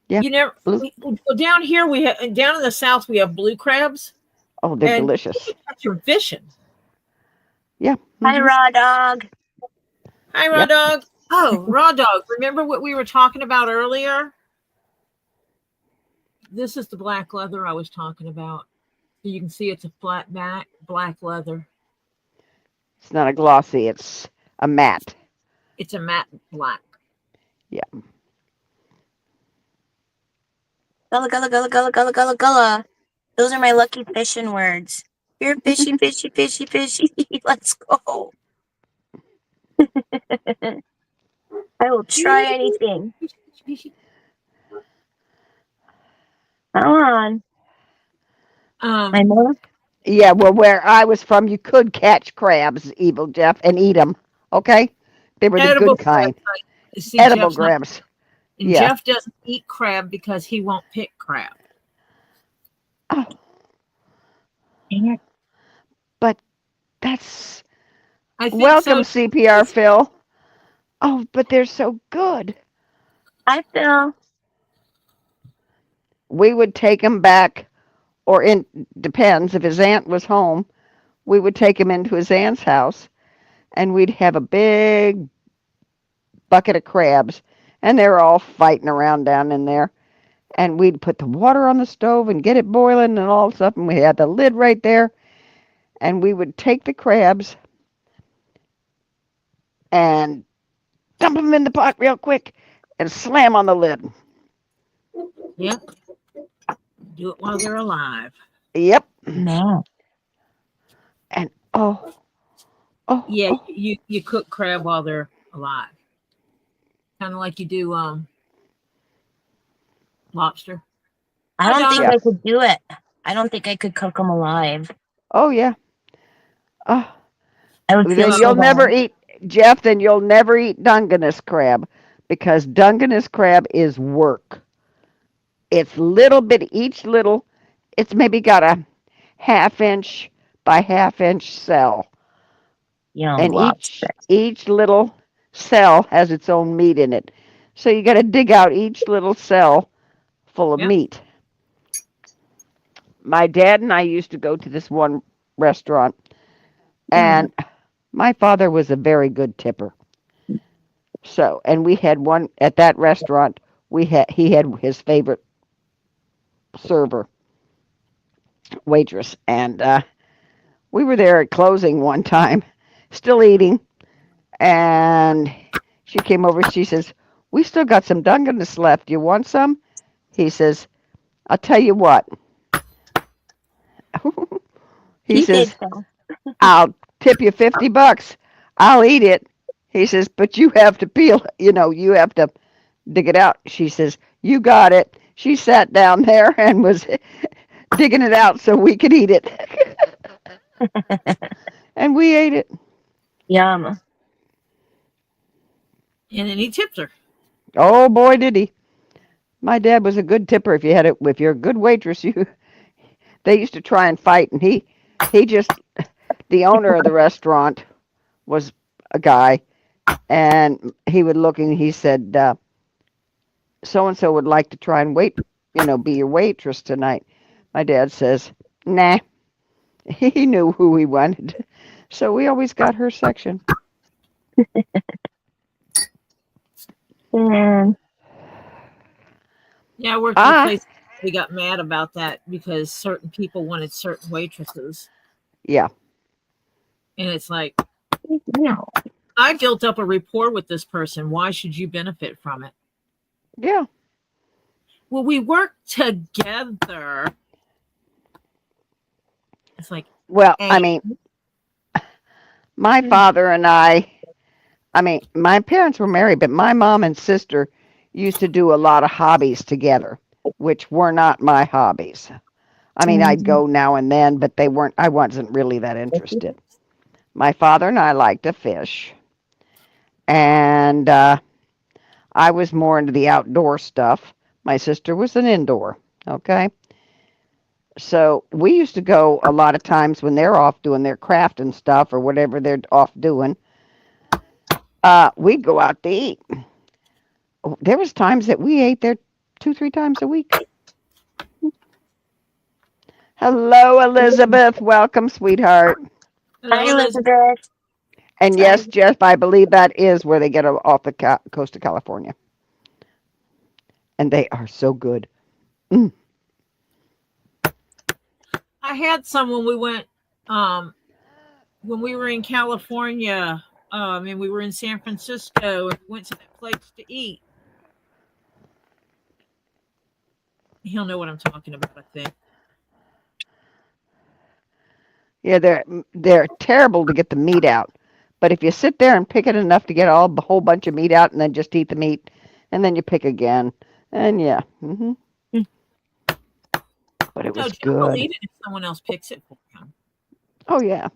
S2: Yeah.
S3: You never.
S2: Blue.
S3: Well, down here we have. Down in the south we have blue crabs,
S2: Oh, they're
S3: and
S2: delicious.
S3: you can catch them fishing.
S2: Yeah.
S4: Hi, Raw Dog.
S3: Hi, Raw
S2: Yeah.
S3: Dog. Oh, Raw Dog. Remember what we were talking about earlier? This is the black leather I was talking about. So you can see it's a flat back, black leather.
S2: It's not a glossy, it's a matte.
S3: It's a matte black.
S2: Yeah.
S4: Gullah, gullah, gullah, gullah, gullah, gullah, gullah. Those are my lucky fishing words. You're fishy, fishy, fishy, fishy. Let's go. I will try anything. Come on. I know.
S2: Yeah, well, where I was from, you could catch crabs, Evil Jeff, and eat them. Okay? They were the
S3: Edible
S2: good kind.
S3: crab. See,
S2: Edible
S3: Jeff's not-
S2: crabs.
S3: and
S2: Yeah.
S3: Jeff doesn't eat crab because he won't pick crab.
S2: Oh,
S4: Dang it.
S2: but that's...
S3: I think
S2: Welcome,
S3: so.
S2: CPR Phil. Oh, but they're so good.
S4: Hi, Phil.
S2: We would take him back, or in depends, if his aunt was home, we would take him into his aunt's house, and we'd have a big bucket of crabs, and they were all fighting around down in there. And we'd put the water on the stove and get it boiling and all stuff, and we had the lid right there, and we would take the crabs and dump them in the pot real quick and slam on the lid.
S3: Yep. Do it while they're alive.
S2: Yep.
S4: Man.
S2: And
S3: Yeah,
S2: oh.
S3: you cook crab while they're alive. Kind of like you do lobster.
S4: I don't think
S2: Yeah.
S4: I could do it. I don't think I could cook them alive.
S2: Oh yeah. Oh,
S4: I would feel
S2: then
S4: so
S2: you'll never
S4: bad.
S2: eat, Jeff. Then you'll never eat Dungeness crab, because Dungeness crab is work. It's little bit each little. It's maybe got a 1/2 inch by 1/2 inch cell,
S4: Yum,
S2: and
S4: lobster.
S2: each little cell has its own meat in it. So you got to dig out each little cell full of
S3: Yep.
S2: meat. My dad and I used to go to this one restaurant, and my father was a very good tipper. So, and we had one at that restaurant. He had his favorite server, waitress, and we were there at closing one time, still eating, and she came over. She says, "We still got some Dungeness left. You want some?" He says, "I'll tell you what." He says,
S4: did so.
S2: "I'll tip you $50. I'll eat it." He says, "But you have to peel, you have to dig it out." She says, "You got it." She sat down there and was digging it out so we could eat it. And we ate it.
S4: Yum.
S3: And then he tipped her.
S2: Oh boy, did he. My dad was a good tipper. If you're a good waitress, they used to try and fight, and he just, the owner of the restaurant was a guy, and he would look and he said, so and so would like to try and be your waitress tonight. My dad says, nah. He knew who he wanted, so we always got her section.
S4: Mm.
S3: Yeah, I worked at a place we got mad about that because certain people wanted certain waitresses.
S2: Yeah.
S3: And it's like,
S4: No.
S3: I built up a rapport with this person. Why should you benefit from it?
S2: Yeah.
S3: Well, we work together. It's like,
S2: Well,
S3: hey,
S2: I mean, my father and I mean, my parents were married, but my mom and sister used to do a lot of hobbies together, which were not my hobbies. I mean, I'd go now and then, but they weren't, I wasn't really that interested. My father and I liked to fish, and I was more into the outdoor stuff. My sister was an indoor, okay? So we used to go a lot of times when they're off doing their craft and stuff or whatever they're off doing. We'd go out to eat. There was times that we ate there 2-3 times a week. Hello, Elizabeth. Welcome, sweetheart.
S4: Hi,
S3: hello, Liz.
S4: Elizabeth.
S2: And yes, Jeff, I believe that is where they get off the coast of California. And they are so good. Mm.
S3: I had some when we went, when we were in California, and we were in San Francisco and went to that place to eat. He'll know what I'm talking about, I think.
S2: Yeah, they're terrible to get the meat out. But if you sit there and pick it enough to get a whole bunch of meat out and then just eat the meat, and then you pick again, and yeah. But it
S3: No,
S2: was
S3: Jeff will
S2: good.
S3: eat it if someone else picks it for him.
S2: Oh, yeah.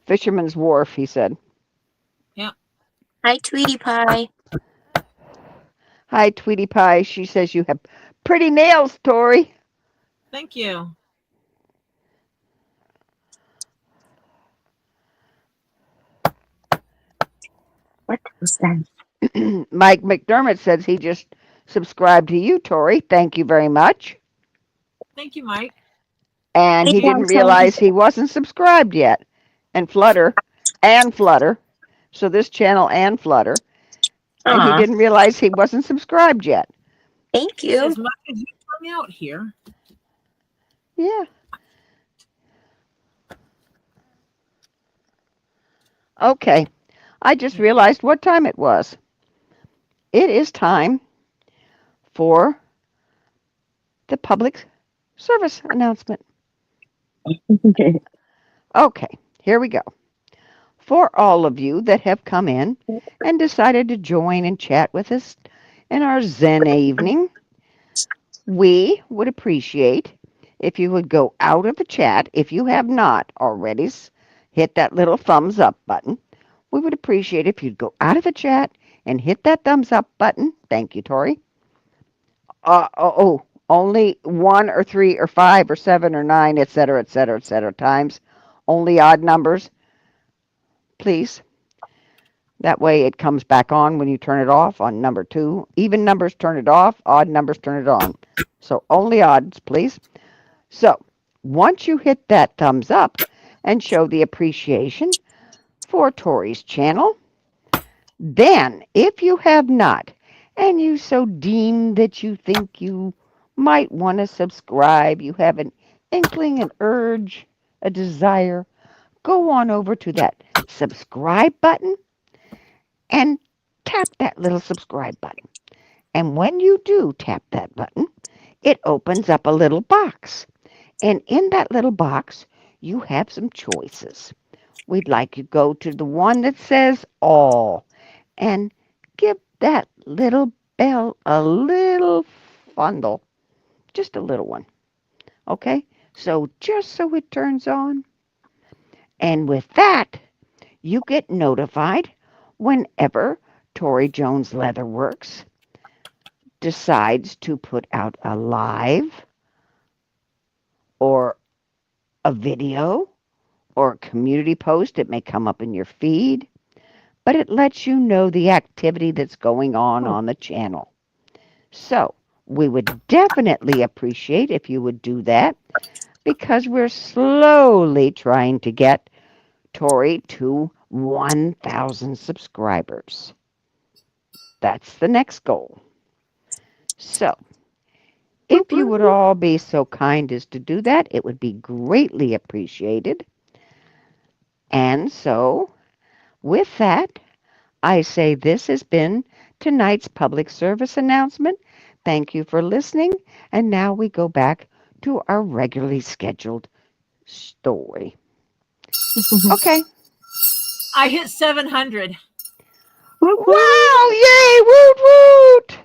S2: Fisherman's Wharf, he said.
S3: Yeah.
S4: Hi, Tweety Pie.
S2: Hi, Tweety Pie. She says you have pretty nails, Tori.
S3: Thank you.
S4: What was that?
S2: Mike McDermott says he just subscribed to you, Tori. Thank you very much.
S3: Thank you, Mike.
S2: And he didn't realize he wasn't subscribed yet. And Flutter. So this channel and Flutter. And he didn't realize he wasn't subscribed yet.
S4: Thank you.
S3: As much as you hung out here.
S2: Yeah. Okay. I just realized what time it was. It is time for the public service announcement. Okay, here we go. For all of you that have come in and decided to join and chat with us in our Zen evening, we would appreciate if you would go out of the chat. If you have not already, hit that little thumbs up button. We would appreciate if you'd go out of the chat and hit that thumbs up button. Thank you, Tori. Only 1 or 3 or 5 or 7 or 9, etc., etc., etc. times. Only odd numbers, please. That way it comes back on when you turn it off on number 2. Even numbers turn it off, odd numbers turn it on. So only odds, please. So once you hit that thumbs up and show the appreciation for Tori's channel, then if you have not, and you so deem that you think you might want to subscribe, you have an inkling, an urge, a desire, go on over to that subscribe button and tap that little subscribe button. And when you do tap that button, it opens up a little box. And in that little box, you have some choices. We'd like you to go to the one that says all and give that little bell a little fondle. Just a little one. Okay? So just so it turns on. And with that, you get notified whenever ToriJones Leatherworks decides to put out a live or a video or a community post. It may come up in your feed, but it lets you know the activity that's going on the channel. So we would definitely appreciate if you would do that, because we're slowly trying to get Tori to 1,000 subscribers. That's the next goal. So, if you would all be so kind as to do that, it would be greatly appreciated. And so, with that, I say this has been tonight's public service announcement. Thank you for listening. And now we go back to our regularly scheduled story. Okay.
S3: I hit 700.
S2: Wow! Yay! Woot woot!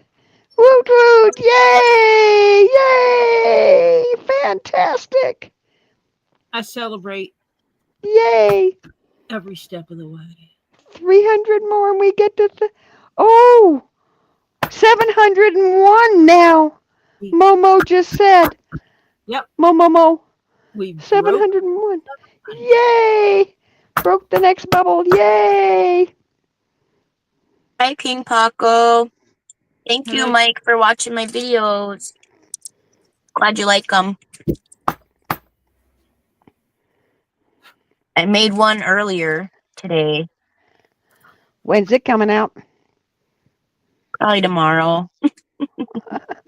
S2: Woot woot! Yay! Yay! Fantastic!
S3: I celebrate
S2: Yay!
S3: every step of the way.
S2: 300 more and we get to 701 now. Momo just said.
S3: Yep.
S2: Mo.
S3: We broke
S2: 701. Yay! Broke the next bubble. Yay!
S4: Hi, King Paco. Thank you,
S3: Hello.
S4: Mike, for watching my videos. Glad you like them. I made one earlier today.
S2: When's it coming out?
S4: Probably tomorrow.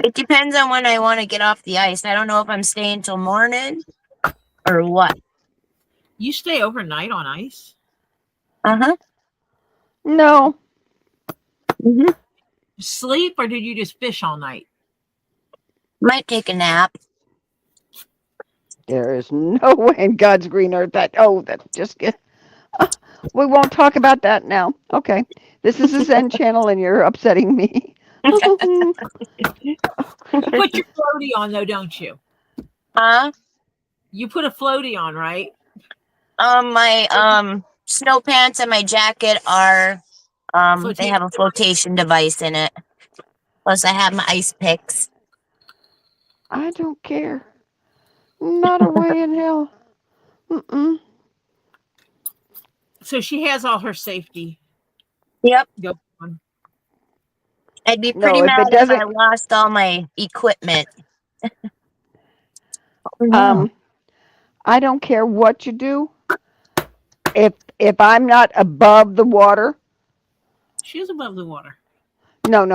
S4: It depends on when I want to get off the ice. I don't know if I'm staying till morning or what.
S3: You stay overnight on ice?
S4: Uh-huh.
S2: No.
S4: Mm-hmm.
S3: Sleep, or did you just fish all night?
S4: Might take a nap.
S2: There is no way in God's green earth that just get. We won't talk about that now. Okay. This is a Zen channel and you're upsetting me.
S3: You put your floaty on, though, don't you?
S4: Huh?
S3: You put a floaty on, right?
S4: My snow pants and my jacket are they have a
S3: Flotation
S4: flotation device in it. Plus I have my ice picks.
S2: I don't care. Not a way in hell. Mm-mm.
S3: So she has all her safety.
S4: Yep.
S3: Go on.
S4: I'd be
S2: No,
S4: pretty
S2: if
S4: mad
S2: it
S4: if
S2: doesn't-
S4: I lost all my equipment. Oh, no.
S2: I don't care what you do. If I'm not above the water,
S3: She is above the water.
S2: no.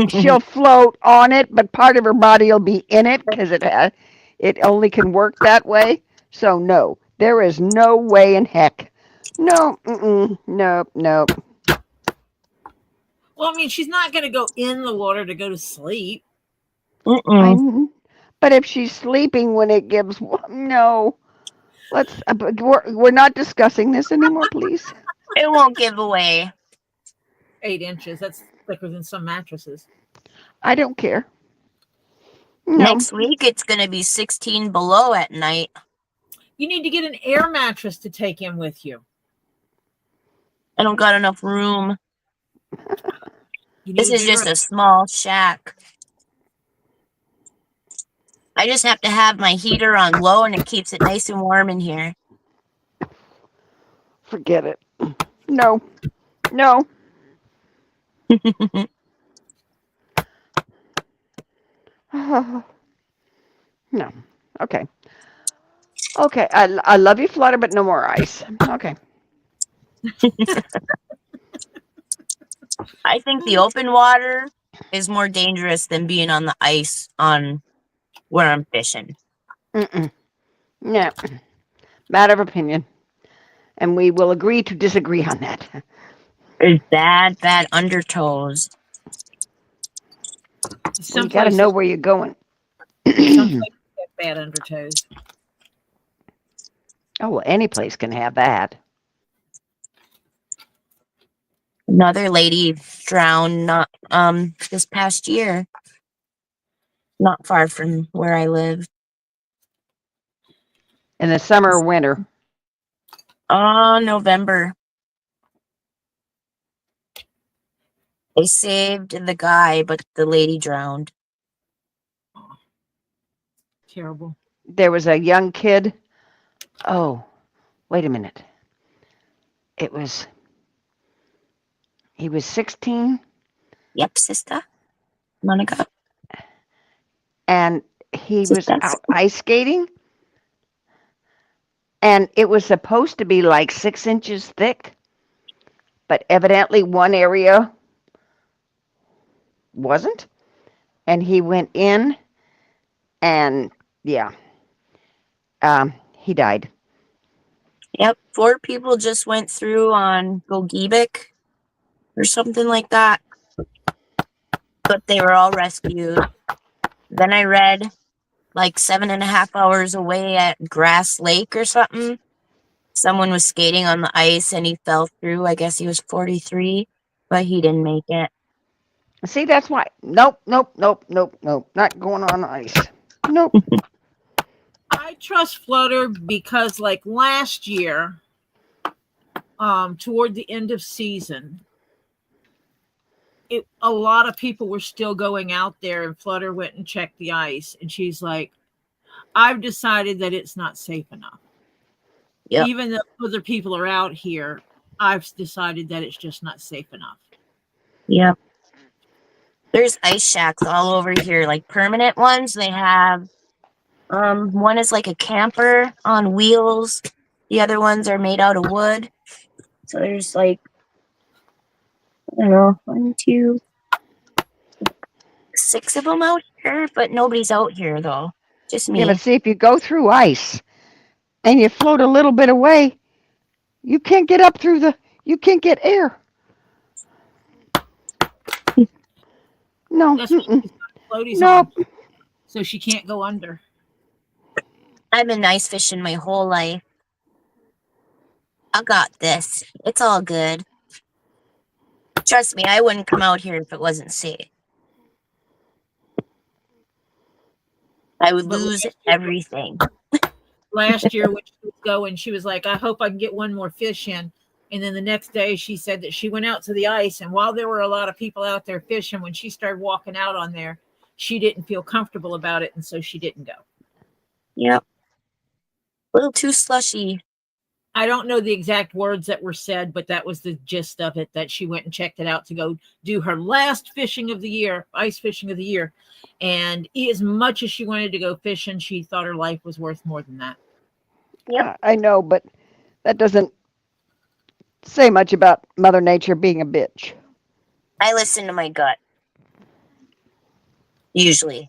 S2: She'll float on it, but part of her body will be in it because it only can work that way. So no, there is no way in heck. No, nope.
S3: Well, I mean, she's not going to go in the water to go to sleep.
S2: But if she's sleeping when it gives, no. We're not discussing this anymore, please.
S4: It won't give away.
S3: 8 inches. That's thicker than some mattresses.
S2: I don't care. No.
S4: Next week it's gonna be 16 below at night.
S3: You need to get an air mattress to take in with you.
S4: I don't got enough room.
S3: You
S4: This
S3: need
S4: is
S3: bigger-
S4: just a small shack. I just have to have my heater on low and it keeps it nice and warm in here.
S2: Forget it. No. No. Okay. I love you, Flutter, but no more ice. Okay.
S4: I think the open water is more dangerous than being on the ice on where I'm fishing.
S2: No. Matter of opinion. And we will agree to disagree on that.
S4: There's bad undertows.
S2: You got to know where you're going.
S3: Some places have bad undertows.
S2: Oh, well, any place can have that.
S4: Another lady drowned this past year. Not far from where I live.
S2: In the summer or winter.
S4: November. They saved the guy, but the lady drowned.
S3: Terrible.
S2: There was a young kid. Oh, wait a minute. He was 16.
S4: Yep, sister. Monica.
S2: And he was out ice skating. And it was supposed to be like 6 inches thick. But evidently one area wasn't. And he went in and, yeah, he died.
S4: Yep, 4 people just went through on Gogebic or something like that. But they were all rescued. Then I read like 7.5 hours away at Grass Lake or something. Someone was skating on the ice and he fell through. I guess he was 43, but he didn't make it.
S2: See, that's why. Nope, nope, nope, nope, nope. Not going on ice. Nope.
S3: I trust Flutter because, like last year, toward the end of season, a lot of people were still going out there, and Flutter went and checked the ice, and she's like, "I've decided that it's not safe enough.
S4: Yep.
S3: Even though other people are out here, I've decided that it's just not safe enough."
S4: Yep. There's ice shacks all over here, like permanent ones. They have one is like a camper on wheels. The other ones are made out of wood. So there's like, I don't know, 1, 2, 6 of them out here, but nobody's out here though. Just me.
S2: Yeah, but see, if you go through ice and you float a little bit away, you can't get up through you can't get air. No.
S3: That's what she's got floaties
S2: Nope.
S3: on, so she can't go under.
S4: I've been ice fishing my whole life. I got this. It's all good. Trust me, I wouldn't come out here if it wasn't safe. I would lose everything.
S3: Last year when she was going, she was like, "I hope I can get one more fish in." And then the next day she said that she went out to the ice, and while there were a lot of people out there fishing, when she started walking out on there, she didn't feel comfortable about it, and so she didn't go.
S4: Yep. A little too slushy.
S3: I don't know the exact words that were said, but that was the gist of it, that she went and checked it out to go do her last fishing of the year, ice fishing of the year. And as much as she wanted to go fishing, she thought her life was worth more than that.
S4: Yep.
S2: I know, but that doesn't say much about Mother Nature being a bitch.
S4: I listen to my gut. Usually.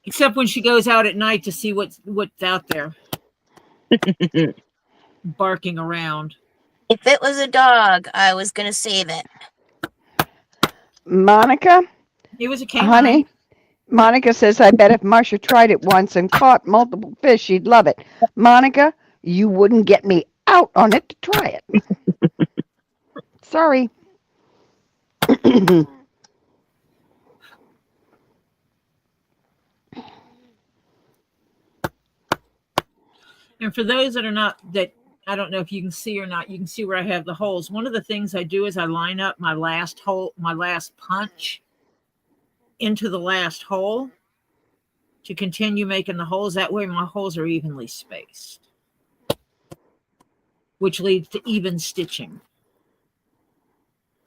S3: Except when she goes out at night to see what's out there barking around.
S4: If it was a dog, I was going to save it.
S2: Monica?
S3: It was a canine.
S2: Honey, Monica says, I bet if Marcia tried it once and caught multiple fish, she'd love it. Monica, you wouldn't get me out on it to try it. Sorry.
S3: And for those that are not, that I don't know if you can see or not, you can see where I have the holes. One of the things I do is I line up my last hole, my last punch into the last hole to continue making the holes. That way my holes are evenly spaced, which leads to even stitching.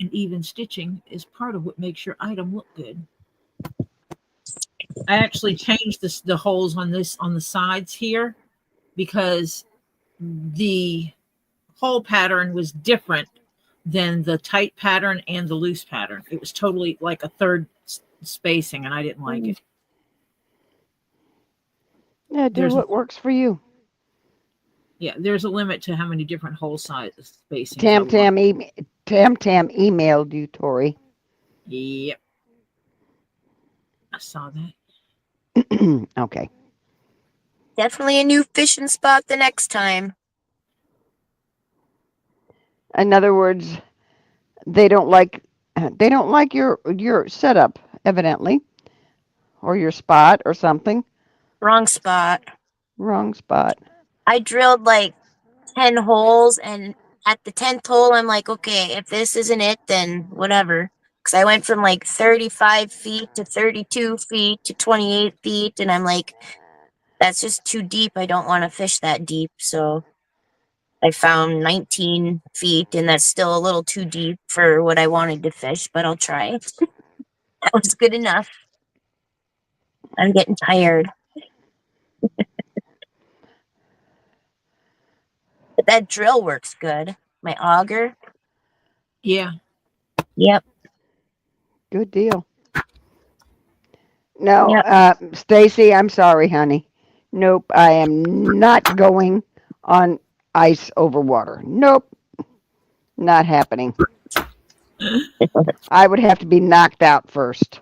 S3: And even stitching is part of what makes your item look good. I actually changed the holes on the sides here because the hole pattern was different than the tight pattern and the loose pattern. It was totally like a third spacing, and I didn't like it.
S2: Yeah, do what works for you.
S3: Yeah, there's a limit to how many different hole size spacing.
S2: Tam emailed you, Tori.
S3: Yep. I saw that.
S2: Okay.
S4: Definitely a new fishing spot the next time.
S2: In other words, they don't like your setup, evidently, or your spot or something.
S4: Wrong spot.
S2: Wrong spot.
S4: I drilled like 10 holes, and at the 10th hole, I'm like, okay, if this isn't it, then whatever. Because I went from like 35 feet to 32 feet to 28 feet, and I'm like, that's just too deep. I don't want to fish that deep. So I found 19 feet, and that's still a little too deep for what I wanted to fish, but I'll try it. That was good enough. I'm getting tired. But that drill works good. My auger.
S3: Yeah.
S4: Yep.
S2: Good deal. No,
S4: Yep.
S2: Stacy, I'm sorry, honey. Nope, I am not going on ice over water. Nope, not happening. I would have to be knocked out first.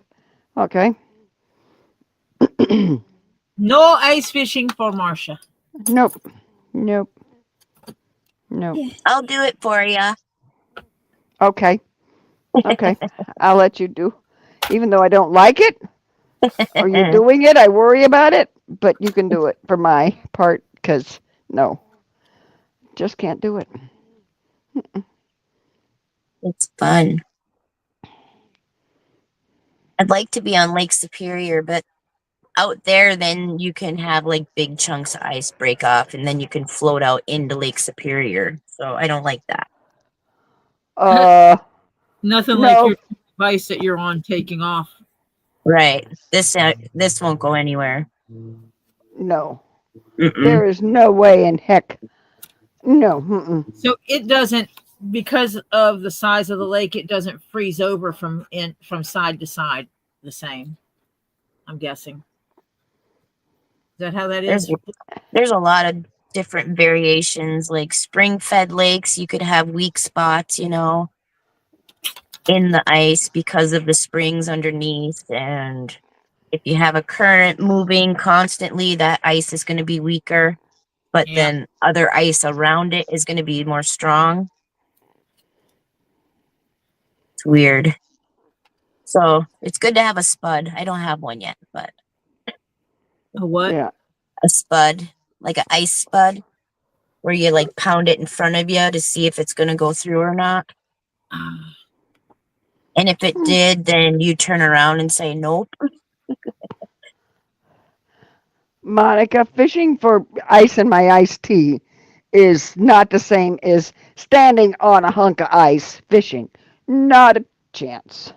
S2: Okay.
S3: No ice fishing for Marcia.
S2: Nope. Nope. Nope.
S4: I'll do it for you.
S2: Okay. Okay. I'll let you do. Even though I don't like it or you're doing it, I worry about it, but you can do it for my part because no, just can't do it.
S4: It's fun. I'd like to be on Lake Superior, but out there, then you can have like big chunks of ice break off, and then you can float out into Lake Superior. So I don't like that.
S2: Uh,
S3: Nothing like
S2: no,
S3: your device that you're on taking off.
S4: Right. This won't go anywhere.
S2: no.
S4: Mm-mm.
S2: There is no way in heck. No. Mm-mm.
S3: So it doesn't, because of the size of the lake, it doesn't freeze over from side to side the same. I'm guessing. Is that how that
S4: There's
S3: is?
S4: there's a lot of different variations. Like spring-fed lakes, you could have weak spots, in the ice because of the springs underneath. And if you have a current moving constantly, that ice is going to be weaker. But
S3: Yeah.
S4: then other ice around it is going to be more strong. It's weird. So it's good to have a spud. I don't have one yet, but
S3: A what?
S2: Yeah.
S4: a spud, like an ice spud, where you like pound it in front of you to see if it's going to go through or not. And if it did, then you turn around and say nope.
S2: Monica, fishing for ice in my iced tea is not the same as standing on a hunk of ice fishing. Not a chance.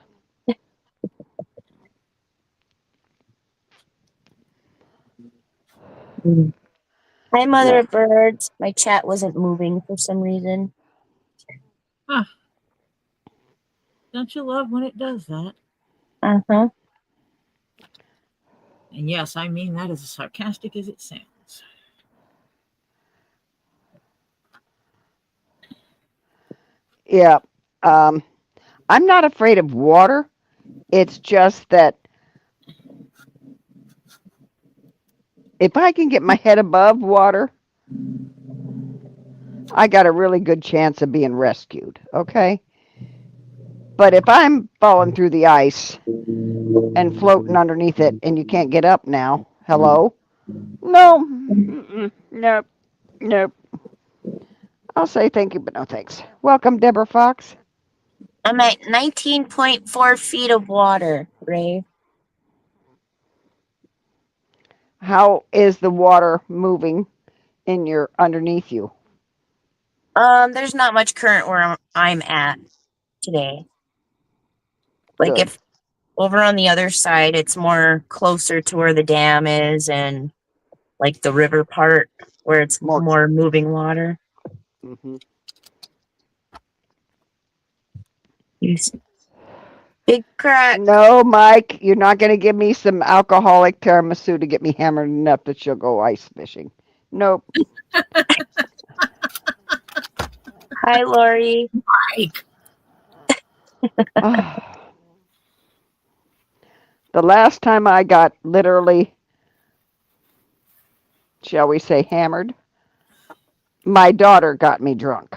S4: Hi, mother
S2: No.
S4: of birds. My chat wasn't moving for some reason.
S3: Huh. Don't you love when it does that?
S4: Uh-huh.
S3: And yes, I mean that as sarcastic as it sounds.
S2: Yeah. I'm not afraid of water. It's just that if I can get my head above water, I got a really good chance of being rescued. Okay. But if I'm falling through the ice and floating underneath it and you can't get up now, hello? No. Mm-mm. Nope. Nope. I'll say thank you, but no thanks. Welcome, Deborah Fox.
S4: I'm at 19.4 feet of water, Ray.
S2: How is the water moving in your underneath you?
S4: There's not much current where I'm at today. Like
S2: Good.
S4: if over on the other side, it's more closer to where the dam is and like the river part where it's
S2: More.
S4: more moving water.
S2: Mm-hmm.
S4: Big crack.
S2: No, Mike, you're not going to give me some alcoholic tiramisu to get me hammered enough that you'll go ice fishing. Nope.
S4: Hi, Lori.
S3: Mike.
S2: The last time I got literally, shall we say, hammered, my daughter got me drunk.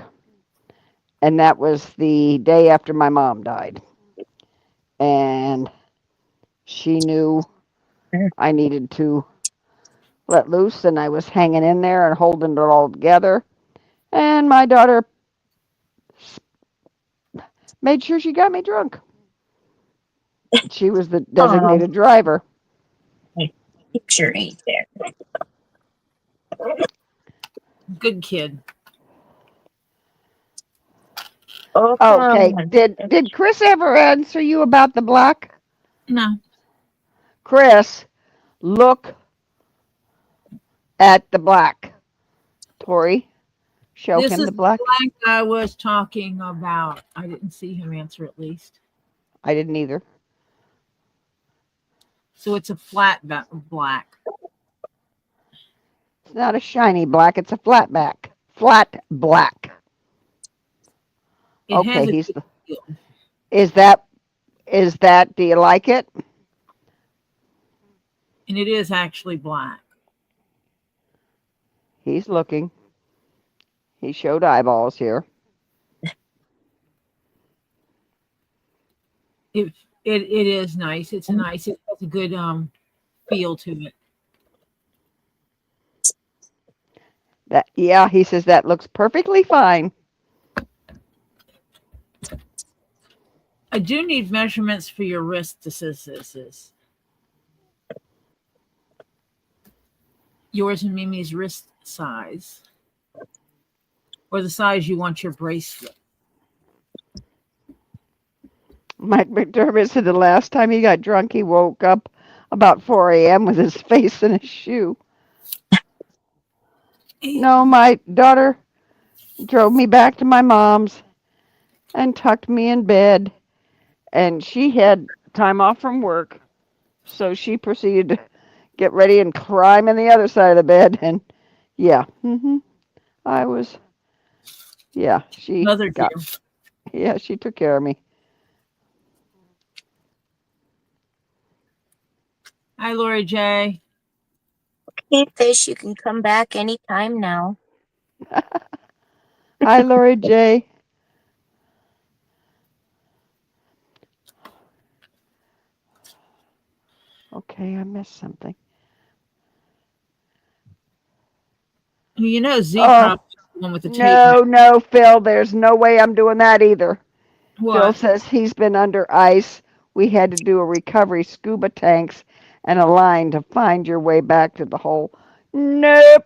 S2: And that was the day after my mom died. And she knew I needed to let loose, and I was hanging in there and holding it all together. And my daughter made sure she got me drunk. She was the
S4: Oh,
S2: designated driver.
S4: my picture ain't there.
S3: Good kid.
S4: Oh, come
S2: Okay,
S4: on.
S2: did Chris ever answer you about the black?
S3: No.
S2: Chris, look at the black. Tori, show
S3: This
S2: him
S3: is
S2: the
S3: the
S2: black.
S3: blank I was talking about. I didn't see him answer at least.
S2: I didn't either.
S3: So it's a flat black.
S2: It's not a shiny black, it's a flat back. Flat black.
S3: It
S2: Okay,
S3: has a
S2: he's
S3: good
S2: the,
S3: feel.
S2: is that, do you like it?
S3: And it is actually black.
S2: He's looking. He showed eyeballs here.
S3: It is nice. It's a nice. It has a good feel to it.
S2: That, yeah, he says that looks perfectly fine.
S3: I do need measurements for your wrist distances. Yours and Mimi's wrist size, or the size you want your bracelet.
S2: Mike McDermott said the last time he got drunk, he woke up about 4 a.m. with his face in a shoe. No, my daughter drove me back to my mom's and tucked me in bed, and she had time off from work, so she proceeded to get ready and climb in the other side of the bed, and yeah, I was, yeah,
S3: Mother dear.
S2: she took care of me.
S3: Hi, Lori J.
S4: Hey, Fish, you can come back anytime now.
S2: Hi, Lori J. Okay, I missed something.
S3: You know, Z
S2: Oh,
S3: probably the one with the tape.
S2: no, Phil, there's no way I'm doing that either.
S3: What?
S2: Phil says he's been under ice. We had to do a recovery scuba tanks and a line to find your way back to the hole. Nope.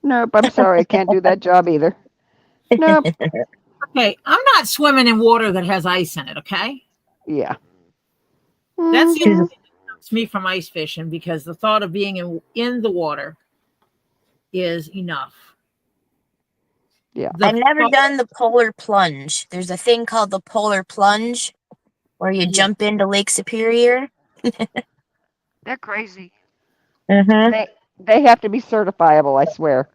S2: Nope, I'm sorry. I can't do that job either. Nope.
S3: Okay, I'm not swimming in water that has ice in it, okay?
S2: Yeah.
S3: That's the only
S2: Mhm.
S3: thing that stops me from ice fishing, because the thought of being in the water is enough.
S2: Yeah.
S4: I've never done the polar plunge. There's a thing called the polar plunge where you jump into Lake Superior.
S2: They're crazy.
S4: Mm-hmm.
S2: They have to be certifiable, I swear.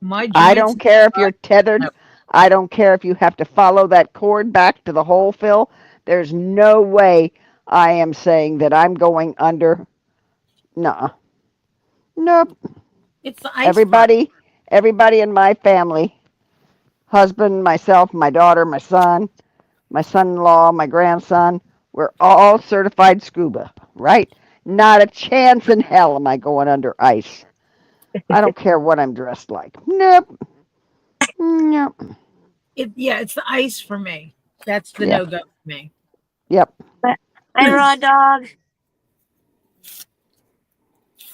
S3: My
S2: I
S3: joints.
S2: don't care if you're tethered. I don't care if you have to follow that cord back to the hole, Phil. There's no way I am saying that I'm going under. Nuh-uh. Nope.
S3: It's the ice part.
S2: Everybody in my family, husband, myself, my daughter, my son-in-law, my grandson, we're all certified scuba, right? Not a chance in hell am I going under ice. I don't care what I'm dressed like. Nope. Nope.
S3: It's the ice for me. That's the
S2: Yeah.
S3: no-go for me.
S2: Yep.
S4: Hi, Raw Dog.
S3: It's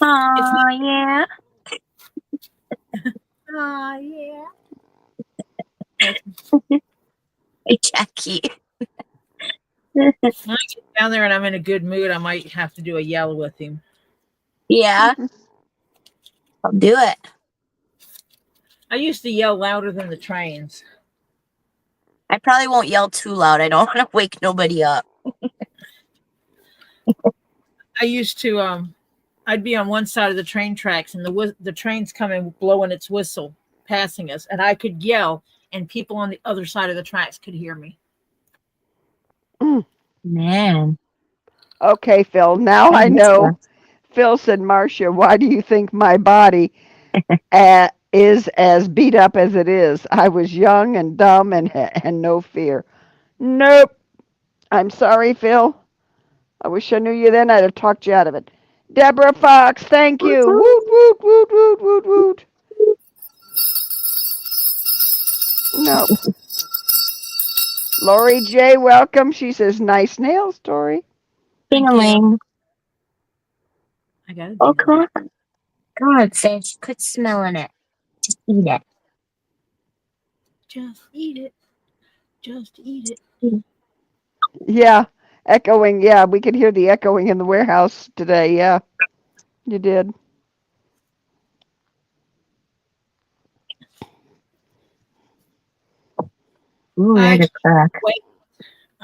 S4: Oh,
S3: not.
S4: yeah.
S3: Oh, yeah.
S4: Hey, Jackie.
S3: When I get down there and I'm in a good mood, I might have to do a yell with him.
S4: Yeah, I'll do it.
S3: I used to yell louder than the trains.
S4: I probably won't yell too loud. I don't want to wake nobody up.
S3: I used to I'd be on one side of the train tracks, and the train's coming blowing its whistle passing us, and I could yell, and people on the other side of the tracks could hear me.
S4: Man.
S2: Okay, Phil. Now I know. Phil said, Marcia, why do you think my body is as beat up as it is? I was young and dumb and no fear. Nope. I'm sorry, Phil. I wish I knew you then. I'd have talked you out of it. Deborah Fox, thank you. Woot, woot, woot, woot, woot, woot. Nope. Lori J, welcome. She says, nice nail story.
S4: Ding-a-ling.
S3: I got it.
S4: Oh, come on. God, Fish. Quit smelling it. Just eat it.
S3: Just eat it. Just eat it.
S2: Yeah, echoing. Yeah, we could hear the echoing in the warehouse today. Yeah, you did.
S4: Ooh, there's a crack.
S3: Wait,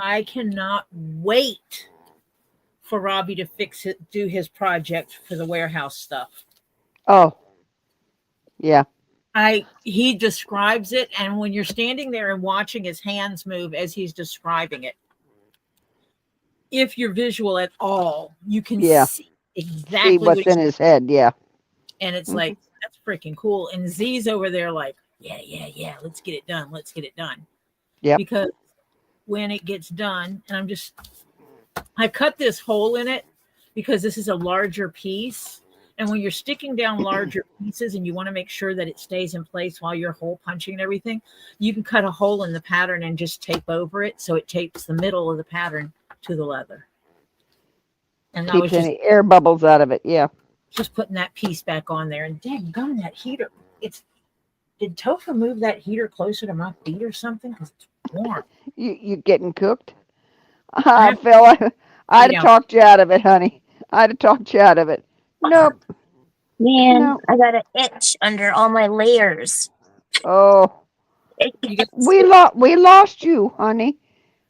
S3: I cannot wait for Robbie to do his project for the warehouse stuff.
S2: Oh, yeah.
S3: He describes it, and when you're standing there and watching his hands move as he's describing it, if you're visual at all, you can
S2: Yeah.
S3: see
S2: See
S3: exactly
S2: what's in his head. Yeah.
S3: and it's
S2: Mhm.
S3: like, that's freaking cool. And Z's over there like, yeah, let's get it done. Let's get it done.
S2: Yep.
S3: Because when it gets done, and I cut this hole in it because this is a larger piece. And when you're sticking down larger pieces and you want to make sure that it stays in place while you're hole punching and everything, you can cut a hole in the pattern and just tape over it so it tapes the middle of the pattern to the leather. And I was
S2: Keeps any air bubbles out of it. Yeah.
S3: just putting that piece back on there. And dang gum, that heater. Did Topher move that heater closer to my feet or something? Because it's warm.
S2: You getting cooked?
S3: I
S2: Phil, I'd have
S3: Yeah.
S2: talked you out of it, honey. I'd have talked you out of it. Nope.
S4: Man,
S2: No.
S4: I got an itch under all my layers.
S2: Oh,
S3: You got
S2: we lost you, honey.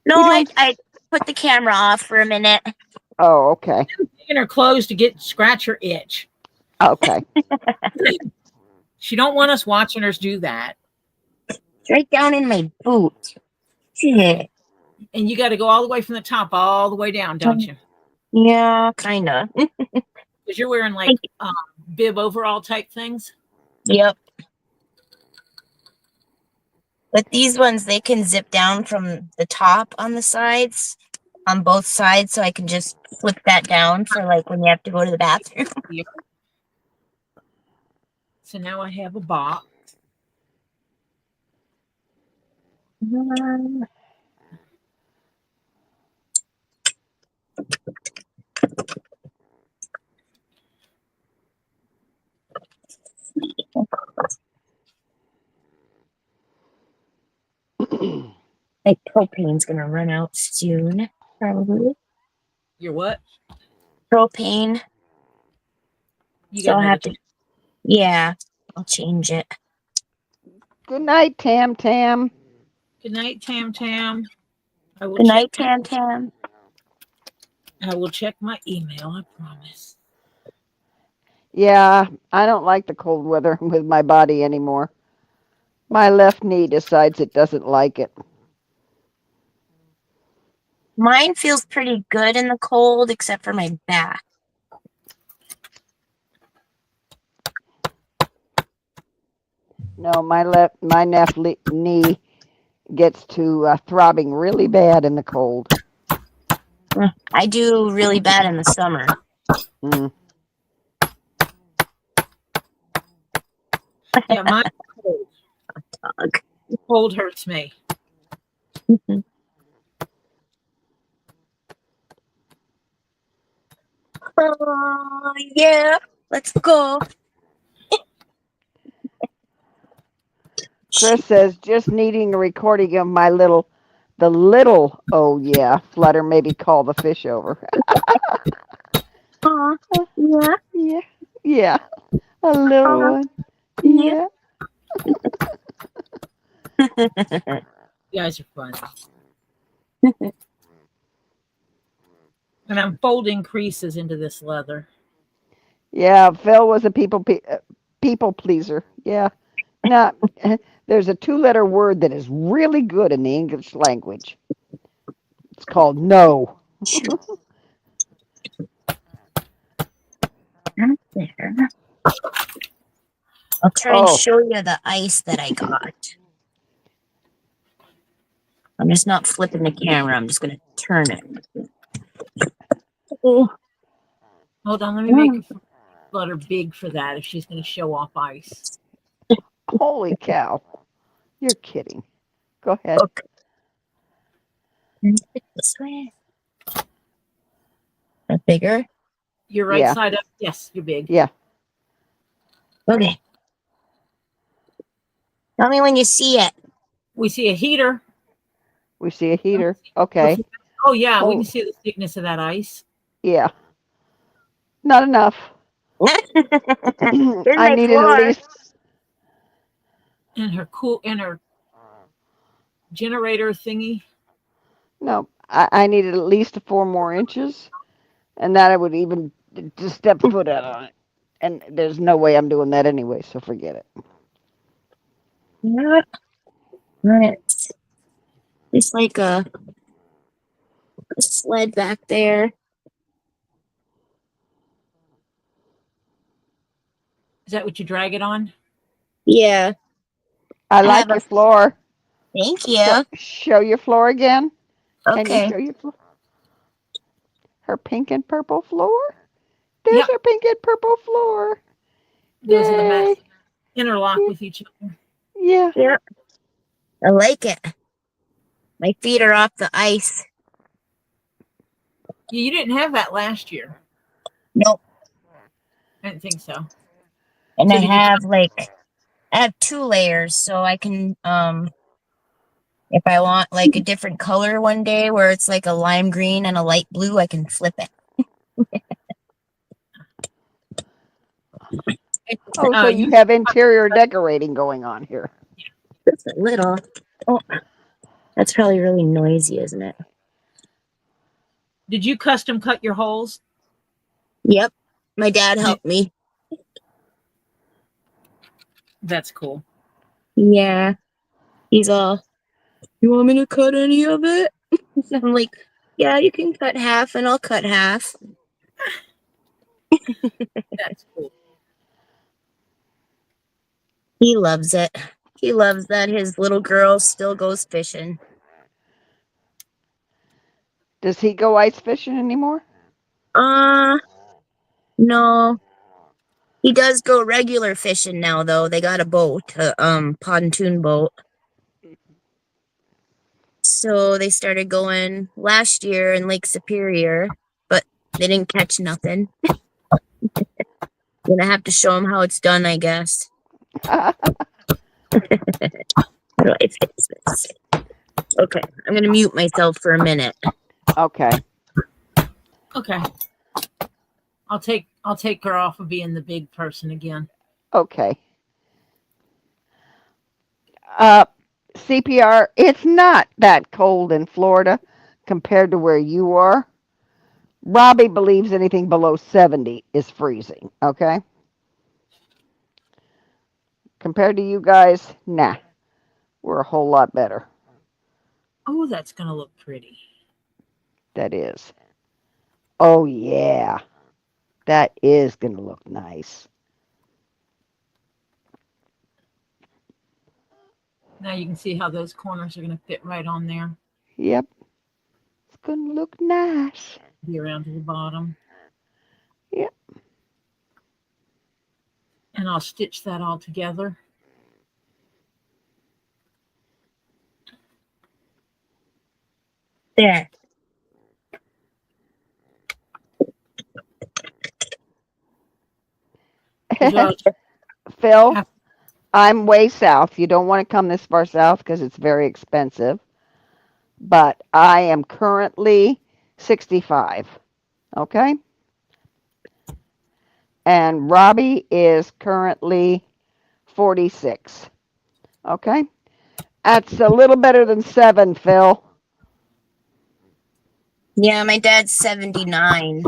S4: No,
S2: We don't.
S4: I put the camera off for a minute.
S2: Oh, okay.
S3: in her clothes to scratch her itch.
S2: Okay.
S3: She don't want us watching her do that.
S4: It's right down in my boot. Shit.
S3: And you got to go all the way from the top all the way down, don't you?
S4: Yeah, kinda.
S3: Because you're wearing like bib overall type things.
S4: Yep. But these ones, they can zip down from the top on the sides, on both sides, so I can just flip that down for like when you have to go to the bathroom.
S3: Yep. So now I have a box.
S4: My propane's gonna run out soon, probably.
S3: Your what?
S4: Propane.
S3: You
S4: So
S3: got
S4: I'll have
S3: another.
S4: to. Yeah, I'll change it.
S2: Good night, Tam Tam.
S3: Good night, Tam Tam. I will
S4: Good night,
S3: check.
S4: Tam Tam.
S3: I will check my email. I promise.
S2: Yeah, I don't like the cold weather with my body anymore. My left knee decides it doesn't like it.
S4: Mine feels pretty good in the cold, except for my back.
S2: No, my knee gets to throbbing really bad in the cold.
S4: I do really bad in the summer.
S2: Mm.
S3: Yeah, my cold.
S4: Dog.
S3: Cold hurts me.
S4: Yeah, let's go.
S2: Chris says, just needing a recording of the little, oh yeah, Flutter, maybe call the fish over.
S4: Yeah.
S2: Yeah, yeah, a little one.
S4: Yeah.
S2: Yeah.
S3: You guys are fun. And I'm folding creases into this leather.
S2: Yeah, Phil was a people pleaser. Yeah. Now, there's a 2-letter word that is really good in the English language. It's called no.
S4: There. I'll try and show you the ice that I got. I'm just not flipping the camera. I'm just going to turn it. Oh.
S3: Hold on, let me make Flutter big for that if she's going to show off ice.
S2: Holy cow. You're kidding. Go ahead.
S4: Okay. This way. That bigger?
S3: You're right side up. Yes, you're big.
S2: Yeah.
S4: Okay. Tell me when you see it.
S3: We see a heater.
S2: We see a heater. Okay.
S3: Oh, yeah, we can see the thickness of that ice.
S2: Yeah. Not enough. I needed at least.
S3: And her generator thingy.
S2: No, I needed at least 4 more inches, and that I would even just step foot out on it. And there's no way I'm doing that anyway, so forget it.
S4: Yeah. It's like a sled back there.
S3: Is that what you drag it on?
S4: Yeah.
S2: I
S4: have
S2: like
S4: a-
S2: your floor.
S4: Thank you.
S2: Show your floor again. Can you
S4: Okay.
S2: show your floor? Her pink and purple floor? There's
S3: Yep.
S2: her pink and purple floor.
S3: Those are the
S2: Yay.
S3: mats. Interlock
S2: Yeah.
S3: with each other.
S2: Yeah.
S4: Yeah. I like it. My feet are off the ice.
S3: Yeah, you didn't have that last year.
S4: Nope.
S3: I didn't think so.
S4: And
S3: So
S4: I
S3: did you
S4: have 2 layers, so I can if I want like a different color one day where it's like a lime green and a light blue, I can flip it.
S2: Oh, so you have interior decorating going on here.
S4: Just a little. Oh, that's probably really noisy, isn't it?
S3: Did you custom cut your holes?
S4: Yep. My dad helped me.
S3: That's cool.
S4: Yeah. He's all, you want me to cut any of it? I'm like, yeah, you can cut half and I'll cut half.
S3: That's cool.
S4: He loves it. He loves that his little girl still goes fishing.
S2: Does he go ice fishing anymore?
S4: No. He does go regular fishing now though. They got a boat, a pontoon boat. So they started going last year in Lake Superior, but they didn't catch nothing. Gonna have to show him how it's done, I guess. How do I fix this? Okay, I'm gonna mute myself for a minute.
S2: Okay.
S3: Okay. I'll take her off of being the big person again.
S2: Okay. CPR, it's not that cold in Florida compared to where you are. Robbie believes anything below 70 is freezing, okay? Compared to you guys, nah. We're a whole lot better.
S3: Oh, that's gonna look pretty.
S2: That is. Oh, yeah. That is going to look nice.
S3: Now you can see how those corners are gonna fit right on there.
S2: Yep. It's going to look nice.
S3: Be around to the bottom.
S2: Yep.
S3: And I'll stitch that all together.
S4: There.
S2: Phil, I'm way south. You don't want to come this far south because it's very expensive. But I am currently 65. Okay? And Robbie is currently 46. Okay? That's a little better than 7, Phil.
S4: Yeah, my dad's 79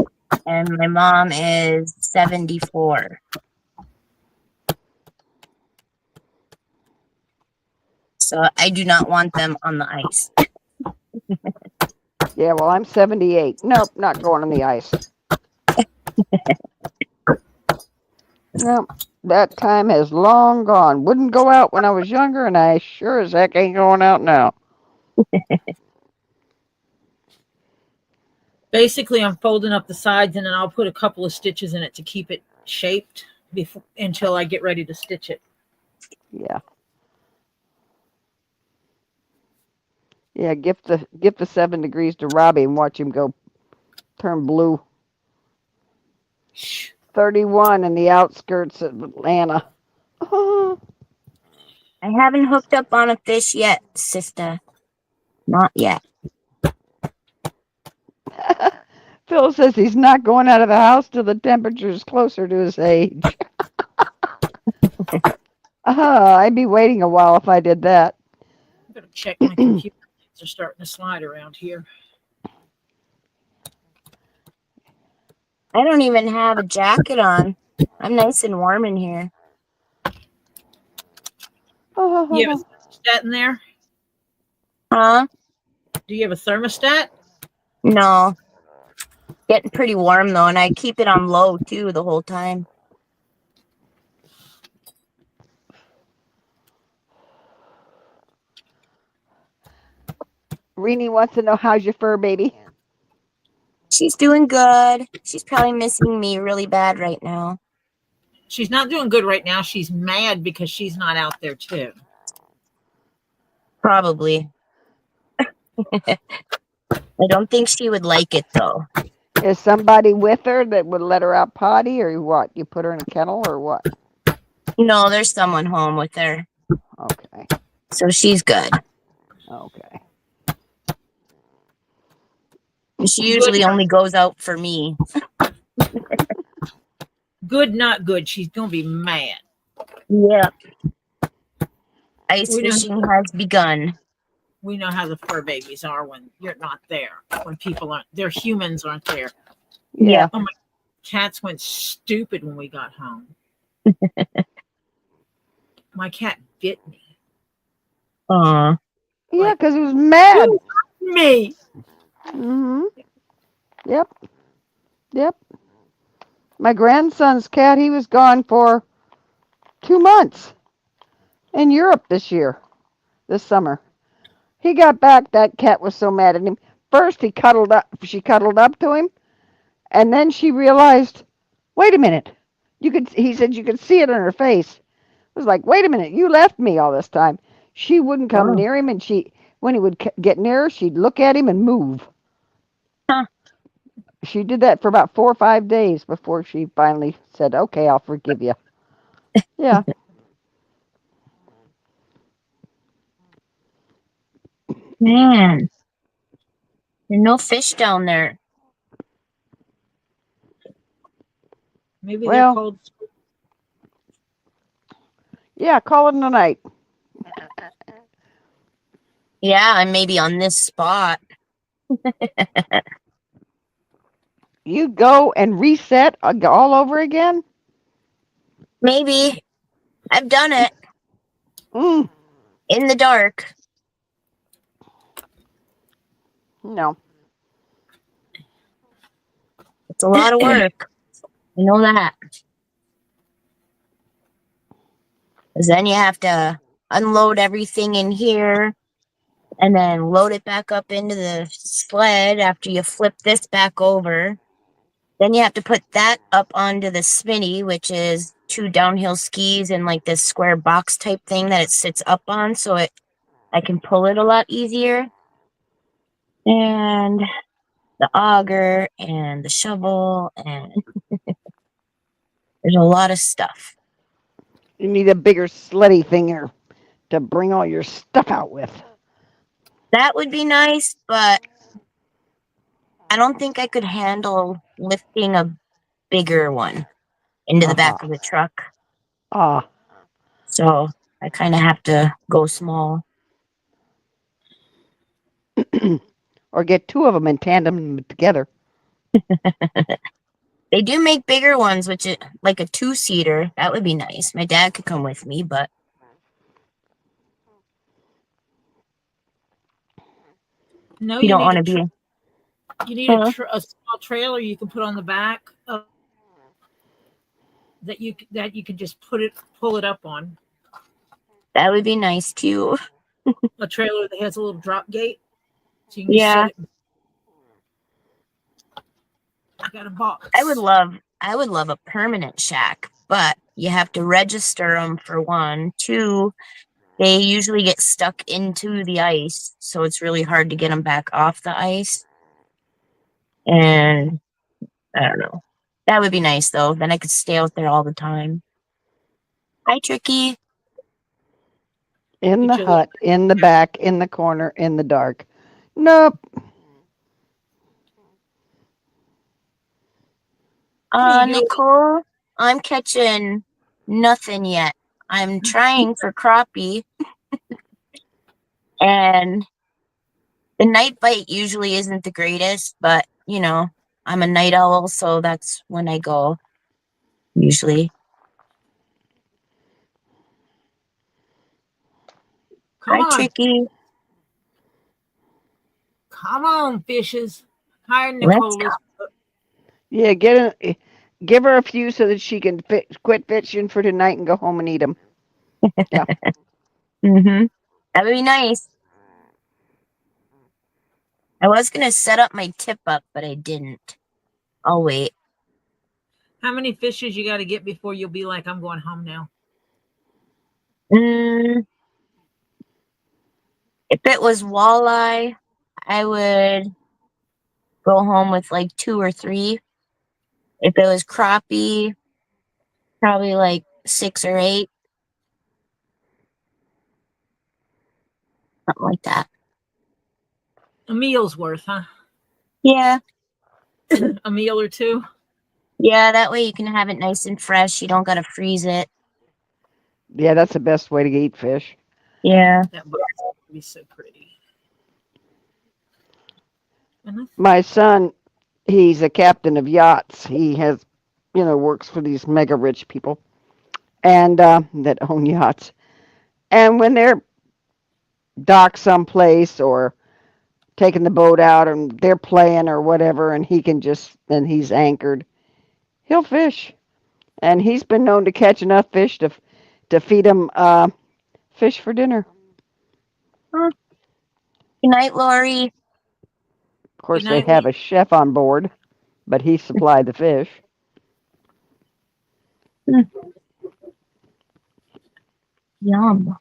S4: and my mom is 74. So I do not want them on the ice.
S2: Yeah, well, I'm 78. Nope, not going on the ice. Nope, that time has long gone. Wouldn't go out when I was younger, and I sure as heck ain't going out now.
S3: Basically, I'm folding up the sides and then I'll put a couple of stitches in it to keep it shaped until I get ready to stitch it.
S2: Yeah. Yeah, gift the 7 degrees to Robbie and watch him go turn blue. 31 in the outskirts of Atlanta. Oh.
S4: I haven't hooked up on a fish yet, sister. Not yet.
S2: Phil says he's not going out of the house till the temperature is closer to his age. I'd be waiting a while if I did that.
S3: I'm going to check my computer. Things are starting to slide around here.
S4: I don't even have a jacket on. I'm nice and warm in here.
S1: You have a thermostat in there?
S4: Huh?
S1: Do you have a thermostat?
S4: No. Getting pretty warm though, and I keep it on low too the whole time.
S2: Rini wants to know, how's your fur baby?
S4: She's doing good. She's probably missing me really bad right now.
S1: She's not doing good right now. She's mad because she's not out there too.
S4: Probably. I don't think she would like it though.
S2: Is somebody with her that would let her out potty, or what? You put her in a kennel, or what?
S4: No, there's someone home with her.
S2: Okay.
S4: So she's good.
S2: Okay.
S4: She usually only goes out for me.
S1: Good, not good. She's gonna be mad.
S4: Yep. Ice fishing has begun.
S1: We know how the fur babies are when you're not there. When people aren't, their humans aren't there.
S2: Yeah.
S1: Oh, my cats went stupid when we got home. My cat bit me.
S4: Aw.
S2: Yeah, because it was mad.
S1: Me.
S2: Mm-hmm. Yep. Yep. My grandson's cat, he was gone for 2 months in Europe this summer. He got back, that cat was so mad at him. First she cuddled up to him, and then she realized, wait a minute. He said you could see it on her face. It was like, wait a minute, you left me all this time. She wouldn't come near him, and when he would get near her, she'd look at him and move.
S4: Huh.
S2: She did that for about 4 or 5 days before she finally said, okay, I'll forgive you. Yeah.
S4: Man. There's no fish down there.
S1: Maybe they're cold.
S2: Yeah, call it a night.
S4: Yeah, I may be on this spot.
S2: You go and reset all over again?
S4: Maybe. I've done it. In the dark.
S2: No.
S4: It's a lot of work. I know that. Because then you have to unload everything in here and then load it back up into the sled after you flip this back over. Then you have to put that up onto the Smitty, which is 2 downhill skis and like this square box type thing that it sits up on, so I can pull it a lot easier. And the auger and the shovel, and there's a lot of stuff.
S2: You need a bigger sleddy thing to bring all your stuff out with.
S4: That would be nice, but I don't think I could handle lifting a bigger one into the back of the truck. So I kind of have to go small.
S2: Or get 2 of them and tandem them together.
S4: They do make bigger ones, which is like a 2-seater. That would be nice. My dad could come with me, but
S1: No,
S4: you don't want to be.
S1: You need a small trailer you can put on the back that you can just pull it up on.
S4: That would be nice too.
S1: A trailer that has a little drop gate, so you can set it. I got a box.
S4: I would love a permanent shack, but you have to register them for 1. 2, they usually get stuck into the ice, so it's really hard to get them back off the ice. And I don't know. That would be nice though. Then I could stay out there all the time. Hi, Tricky.
S2: In the hut, in the back, in the corner, in the dark. Nope.
S4: Nicole, I'm catching nothing yet. I'm trying for crappie. And the night bite usually isn't the greatest, but, you know, I'm a night owl, so that's when I go, usually.
S3: Come
S4: Hi,
S3: on.
S4: Tricky.
S3: Come on, fishes. Hi,
S4: Let's
S3: Nicole.
S2: Yeah, give her a few so that she can quit fishing for tonight and go home and eat them. Yeah.
S4: Mm-hmm. That would be nice. I was going to set up my tip up, but I didn't. I'll wait.
S3: How many fishes you got to get before you'll be like, I'm going home now?
S4: If it was walleye, I would go home with like 2 or 3. If it was crappie, probably like 6 or 8. Something like that.
S3: A meal's worth, huh?
S4: Yeah.
S3: A meal or two?
S4: Yeah, that way you can have it nice and fresh. You don't got to freeze it.
S2: Yeah, that's the best way to eat fish.
S4: Yeah.
S3: That box would be so pretty.
S2: My son, he's a captain of yachts. He has, works for these mega rich people and that own yachts. And when they're docked someplace or taking the boat out and they're playing or whatever, and he's anchored, he'll fish. And he's been known to catch enough fish to feed them fish for dinner.
S4: Good night, Lori.
S2: Of course,
S3: Good
S2: they
S3: night,
S2: have a chef on board, but he supplied the fish.
S4: Yum.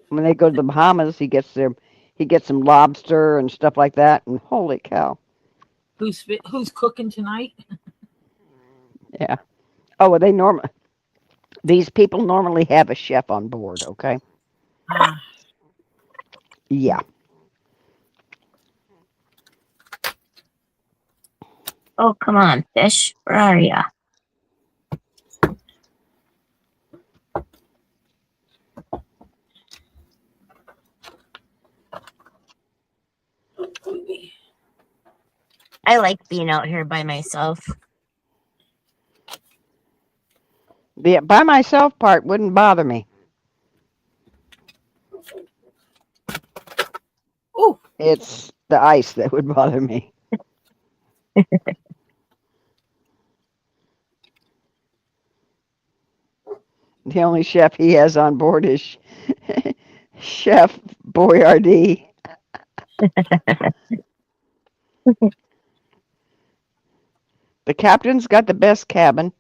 S2: When they go to the Bahamas, he gets some lobster and stuff like that. And holy cow!
S3: Who's cooking tonight?
S2: Yeah. Oh, well, these people normally have a chef on board. Okay. Yeah.
S4: Oh, come on, fish. Where are ya? I like being out here by myself.
S2: The by myself part wouldn't bother me.
S3: Oh,
S2: It's the ice that would bother me. The only chef he has on board is Chef Boyardee. The captain's got the best cabin.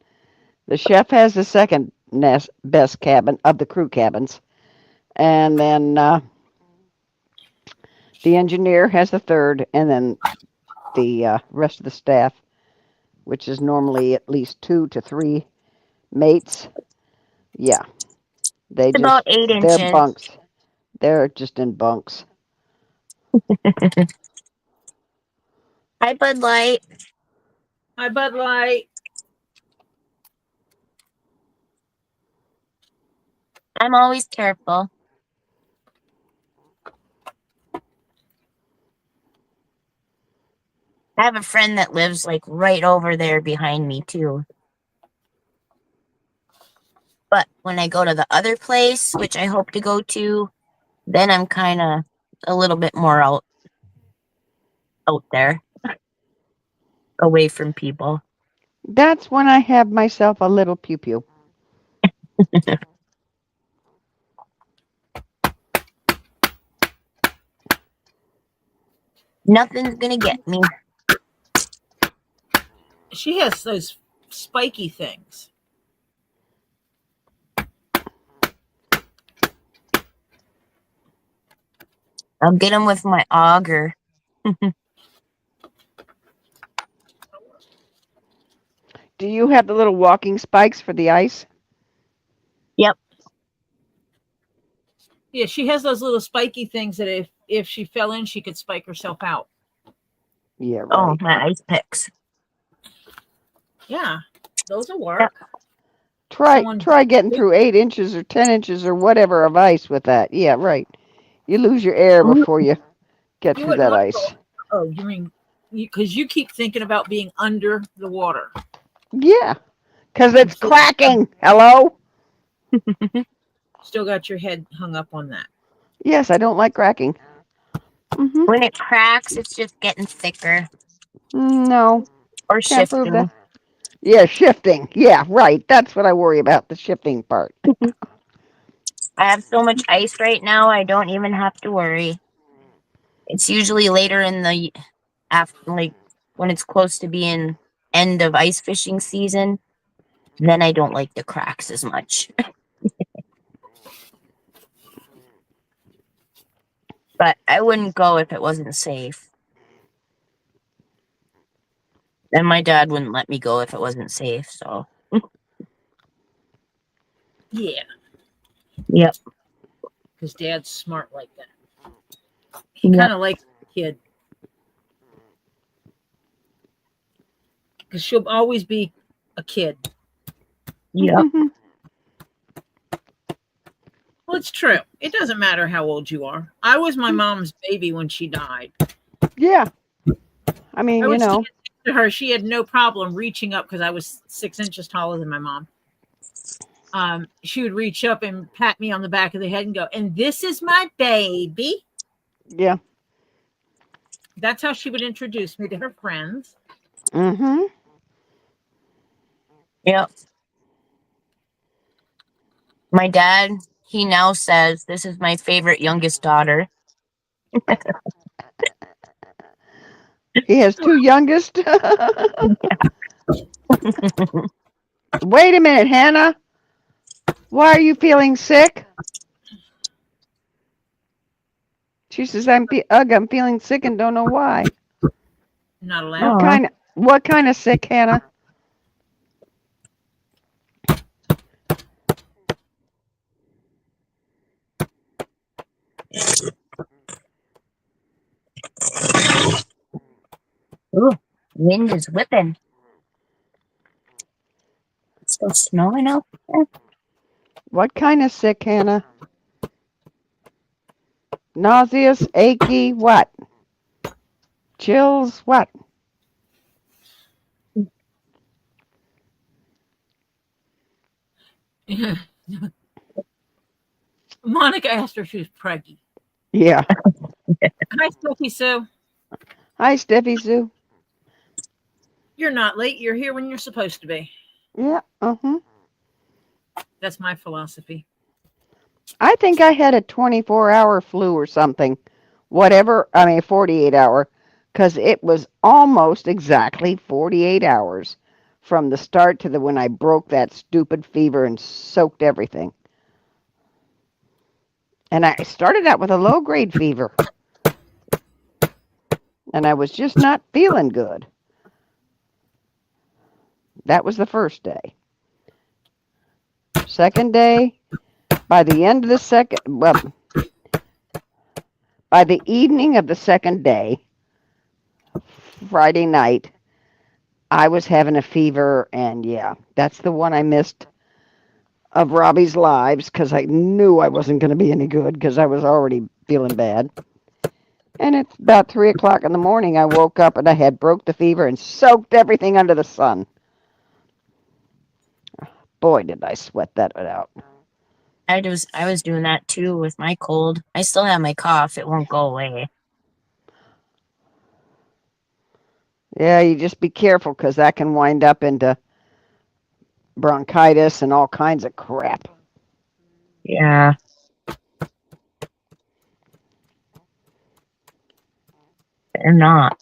S2: The chef has the second best cabin of the crew cabins. And then the engineer has the third, and then the rest of the staff, which is normally at least 2 to 3 mates. Yeah,
S4: It's about 8
S2: they're
S4: inches.
S2: bunks. They're just in bunks.
S4: Hi, Bud Light.
S3: hi, Bud Light.
S4: I'm always careful. I have a friend that lives like right over there behind me too. But when I go to the other place, which I hope to go to, then I'm kind of a little bit more out there, away from people.
S2: That's when I have myself a little pew pew.
S4: Nothing's gonna get me.
S3: She has those spiky things.
S4: I'll get them with my auger.
S2: Do you have the little walking spikes for the ice?
S4: Yep.
S3: Yeah, she has those little spiky things that if she fell in, she could spike herself out.
S2: Yeah, right.
S4: Oh, my ice picks.
S3: Yeah, those will work.
S2: Try getting through 8 inches or 10 inches or whatever of ice with that. Yeah, right. You lose your air before you get through that ice.
S3: Oh, you mean because you keep thinking about being under the water.
S2: Yeah, because it's cracking. Hello?
S3: Still got your head hung up on that.
S2: Yes, I don't like cracking. Mm-hmm.
S4: When it cracks, it's just getting thicker
S2: No,
S4: or
S2: can't prove
S4: shifting.
S2: that. Yeah, shifting. Yeah, right. That's what I worry about, the shifting part.
S4: I have so much ice right now, I don't even have to worry. It's usually later in the after, like when it's close to being end of ice fishing season. Then I don't like the cracks as much. But I wouldn't go if it wasn't safe. And my dad wouldn't let me go if it wasn't safe. So
S3: Yeah,
S4: yep.
S3: because Dad's smart like that. He
S4: Yep.
S3: kind of likes the kid because she'll always be a kid.
S4: Yep.
S2: Mhm.
S3: Well, it's true. It doesn't matter how old you are. I was my mom's baby when she died.
S2: Yeah. I mean,
S3: I
S2: you
S3: would
S2: know.
S3: stand next to her. She had no problem reaching up because I was 6 inches taller than my mom. She would reach up and pat me on the back of the head and go, "And this is my baby."
S2: Yeah.
S3: That's how she would introduce me to her friends.
S2: Mm-hmm.
S4: Yep. My dad, he now says, "This is my favorite youngest daughter."
S2: He has two youngest. Wait a minute, Hannah. Why are you feeling sick? She says, I'm feeling sick and don't know why.
S3: Not allowed.
S4: Aw.
S2: What kind of sick, Hannah?
S4: Ooh, wind is whipping. It's still snowing out there.
S2: What kind of sick, Hannah? Nauseous, achy, what? Chills, what?
S3: Monica asked her if she was preggy.
S2: Yeah.
S3: Hi, Sophie Sue.
S2: Hi, Steffi Sue.
S3: You're not late. You're here when you're supposed to be.
S2: Yeah. Uh-huh.
S3: That's my philosophy.
S2: I think I had a 24-hour flu or something. Whatever. I mean, 48-hour. Because it was almost exactly 48 hours from the start to when I broke that stupid fever and soaked everything. And I started out with a low-grade fever. And I was just not feeling good. That was the first day. Second day, by the end of the second, well, by the evening of the second day, Friday night, I was having a fever, and yeah, that's the one I missed of Robbie's lives because I knew I wasn't going to be any good because I was already feeling bad. And it's about 3 o'clock in the morning. I woke up and I had broke the fever and soaked everything under the sun. Boy, did I sweat that out.
S4: I was doing that too with my cold. I still have my cough. It won't go away.
S2: Yeah, you just be careful because that can wind up into bronchitis and all kinds of crap.
S4: Yeah. They're not.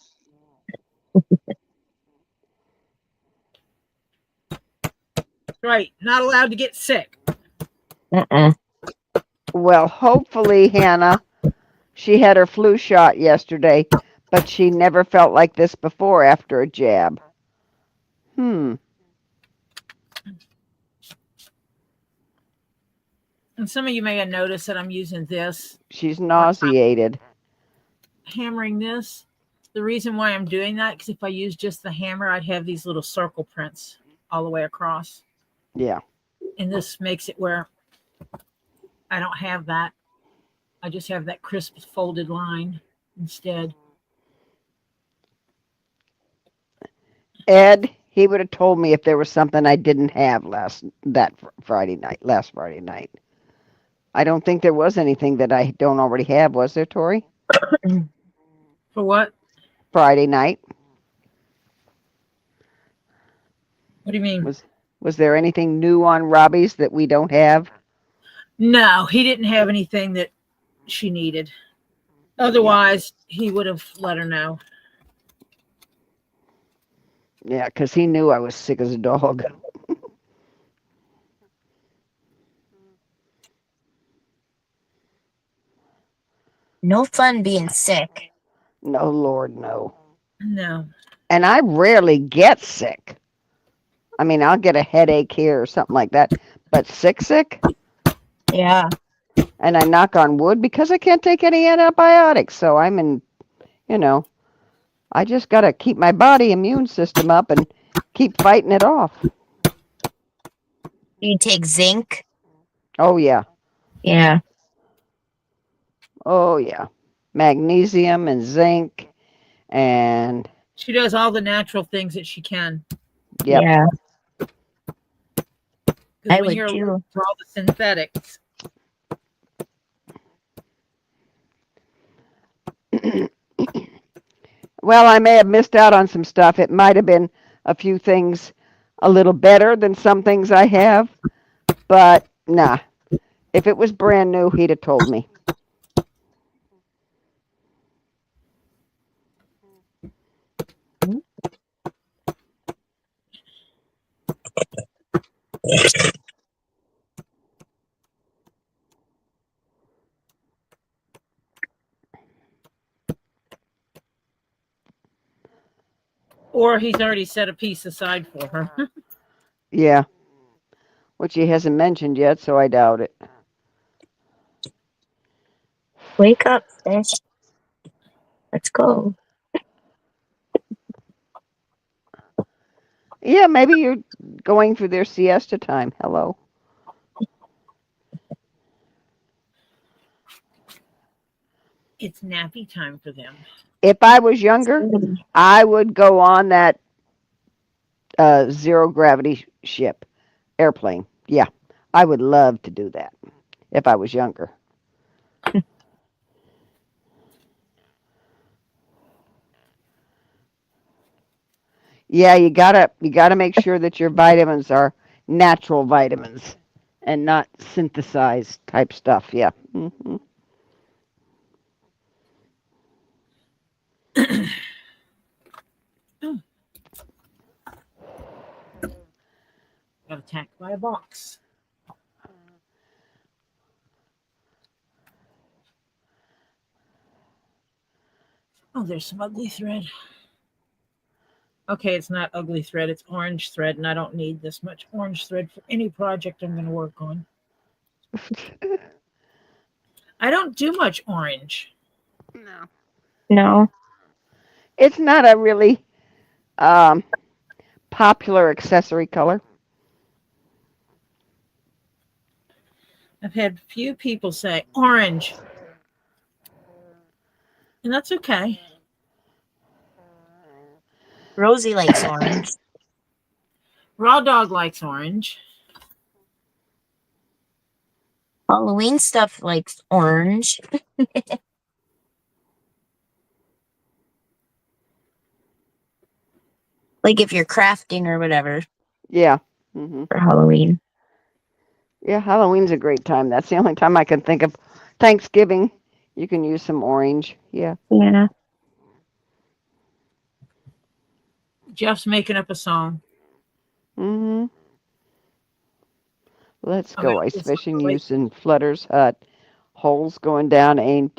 S3: Right. Not allowed to get sick.
S4: Mm-mm.
S2: Well, hopefully, Hannah, she had her flu shot yesterday, but she never felt like this before after a jab.
S3: And some of you may have noticed that I'm using this,
S2: She's nauseated.
S3: hammering this. The reason why I'm doing that, because if I use just the hammer, I'd have these little circle prints all the way across.
S2: Yeah.
S3: And this makes it where I don't have that. I just have that crisp folded line instead.
S2: Ed, he would have told me if there was something I didn't have last Friday night. I don't think there was anything that I don't already have, was there, Tori?
S1: For what?
S2: Friday night.
S1: What do you mean?
S2: Was there anything new on Robbie's that we don't have?
S1: No, he didn't have anything that she needed. Otherwise, he would have let her know.
S2: Yeah, because he knew I was sick as a dog.
S4: No fun being sick.
S2: No, Lord, no.
S1: No.
S2: And I rarely get sick. I mean, I'll get a headache here or something like that. But sick?
S4: Yeah.
S2: And I knock on wood because I can't take any antibiotics. So I'm in, I just got to keep my body immune system up and keep fighting it off.
S4: You take zinc?
S2: Oh, yeah.
S4: Yeah.
S2: Oh, yeah. Magnesium and zinc and...
S1: She does all the natural things that she can.
S2: Yep.
S4: Yeah. I
S1: When
S4: would
S1: you're
S4: too.
S1: allergic to all the synthetics.
S2: Well, I may have missed out on some stuff. It might have been a few things a little better than some things I have. But, nah. If it was brand new, he'd have told me.
S1: Or he's already set a piece aside for her.
S2: Yeah. Which he hasn't mentioned yet, so I doubt it.
S4: Wake up, fish. Let's go.
S2: Yeah, maybe you're going through their siesta time. Hello.
S1: It's nappy time for them.
S2: If I was younger, I would go on that zero gravity airplane. Yeah, I would love to do that if I was younger. Yeah, you gotta make sure that your vitamins are natural vitamins and not synthesized type stuff. Yeah. Mm-hmm.
S1: Got attacked by a box. Oh, there's some ugly thread. Okay, it's not ugly thread, it's orange thread, and I don't need this much orange thread for any project I'm going to work on. I don't do much orange.
S4: No.
S2: It's not a really popular accessory color.
S1: I've had few people say orange, and that's okay.
S4: Rosie likes orange.
S1: Raw Dog likes orange.
S4: Halloween stuff likes orange. Like if you're crafting or whatever.
S2: Yeah. Mm-hmm.
S4: For Halloween.
S2: Yeah, Halloween's a great time. That's the only time I can think of. Thanksgiving, you can use some orange. Yeah.
S4: Yeah.
S1: Jeff's making up a song.
S2: Mm-hmm. Let's go ice fishing using Flutter's hut. Holes going down 8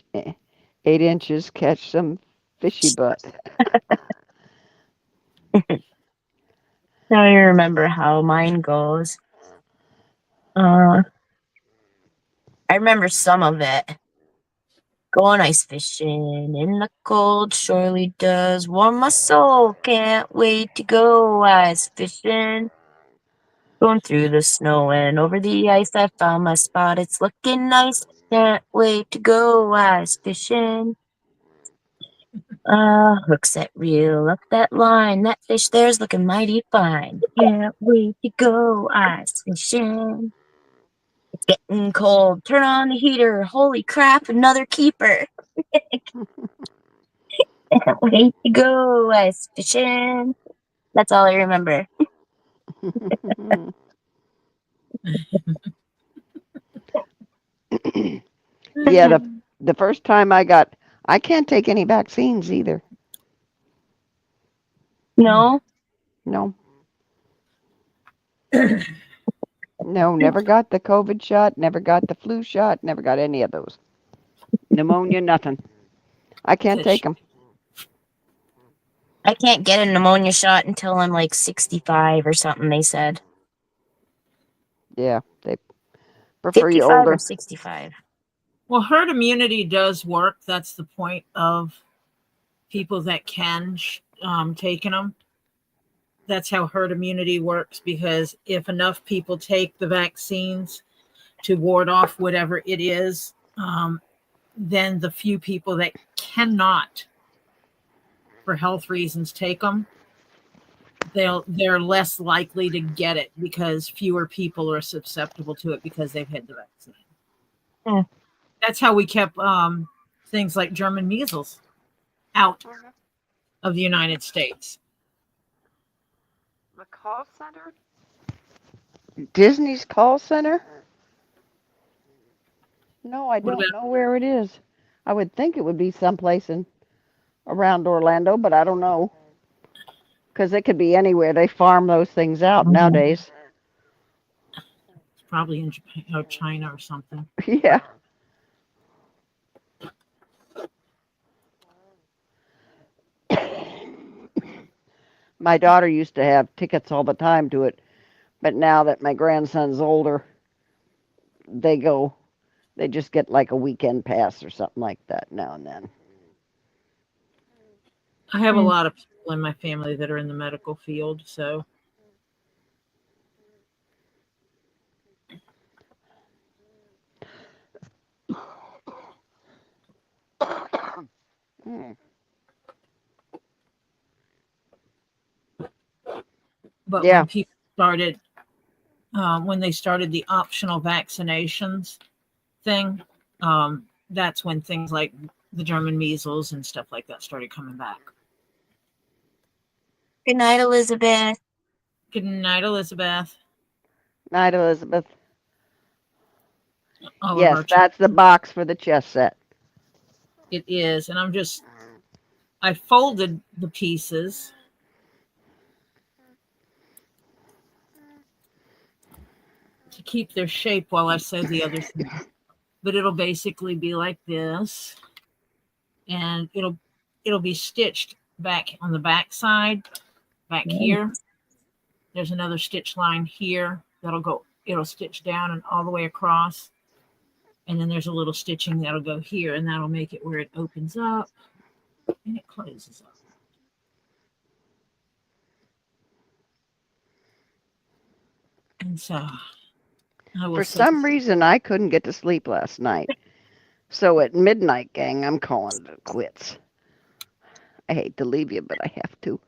S2: inches. Catch some fishy butt.
S4: Now you remember how mine goes. I remember some of it. Going ice fishing in the cold surely does warm my soul. Can't wait to go ice fishing. Going through the snow and over the ice, I found my spot. It's looking nice. Can't wait to go ice fishing. Hook set reel up that line. That fish there's looking mighty fine. Can't wait to go ice fishing. It's getting cold. Turn on the heater. Holy crap, another keeper. Can't wait to go ice fishing. That's all I remember.
S2: Yeah, the first time I can't take any vaccines either.
S4: No?
S2: No. No, never got the COVID shot, never got the flu shot, never got any of those. Pneumonia, nothing. I can't
S1: Fish.
S2: take them.
S4: I can't get a pneumonia shot until I'm like 65 or something, they said.
S2: Yeah, they prefer you
S4: 55
S2: older.
S4: or 65.
S1: Well, herd immunity does work. That's the point of people that can taking them. That's how herd immunity works, because if enough people take the vaccines to ward off whatever it is, then the few people that cannot, for health reasons, take them, they're less likely to get it because fewer people are susceptible to it because they've had the vaccine.
S4: Hmm.
S1: That's how we kept things like German measles out of the United States.
S2: The call center? Disney's call center? No, I don't know where it is. I would think it would be someplace around Orlando, but I don't know. Because it could be anywhere. They farm those things out nowadays.
S1: It's probably in Japan or China or something.
S2: Yeah. My daughter used to have tickets all the time to it, but now that my grandson's older, they just get like a weekend pass or something like that now and then.
S1: I have a lot of people in my family that are in the medical field, so but
S2: Yeah.
S1: when people started, when they started the optional vaccinations thing, that's when things like the German measles and stuff like that started coming back.
S4: Good night, Elizabeth.
S1: Good night, Elizabeth.
S2: Night, Elizabeth.
S1: All of
S2: Yes,
S1: our
S2: that's the box for the chess set.
S1: It is, and I folded the pieces. To keep their shape while I sew the other thing. But it'll basically be like this, and it'll be stitched back on the back side, back here. There's another stitch line here it'll stitch down and all the way across. And then there's a little stitching that'll go here, and that'll make it where it opens up and it closes up. And so
S2: For some reason, I couldn't get to sleep last night. So at midnight, gang, I'm calling it quits. I hate to leave you, but I have to.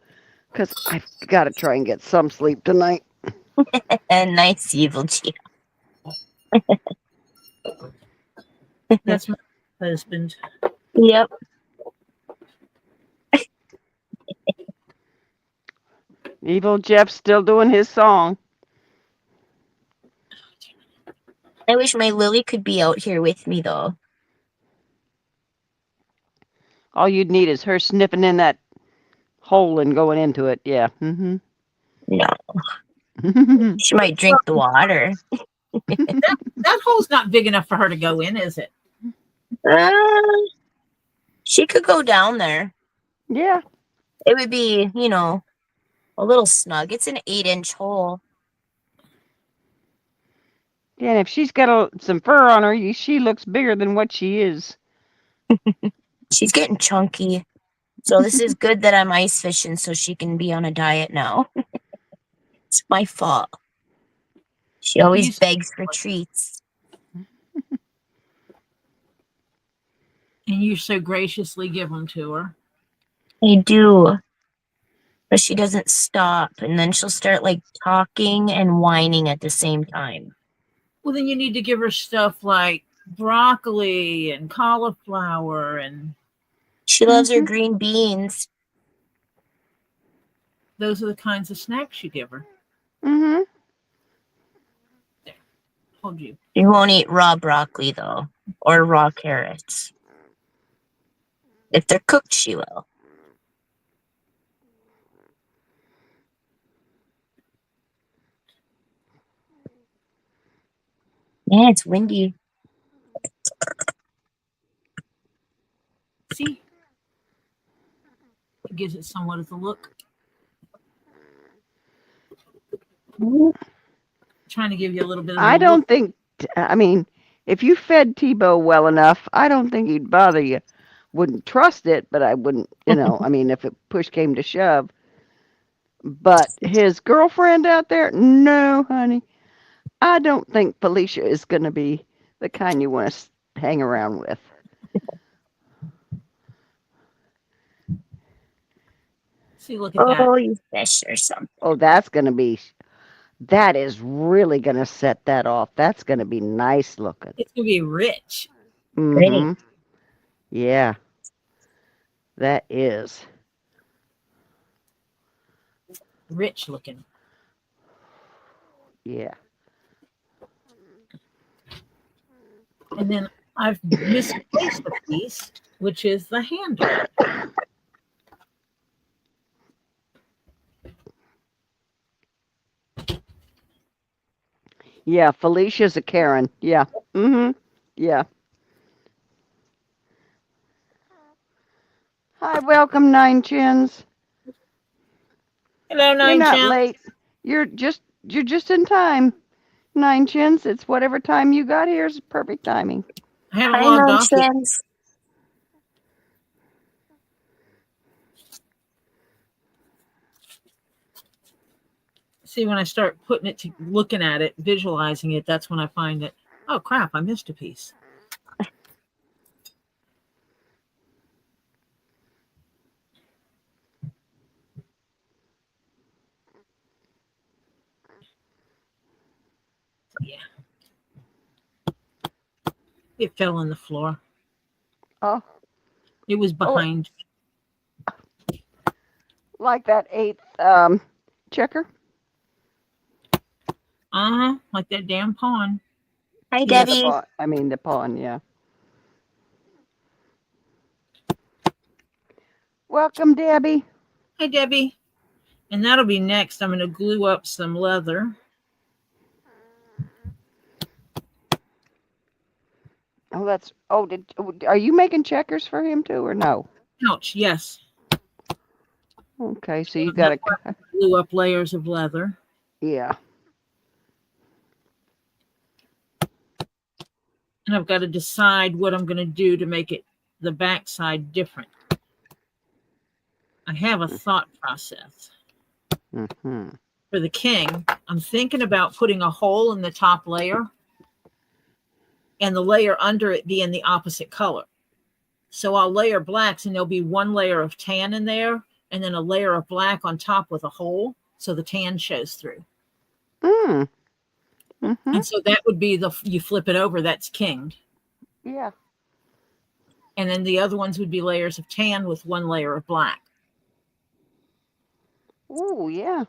S2: Because I've got to try and get some sleep tonight.
S4: And nice, evil Gio.
S1: That's my husband.
S4: Yep.
S2: Evil Jeff's still doing his song.
S4: I wish my Lily could be out here with me, though.
S2: All you'd need is her sniffing in that hole and going into it. Yeah. Mm-hmm.
S4: No. She might drink the water.
S1: That hole's not big enough for her to go in, is it?
S4: She could go down there.
S2: Yeah.
S4: It would be, a little snug. It's an 8-inch hole.
S2: Yeah, and if she's got some fur on her, she looks bigger than what she is.
S4: She's getting chunky. So this is good that I'm ice fishing so she can be on a diet now. It's my fault. She always begs for treats.
S1: And you so graciously give them to her.
S4: I do. But she doesn't stop. And then she'll start like talking and whining at the same time.
S3: Well, then you need to give her stuff like broccoli and cauliflower, and
S4: She loves her green beans.
S3: those are the kinds of snacks you give her.
S2: Mm-hmm.
S3: Told you.
S4: She won't eat raw broccoli though, or raw carrots. If they're cooked, she will. Yeah, it's windy.
S3: See? It gives it somewhat of a look. Trying to give you a little bit of
S2: I
S3: a
S2: don't
S3: look.
S2: think, I mean, if you fed Tebow well enough, I don't think he'd bother you. Wouldn't trust it, but I wouldn't, I mean, if it push came to shove. But his girlfriend out there, no, honey. I don't think Felicia is going to be the kind you want to hang around with.
S3: See, look at that.
S4: Oh, you fish or something.
S2: Oh, that is really going to set that off. That's going to be nice looking.
S3: It's going to be rich.
S2: Mm-hmm. Yeah, that is.
S3: Rich looking.
S2: Yeah.
S3: And then I've misplaced a piece, which is the handle.
S2: Yeah, Felicia's a Karen. Yeah. Mm-hmm. Yeah. Hi, welcome, Nine Chins.
S3: Hello,
S2: You're
S3: Nine
S2: not
S3: Chins.
S2: late. You're just in time. Nine Chins. It's whatever time you got here is perfect timing.
S3: I haven't logged off yet. See, when I start putting it to looking at it, visualizing it, that's when I find it. Oh crap! I missed a piece. Yeah. It fell on the floor.
S2: Oh.
S3: It was behind.
S2: Like that 8th checker?
S3: Like that damn pawn.
S4: Hi,
S2: Yeah,
S4: Debbie.
S2: the pawn, yeah. Welcome, Debbie.
S3: Hi, Debbie. And that'll be next. I'm going to glue up some leather.
S2: Are you making checkers for him too, or no?
S3: Ouch, yes.
S2: Okay, so you got to
S3: glue up layers of leather.
S2: Yeah.
S3: And I've got to decide what I'm going to do to make it the backside different. I have a thought process.
S2: Mm-hmm.
S3: For the king, I'm thinking about putting a hole in the top layer and the layer under it being the opposite color. So I'll layer blacks and there'll be one layer of tan in there and then a layer of black on top with a hole so the tan shows through.
S2: Mm. Mm-hmm.
S3: And so that would be you flip it over, that's king.
S2: Yeah.
S3: And then the other ones would be layers of tan with one layer of black.
S2: Oh, yeah.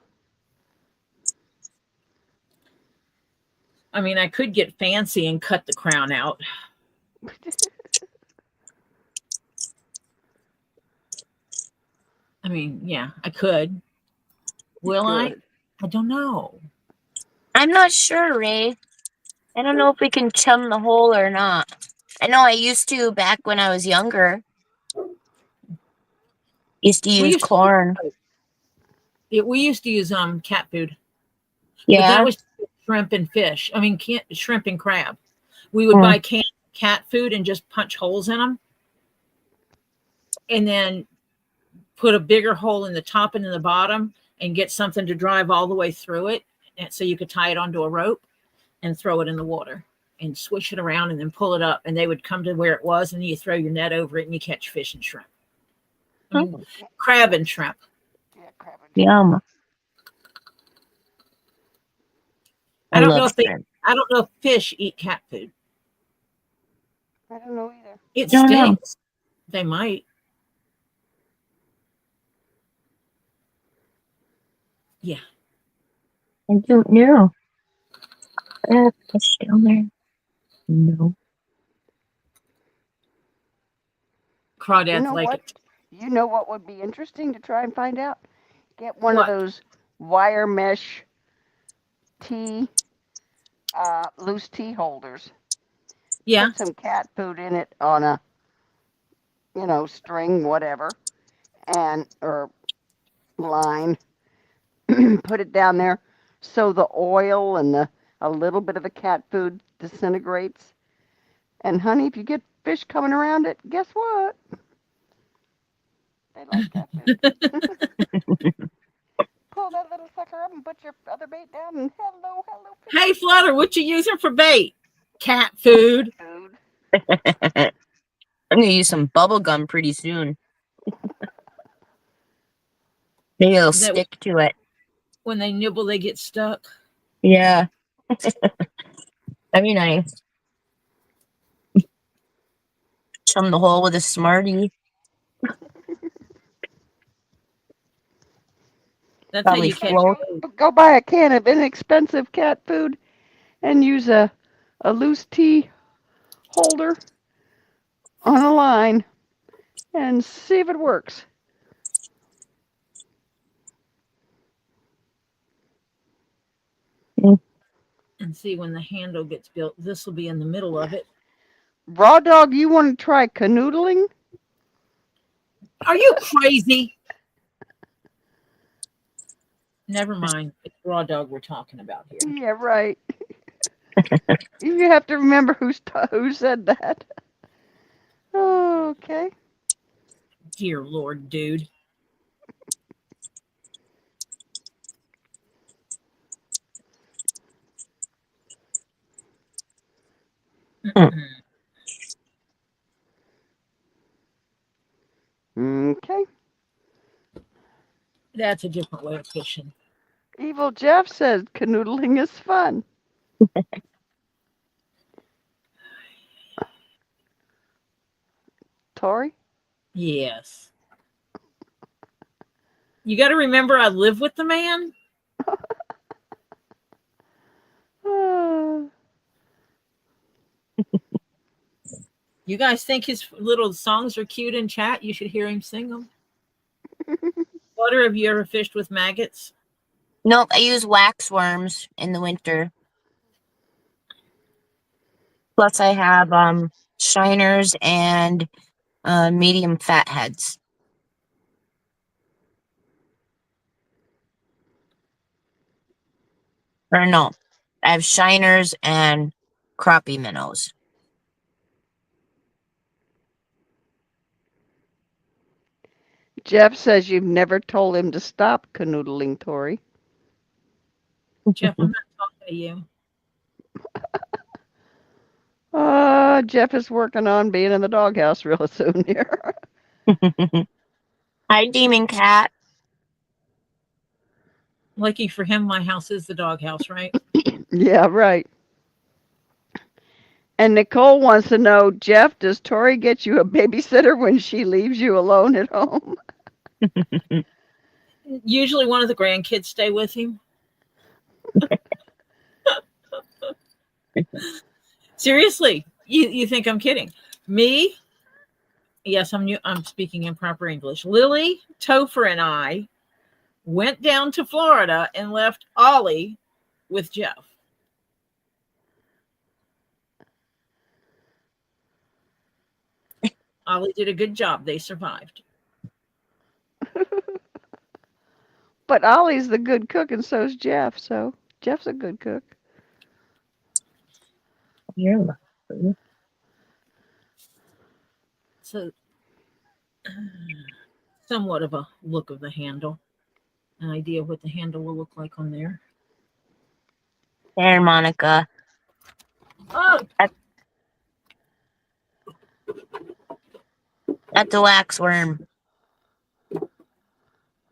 S3: I mean, I could get fancy and cut the crown out. I mean, yeah, I could. Will I? I don't know.
S4: I'm not sure, Ray. I don't know if we can chum the hole or not. I know I used to back when I was younger. Used to use corn.
S3: We used to use cat food.
S4: Yeah.
S3: But that was shrimp and fish. I mean, shrimp and crab. We would buy canned cat food and just punch holes in them. And then put a bigger hole in the top and in the bottom and get something to drive all the way through it. And so you could tie it onto a rope and throw it in the water and swish it around and then pull it up. And they would come to where it was and you throw your net over it and you catch fish and shrimp.
S1: I mean, crab and shrimp.
S2: Yeah, crab and
S4: Yum.
S1: I don't
S4: love
S1: know if they.
S4: shrimp.
S1: I don't know if fish eat cat food.
S2: I don't know either.
S1: It
S4: Don't know.
S1: stinks. They might. Yeah.
S4: I don't know. Fish down there. No.
S1: Crawdads
S2: You know
S1: like
S2: what?
S1: it.
S2: You know what would be interesting to try and find out? Get one
S1: What?
S2: of those wire mesh loose tea holders.
S1: Yeah.
S2: Put some cat food in it on a, string, whatever, or line. Put it down there so the oil and a little bit of the cat food disintegrates. And honey, if you get fish coming around it, guess what? They like cat food. Pull that little sucker up and put your other bait down and hello, fish.
S1: Hey, Flutter, what you using for bait? Cat food.
S2: Food.
S4: I'm gonna use some bubble gum pretty soon. Maybe it'll stick to it.
S1: When they nibble, they get stuck.
S4: Yeah. That'd be nice. Chum the hole with a Smartie.
S1: That's
S4: Probably
S1: how you catch.
S2: Go buy a can of inexpensive cat food and use a loose tea holder on a line and see if it works.
S1: And see when the handle gets built. This will be in the middle of it.
S2: Raw dog, you want to try canoodling?
S1: Are you crazy? Never mind. It's raw dog we're talking about here.
S2: Yeah, right. You have to remember who said that. Okay.
S1: Dear Lord, dude.
S2: Okay.
S1: That's a different way of fishing.
S2: Evil Jeff says canoodling is fun. Tori?
S1: Yes. You got to remember, I live with the man. You guys think his little songs are cute in chat? You should hear him sing them. Flutter, have you ever fished with maggots?
S4: Nope, I use wax worms in the winter. Plus, I have shiners and medium fat heads. Or no, I have shiners and crappie minnows.
S2: Jeff says you've never told him to stop canoodling, Tori.
S1: Jeff, I'm not talking to you.
S2: Jeff is working on being in the doghouse real soon here.
S4: Hi, Demon Cat.
S1: Lucky for him, my house is the doghouse, right?
S2: Yeah, right. And Nicole wants to know, Jeff, does Tori get you a babysitter when she leaves you alone at home?
S1: Usually one of the grandkids stay with him. Seriously, you think I'm kidding? Me? Yes, I'm speaking in proper English. Lily, Topher, and I went down to Florida and left Ollie with Jeff. Ollie did a good job. They survived.
S2: But Ollie's the good cook, and so's Jeff. So Jeff's a good cook.
S4: Yeah.
S1: So, somewhat of a look of the handle. An idea what the handle will look like on there.
S4: There, Monica.
S1: Oh,
S4: That's a wax worm.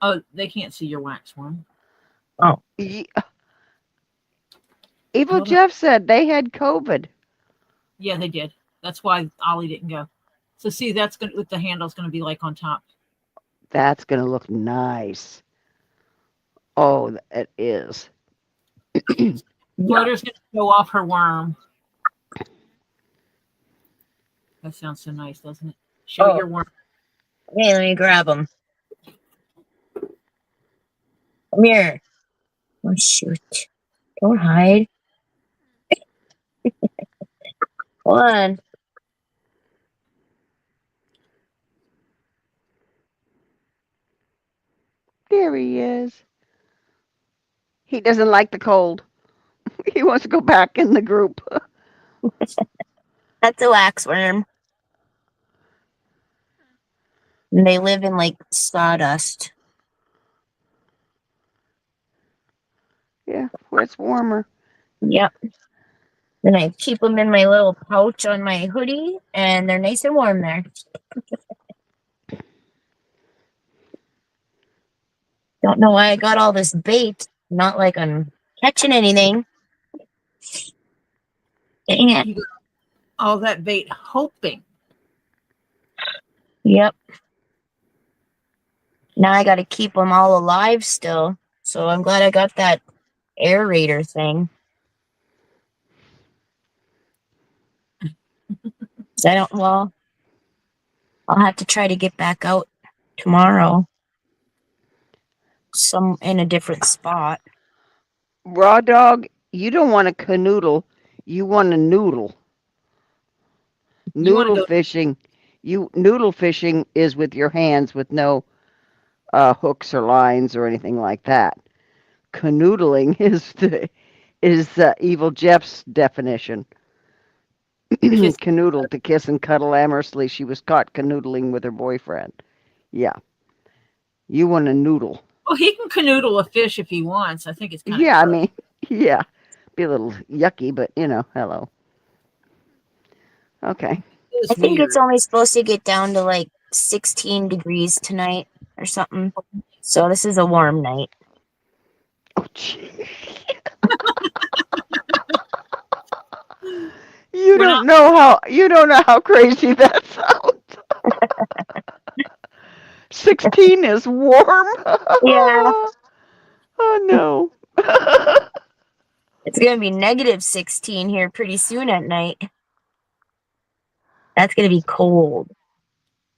S3: Oh, they can't see your wax worm.
S4: Oh,
S2: Ye- Evil
S3: Hold on.
S2: Jeff said they had COVID.
S3: Yeah, they did. That's why Ollie didn't go. So see, that's gonna with the handle's gonna be like on top.
S2: That's going to look nice. Oh, it is.
S3: Flutter's gonna show off her worm. That sounds so nice, doesn't it? Show
S4: Oh.
S3: your worm.
S4: hey, let me grab them. Come here. Oh, shoot. Don't hide. Hold on.
S2: There he is. He doesn't like the cold. He wants to go back in the group.
S4: That's a waxworm. And they live in like sawdust.
S2: Yeah, where it's warmer.
S4: Yep. Then I keep them in my little pouch on my hoodie, and they're nice and warm there. Don't know why I got all this bait. Not like I'm catching anything. Dang it.
S3: You got all that bait hoping.
S4: Yep. Now I got to keep them all alive still. So I'm glad I got that aerator thing. Well, I'll have to try to get back out tomorrow. Some in a different spot.
S2: Raw dog, you don't want a canoodle. You want a noodle.
S3: You want to
S2: Noodle
S3: go?
S2: fishing. Noodle fishing is with your hands with no hooks or lines or anything like that. Canoodling is Evil Jeff's definition.
S3: Kiss.
S2: Canoodle, to kiss and cuddle amorously. She was caught canoodling with her boyfriend. Yeah. You want a noodle.
S3: Well, he can canoodle a fish if he wants. I think it's kind of
S2: Yeah, I mean, yeah. Be a little yucky, but hello. Okay.
S4: I think it's only supposed to get down to like 16 degrees tonight or something. So this is a warm night.
S2: Oh, gee. You don't know how crazy that sounds. 16 is warm.
S4: Yeah.
S2: Oh no.
S4: It's going to be negative 16 here pretty soon at night. That's going to be cold.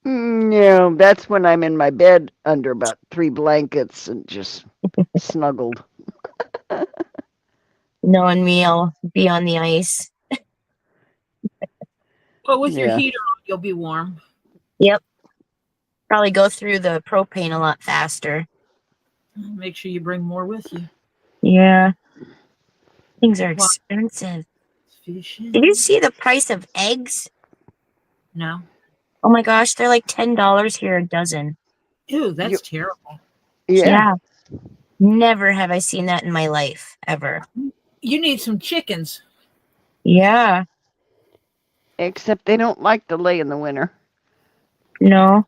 S2: No, that's when I'm in my bed under about 3 blankets and just snuggled.
S4: Knowing me, I'll be on the ice.
S3: Well, with your
S2: Yeah.
S3: heater on, you'll be warm.
S4: Yep. Probably go through the propane a lot faster.
S3: Make sure you bring more with you.
S4: Yeah. Things are
S3: Well,
S4: expensive.
S3: fishing.
S4: Did you see the price of eggs?
S3: No.
S4: Oh my gosh, they're like $10 here a dozen.
S3: Ew, that's terrible.
S2: Yeah.
S4: Never have I seen that in my life, ever.
S3: You need some chickens.
S4: Yeah.
S2: Except they don't like to lay in the winter.
S4: No.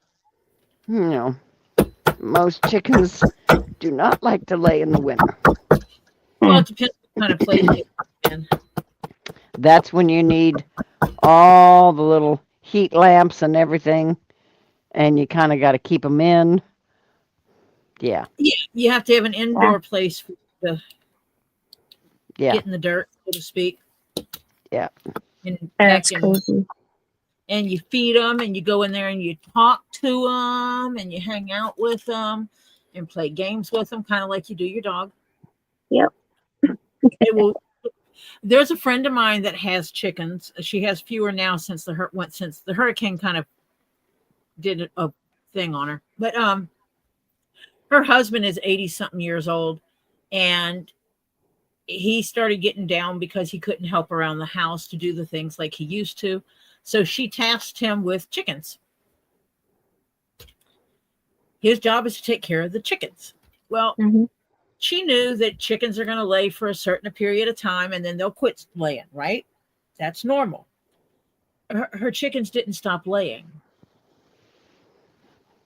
S2: No. Most chickens do not like to lay in the winter.
S3: Well, it depends what kind of place you get in.
S2: That's when you need all the little heat lamps and everything, and you kind of got to keep them in. Yeah.
S3: Yeah, you have to have an indoor place for the get in the dirt, so to speak.
S2: Yeah.
S3: And
S4: That's crazy.
S3: And you feed them, and you go in there and you talk to them, and you hang out with them, and play games with them, kind of like you do your dog.
S4: Yep.
S3: There's a friend of mine that has chickens. She has fewer now since the hurricane kind of did a thing on her. But her husband is 80-something years old, and he started getting down because he couldn't help around the house to do the things like he used to. So she tasked him with chickens. His job is to take care of the chickens. Well, she knew that chickens are going to lay for a certain period of time and then they'll quit laying, right? That's normal. Her chickens didn't stop laying.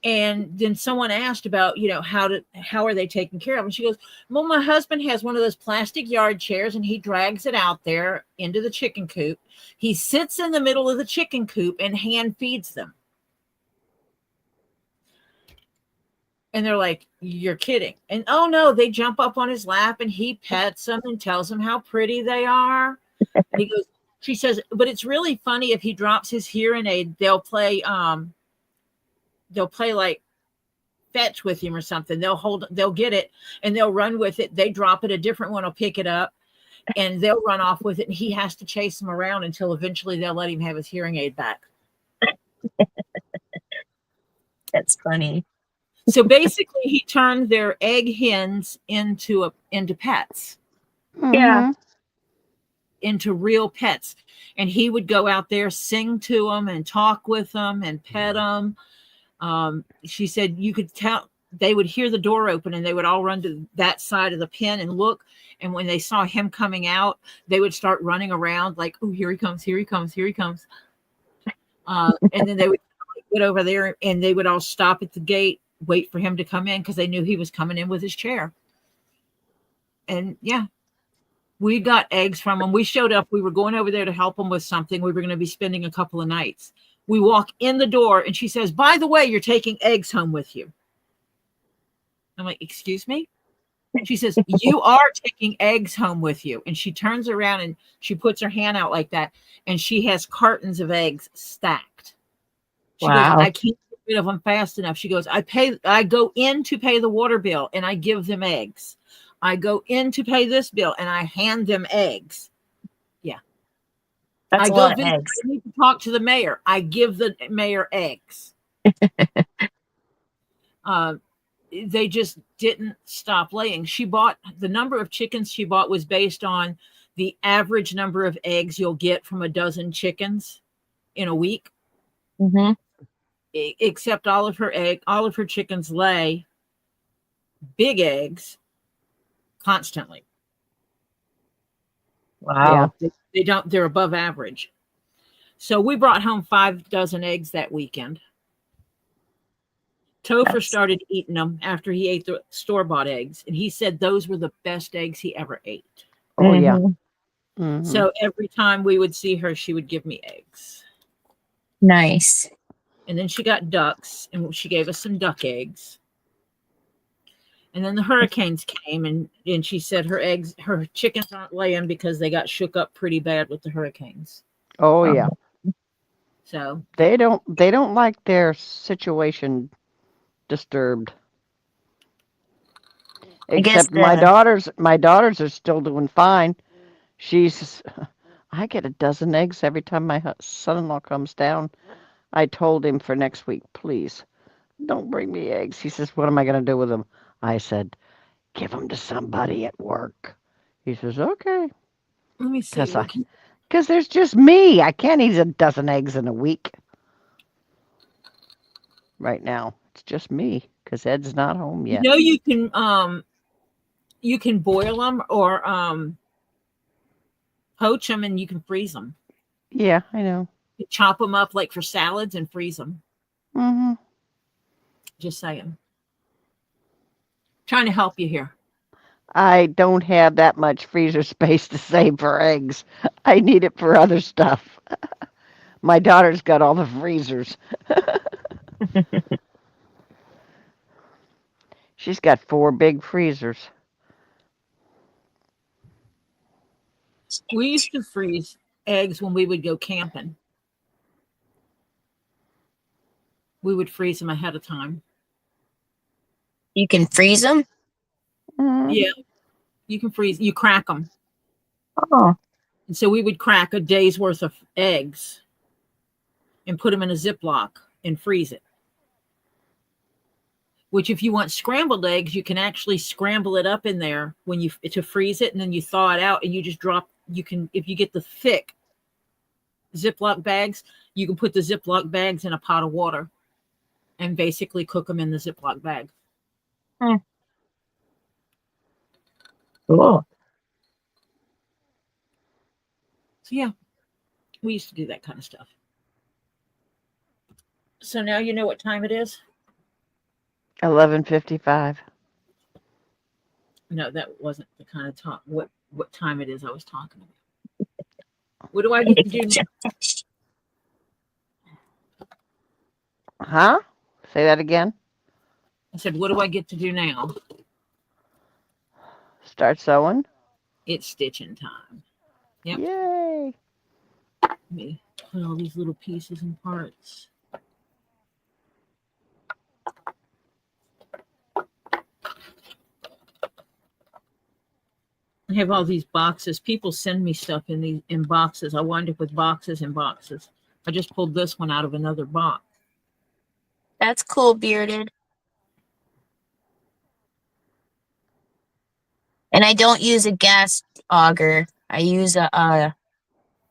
S3: And then someone asked about, how are they taken care of? And she goes, well, my husband has one of those plastic yard chairs and he drags it out there into the chicken coop. He sits in the middle of the chicken coop and hand feeds them. And they're like, you're kidding. And oh no, they jump up on his lap and he pets them and tells them how pretty they are. And he goes, she says, but it's really funny if he drops his hearing aid, they'll play like fetch with him or something. They'll get it and they'll run with it. They drop it, a different one will pick it up and they'll run off with it. And he has to chase them around until eventually they'll let him have his hearing aid back.
S4: That's funny.
S3: So basically he turned their egg hens into pets.
S4: Yeah.
S3: Into real pets. And he would go out there, sing to them and talk with them and pet them. She said you could tell they would hear the door open and they would all run to that side of the pen and look. And when they saw him coming out, they would start running around like, oh, here he comes, here he comes, here he comes. And then they would get over there and they would all stop at the gate, wait for him to come in because they knew he was coming in with his chair. And yeah, we got eggs from him. We showed up. We were going over there to help him with something. We were going to be spending a couple of nights. We walk in the door and she says, by the way, you're taking eggs home with you. I'm like, excuse me? She says, you are taking eggs home with you. And she turns around and she puts her hand out like that. And she has cartons of eggs stacked. She goes, I can't get rid of them fast enough. She goes, I go in to pay the water bill and I give them eggs. I go in to pay this bill and I hand them eggs. Yeah.
S4: That's a lot of eggs.
S3: I need to talk to the mayor. I give the mayor eggs. They just didn't stop laying. The number of chickens she bought was based on the average number of eggs you'll get from a dozen chickens in a week.
S4: Mm-hmm.
S3: Except all of her chickens lay big eggs constantly.
S4: Wow.
S3: Yeah, they're above average. So we brought home 5 dozen eggs that weekend. Topher started eating them after he ate the store-bought eggs. And he said those were the best eggs he ever ate.
S2: Oh, yeah. Mm-hmm.
S3: So every time we would see her, she would give me eggs.
S4: Nice.
S3: And then she got ducks and she gave us some duck eggs. And then the hurricanes came and she said her chickens aren't laying because they got shook up pretty bad with the hurricanes.
S2: Oh, yeah.
S3: So
S2: they don't like their situation disturbed. Except my daughters are still doing fine. I get a dozen eggs every time my son-in-law comes down. I told him for next week, please, don't bring me eggs. He says, what am I going to do with them? I said, give them to somebody at work. He says, okay.
S3: Let me see.
S2: Because there's just me. I can't eat a dozen eggs in a week. Right now, it's just me because Ed's not home yet.
S3: You can boil them or poach them and you can freeze them.
S2: Yeah, I know.
S3: You chop them up like for salads and freeze them.
S2: Mm-hmm.
S3: Just saying. Trying to help you here.
S2: I don't have that much freezer space to save for eggs. I need it for other stuff. My daughter's got all the freezers. She's got 4 big freezers.
S3: We used to freeze eggs when we would go camping. We would freeze them ahead of time.
S4: You can freeze them?
S3: Yeah. You can freeze. You crack them.
S4: Oh.
S3: And so we would crack a day's worth of eggs and put them in a Ziploc and freeze it. Which if you want scrambled eggs, you can actually scramble it up in there to freeze it, and then you thaw it out and you just drop. If you get the thick Ziploc bags, you can put the Ziploc bags in a pot of water and basically cook them in the Ziploc bag.
S4: Cool.
S3: So yeah, we used to do that kind of stuff. So now you know what time it is?
S2: 11:55.
S1: No, that wasn't the kind of talk. What time it is I was talking about. What do I get to do now?
S2: Huh? Say that again.
S1: I said, what do I get to do now?
S2: Start sewing.
S1: It's stitching time. Yep.
S2: Yay.
S1: Let me put all these little pieces and parts. I have all these boxes. People send me stuff in boxes. I wind up with boxes and boxes. I just pulled this one out of another box.
S4: That's cool, Bearded. And I don't use a gas auger. I use a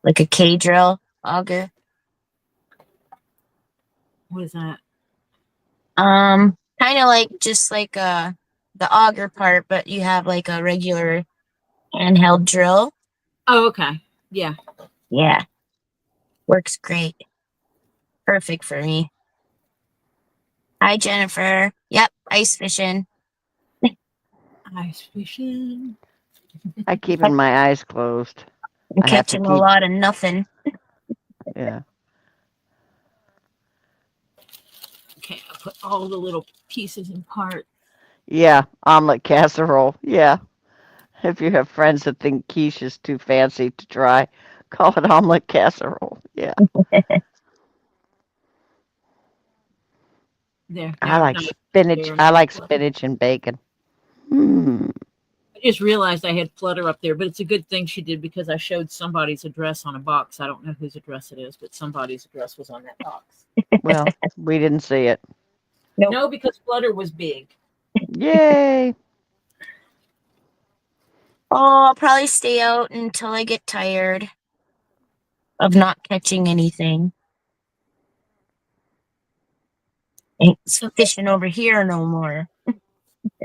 S4: like a K-drill auger.
S1: What is that?
S4: Kind of like just like the auger part, but you have like a regular handheld drill.
S1: Oh, okay. Yeah.
S4: Yeah. Works great. Perfect for me. Hi, Jennifer. Yep, ice fishing.
S1: Ice fishing.
S2: I keeping my eyes closed.
S4: I'm
S2: I have to
S4: catching a
S2: keep.
S4: lot of nothing.
S2: Yeah.
S1: Okay, I put all the little pieces and parts.
S2: Yeah. Omelet casserole. Yeah. If you have friends that think quiche is too fancy to try, call it omelet casserole. Yeah.
S1: There.
S2: I
S1: Now,
S2: like
S1: now
S2: spinach.
S1: there.
S2: I like spinach and bacon. Mm.
S1: I just realized I had Flutter up there, but it's a good thing she did because I showed somebody's address on a box. I don't know whose address it is, but somebody's address was on that box.
S2: Well, we didn't see it.
S4: Nope.
S1: No, because Flutter was big.
S2: Yay.
S4: Oh, I'll probably stay out until I get tired of not catching anything. Ain't fishing over here no more.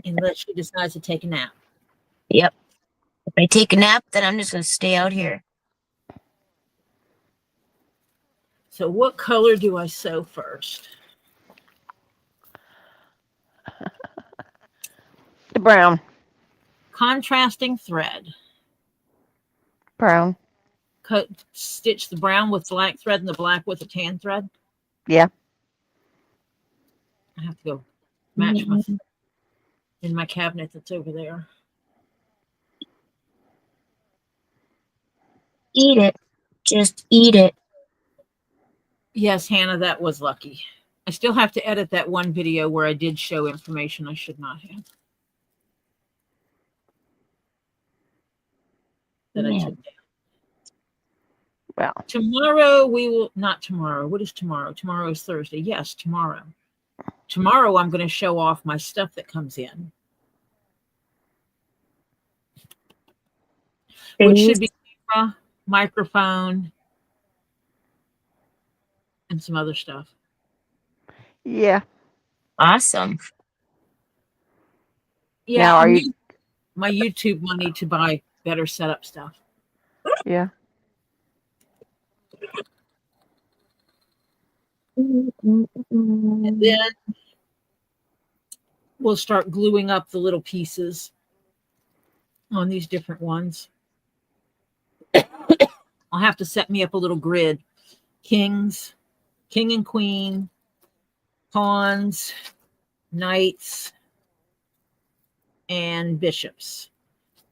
S1: Unless she decides to take a nap.
S4: Yep. If I take a nap, then I'm just going to stay out here.
S1: So what color do I sew first?
S2: The brown.
S1: Contrasting thread.
S2: Brown.
S1: Stitch the brown with black thread and the black with a tan thread.
S2: Yeah.
S1: I have to go match my in my cabinet that's over there.
S4: Eat it. Just eat it.
S1: Yes, Hannah, that was lucky. I still have to edit that one video where I did show information I should not have. That I took down.
S2: Well,
S1: Tomorrow we will, not tomorrow. What is tomorrow? Tomorrow is Thursday. Yes, tomorrow. Tomorrow I'm going to show off my stuff that comes in. Which should be camera, microphone, and some other stuff.
S2: yeah.
S4: Awesome.
S1: Yeah,
S2: Now, are
S1: I'm
S2: you?
S1: using my YouTube money to buy better setup stuff.
S2: Yeah.
S1: And then we'll start gluing up the little pieces on these different ones. I'll have to set me up a little grid. Kings, king and queen, pawns, knights, and bishops.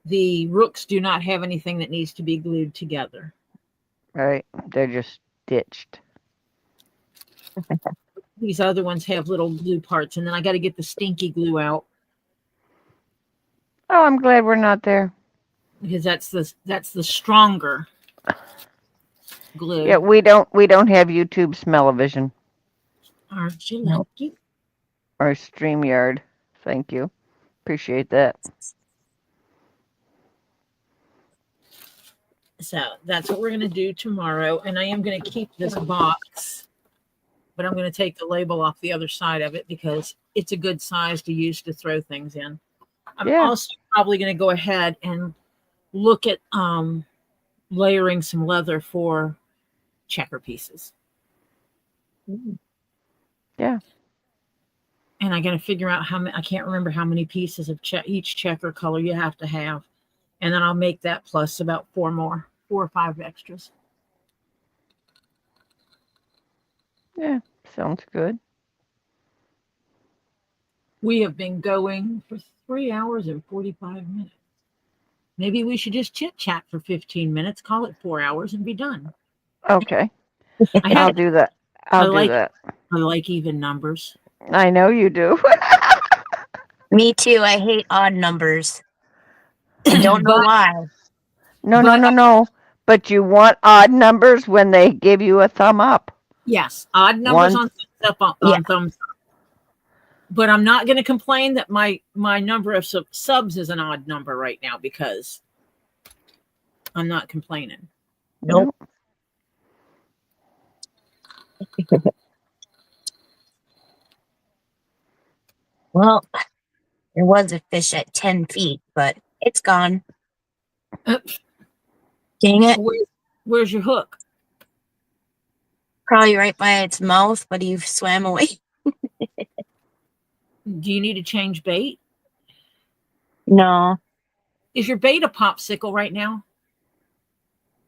S1: The rooks do not have anything that needs to be glued together.
S2: Right. They're just stitched.
S1: These other ones have little glue parts, and then I got to get the stinky glue out
S2: Oh, I'm glad we're not there.
S1: because that's the stronger glue.
S2: Yeah, we don't have YouTube smell-o-vision
S1: Aren't you
S4: Nope.
S1: lucky?
S2: or StreamYard. Thank you. Appreciate that.
S1: So that's what we're going to do tomorrow. And I am going to keep this box, but I'm going to take the label off the other side of it because it's a good size to use to throw things in. I'm
S2: Yeah.
S1: also probably going to go ahead and look at layering some leather for checker pieces.
S2: Yeah.
S3: And I got to figure out how many. I can't remember how many pieces of each checker color you have to have, and then I'll make that plus about 4 or 5 extras.
S2: Yeah, sounds good.
S3: We have been going for 3 hours and 45 minutes. Maybe we should just chit chat for 15 minutes, call it 4 hours, and be done.
S2: Okay,
S3: I
S2: I'll
S3: have.
S2: do that. I'll do that.
S3: I like even numbers.
S2: I know you do.
S4: Me too. I hate odd numbers. I don't know
S3: But-
S4: why.
S2: No. But you want odd numbers when they give you a thumb up.
S3: Yes, odd numbers on thumbs up.
S4: Yeah.
S3: Thumbs up. But I'm not going to complain that my number of subs is an odd number right now because I'm not complaining.
S4: Nope. Well, there was a fish at 10 feet, but it's gone. Dang it.
S3: Where's your hook?
S4: Probably right by its mouth, but he swam away.
S3: Do you need to change bait?
S4: No.
S3: Is your bait a popsicle right now?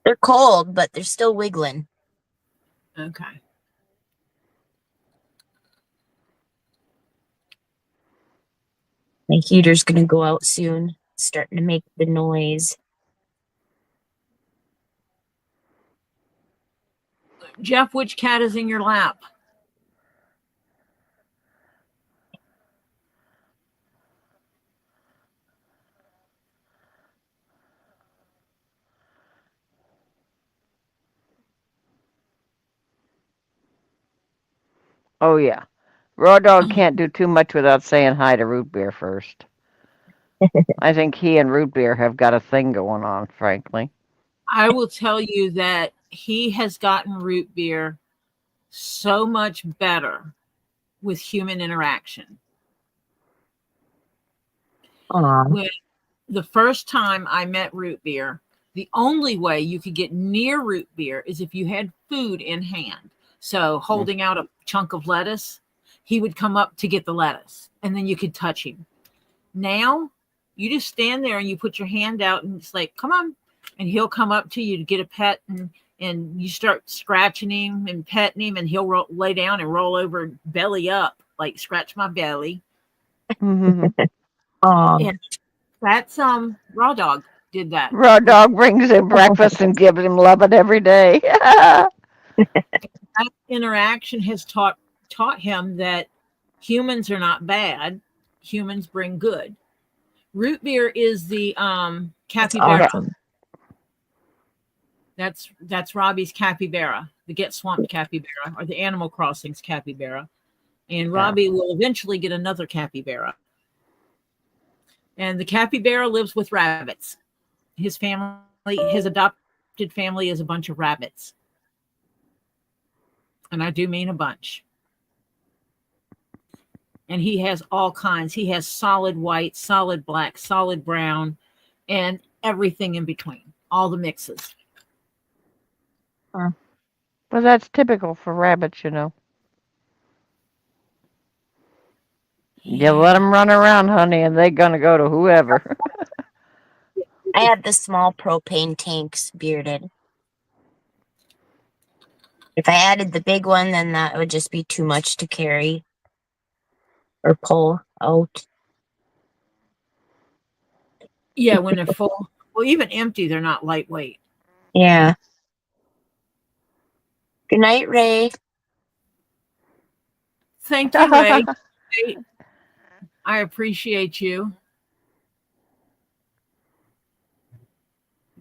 S4: They're cold, but they're still wiggling.
S3: Okay.
S4: My heater's going to go out soon. It's starting to make the noise.
S3: Jeff, which cat is in your lap?
S2: Oh yeah. Raw Dog can't do too much without saying hi to Root Beer first. I think he and Root Beer have got a thing going on, frankly.
S3: I will tell you that he has gotten Root Beer so much better with human interaction. When the first time I met Root Beer, the only way you could get near Root Beer is if you had food in hand. So holding out a chunk of lettuce, he would come up to get the lettuce, and then you could touch him. Now, you just stand there and you put your hand out, and it's like, come on. And he'll come up to you to get a pet, and you start scratching him and petting him, and he'll lay down and roll over belly up, like scratch my belly.
S2: Mm-hmm.
S3: And that's Raw Dog did that.
S2: Raw Dog brings him breakfast and gives him loving every day.
S3: That interaction has taught him that humans are not bad. Humans bring good. Root Beer is the capybara.
S4: Awesome.
S3: That's Robbie's capybara, the Get Swamped capybara, or the Animal Crossings capybara. And Robbie will eventually get another capybara. And the capybara lives with rabbits. His family, his adopted family, is a bunch of rabbits. And I do mean a bunch. And he has all kinds. He has solid white, solid black, solid brown, and everything in between. All the mixes.
S2: Well, that's typical for rabbits, you know. You let them run around, honey, and they're going to go to whoever.
S4: I have the small propane tanks bearded. If I added the big one, then that would just be too much to carry or pull out.
S3: Yeah, when they're full. Well, even empty, they're not lightweight.
S4: Yeah. Good night, Ray.
S3: Thank you, Ray. I appreciate you.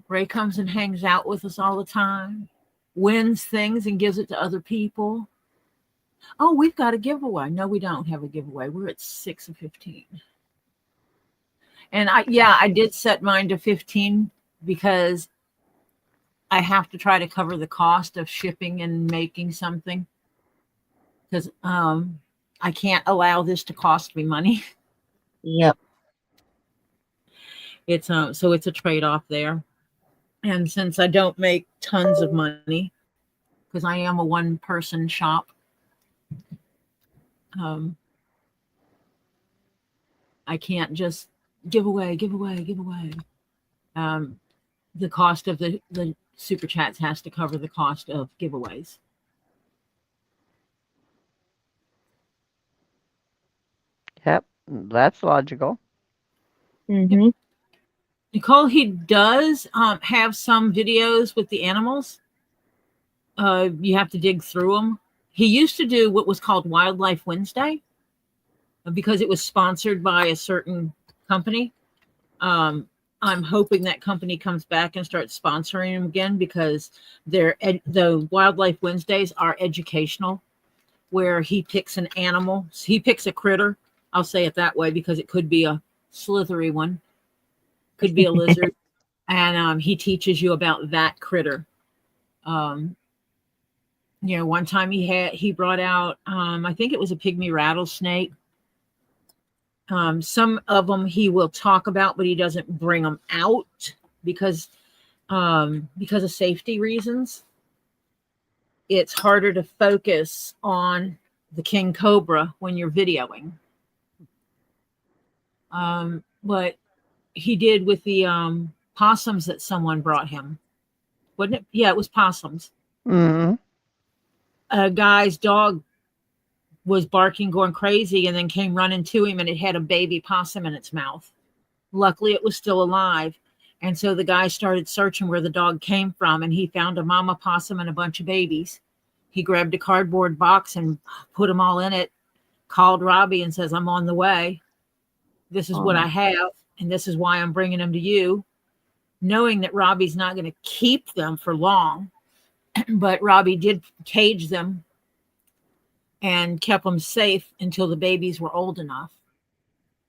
S3: Ray comes and hangs out with us all the time, wins things and gives it to other people. Oh, we've got a giveaway. No, we don't have a giveaway. We're at 6 of 15. And I did set mine to 15 because I have to try to cover the cost of shipping and making something. Because I can't allow this to cost me money.
S4: Yep.
S3: It's so it's a trade-off there. And since I don't make tons of money, because I am a one-person shop,
S1: I can't just give away. The cost of the super chats has to cover the cost of giveaways.
S2: Yep, that's logical.
S4: Mm-hmm.
S1: Nicole, he does have some videos with the animals. You have to dig through them. He used to do what was called Wildlife Wednesday because it was sponsored by a certain company. I'm hoping that company comes back and starts sponsoring him again because the Wildlife Wednesdays are educational, where he picks an animal. He picks a critter. I'll say it that way because it could be a slithery one, could be a lizard, and he teaches you about that critter. One time he brought out, I think it was a pygmy rattlesnake. Some of them he will talk about, but he doesn't bring them out because of safety reasons. It's harder to focus on the king cobra when you're videoing. But he did with the possums that someone brought him, wasn't it? Yeah, it was possums.
S2: Mm-hmm.
S1: A guy's dog was barking, going crazy, and then came running to him, and it had a baby possum in its mouth. Luckily, it was still alive. And so the guy started searching where the dog came from, and he found a mama possum and a bunch of babies. He grabbed a cardboard box and put them all in it, called Robbie and says, I'm on the way. This is what I have, and this is why I'm bringing them to you, knowing that Robbie's not going to keep them for long. But Robbie did cage them and kept them safe until the babies were old enough.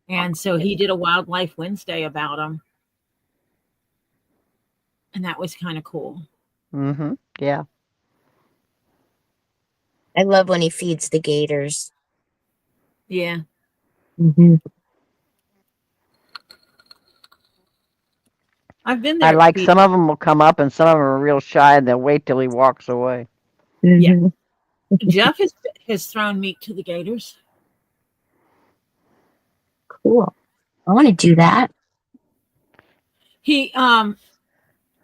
S1: And so he did a Wildlife Wednesday about them. And that was kind of cool.
S2: Mm-hmm. Yeah.
S4: I love when he feeds the gators.
S1: Yeah.
S4: Mm-hmm.
S1: I've been
S2: I
S1: there.
S2: like some of them will come up and some of them are real shy and they'll wait till he walks away.
S1: Yeah. Jeff has thrown meat to the gators.
S4: Cool. I want to do that.
S1: He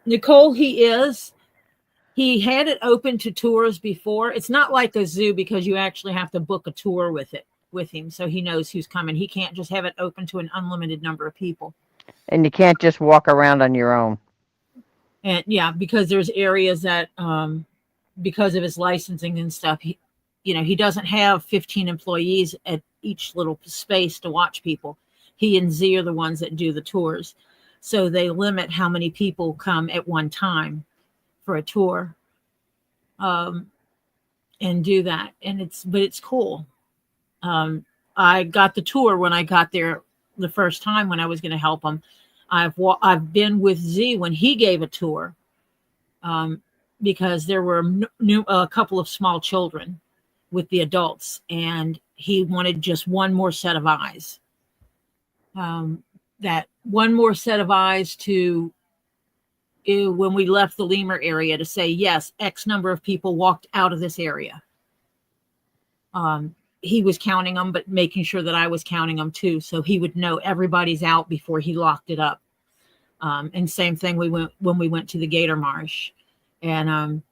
S1: Nicole, he had it open to tours before. It's not like a zoo because you actually have to book a tour with him so he knows who's coming. He can't just have it open to an unlimited number of people.
S2: And you can't just walk around on your own.
S1: And yeah, because there's areas that because of his licensing and stuff, he doesn't have 15 employees at each little space to watch people. He and Z are the ones that do the tours. So they limit how many people come at one time for a tour and do that. And it's cool. I got the tour when I got there the first time when I was going to help him. I've been with Z when he gave a tour because there were a couple of small children with the adults, and he wanted just one more set of eyes. That one more set of eyes to when we left the lemur area to say, yes, X number of people walked out of this area. He was counting them, but making sure that I was counting them too. So he would know everybody's out before he locked it up. And same thing when we went to the Gator Marsh, and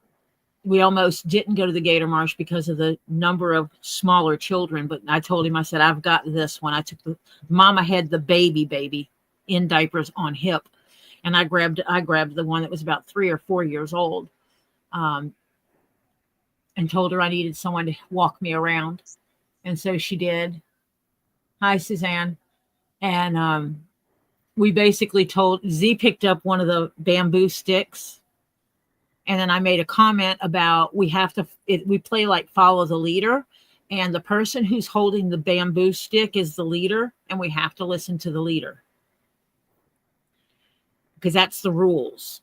S1: we almost didn't go to the Gator Marsh because of the number of smaller children. But I told him, I said, I've got this one. I took mama had the baby in diapers on hip. And I grabbed the one that was about 3 or 4 years old, and told her I needed someone to walk me around. And so she did. Hi, Suzanne. And we basically told Z picked up one of the bamboo sticks. And then I made a comment about we play like follow the leader. And the person who's holding the bamboo stick is the leader. And we have to listen to the leader. Because that's the rules.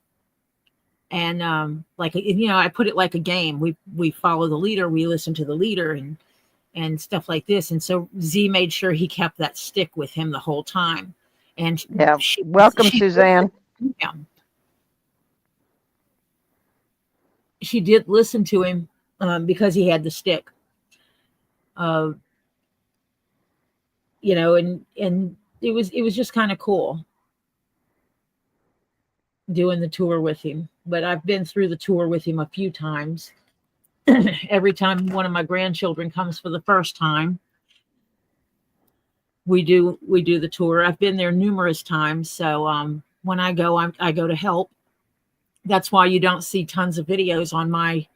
S1: And I put it like a game. We follow the leader. We listen to the leader and stuff like this. And so Z made sure he kept that stick with him the whole time. And
S2: yeah, welcome, Suzanne.
S1: Yeah. She did listen to him because he had the stick. And it was just kind of cool doing the tour with him. But I've been through the tour with him a few times. Every time one of my grandchildren comes for the first time, we do the tour. I've been there numerous times, so when I go, I go to help. That's why you don't see tons of videos on my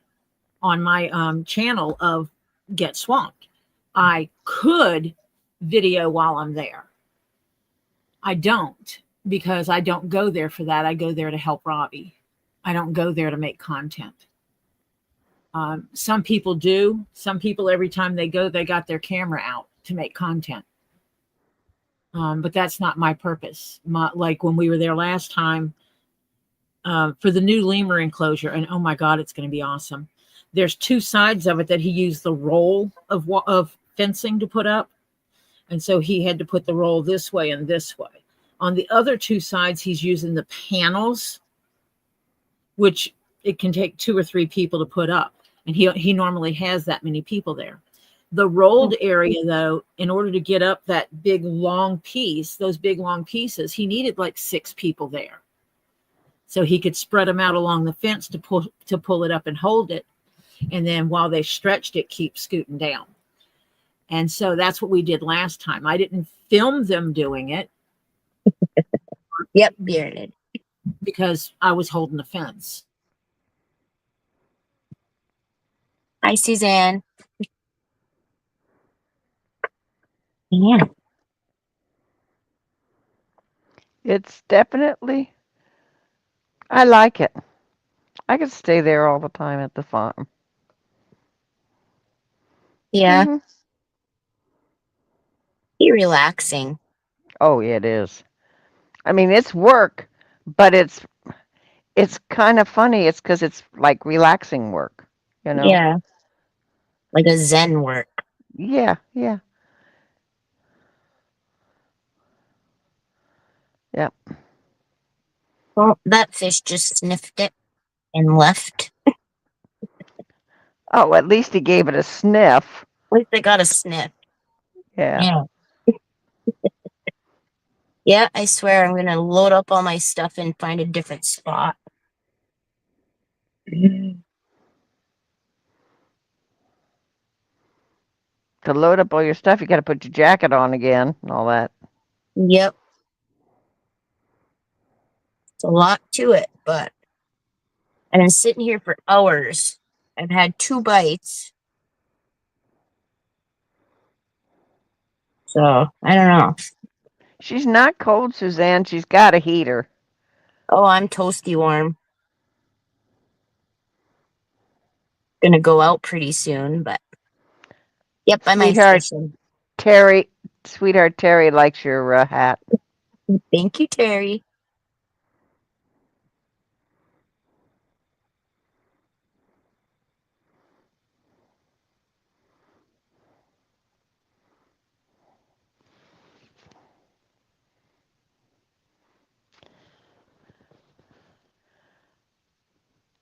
S1: channel of Get Swamped. I could video while I'm there. I don't, because I don't go there for that. I go there to help Robbie. I don't go there to make content. Some people do. Some people, every time they go, they got their camera out to make content. But that's not my purpose. Like when we were there last time for the new lemur enclosure, and oh my God, it's going to be awesome. There's two sides of it that he used the roll of fencing to put up. And so he had to put the roll this way and this way. On the other two sides, he's using the panels, which it can take 2 or 3 people to put up. And he normally has that many people there. The rolled area, though, in order to get up that big long piece, those big long pieces, he needed like 6 people there. So he could spread them out along the fence to pull it up and hold it. And then while they stretched it, keep scooting down. And so that's what we did last time. I didn't film them doing it.
S4: Yep, bearded.
S1: Because I was holding the fence.
S4: Hi, Suzanne. Yeah.
S2: It's definitely, I like it. I could stay there all the time at the farm.
S4: Yeah.
S2: Mhm.
S4: Be relaxing.
S2: Oh, yeah, it is. I mean, it's work, but it's kind of funny. It's because it's like relaxing work, you know?
S4: Yeah. Like a Zen work.
S2: Yeah, yeah. Yep.
S4: Well, that fish just sniffed it and left.
S2: Oh, at least he gave it a sniff.
S4: At least they got a sniff.
S2: Yeah.
S4: Yeah. Yeah, I swear I'm gonna load up all my stuff and find a different spot.
S2: To load up all your stuff, you got to put your jacket on again and all that.
S4: Yep. It's a lot to it, but I've been sitting here for hours. I've had 2 bites. So, I don't know.
S2: She's not cold, Suzanne. She's got a heater.
S4: Oh, I'm toasty warm. Gonna go out pretty soon, but yep, I'm ice
S2: Sweetheart
S4: fishing.
S2: Sweetheart Terry likes your hat.
S4: Thank you, Terry.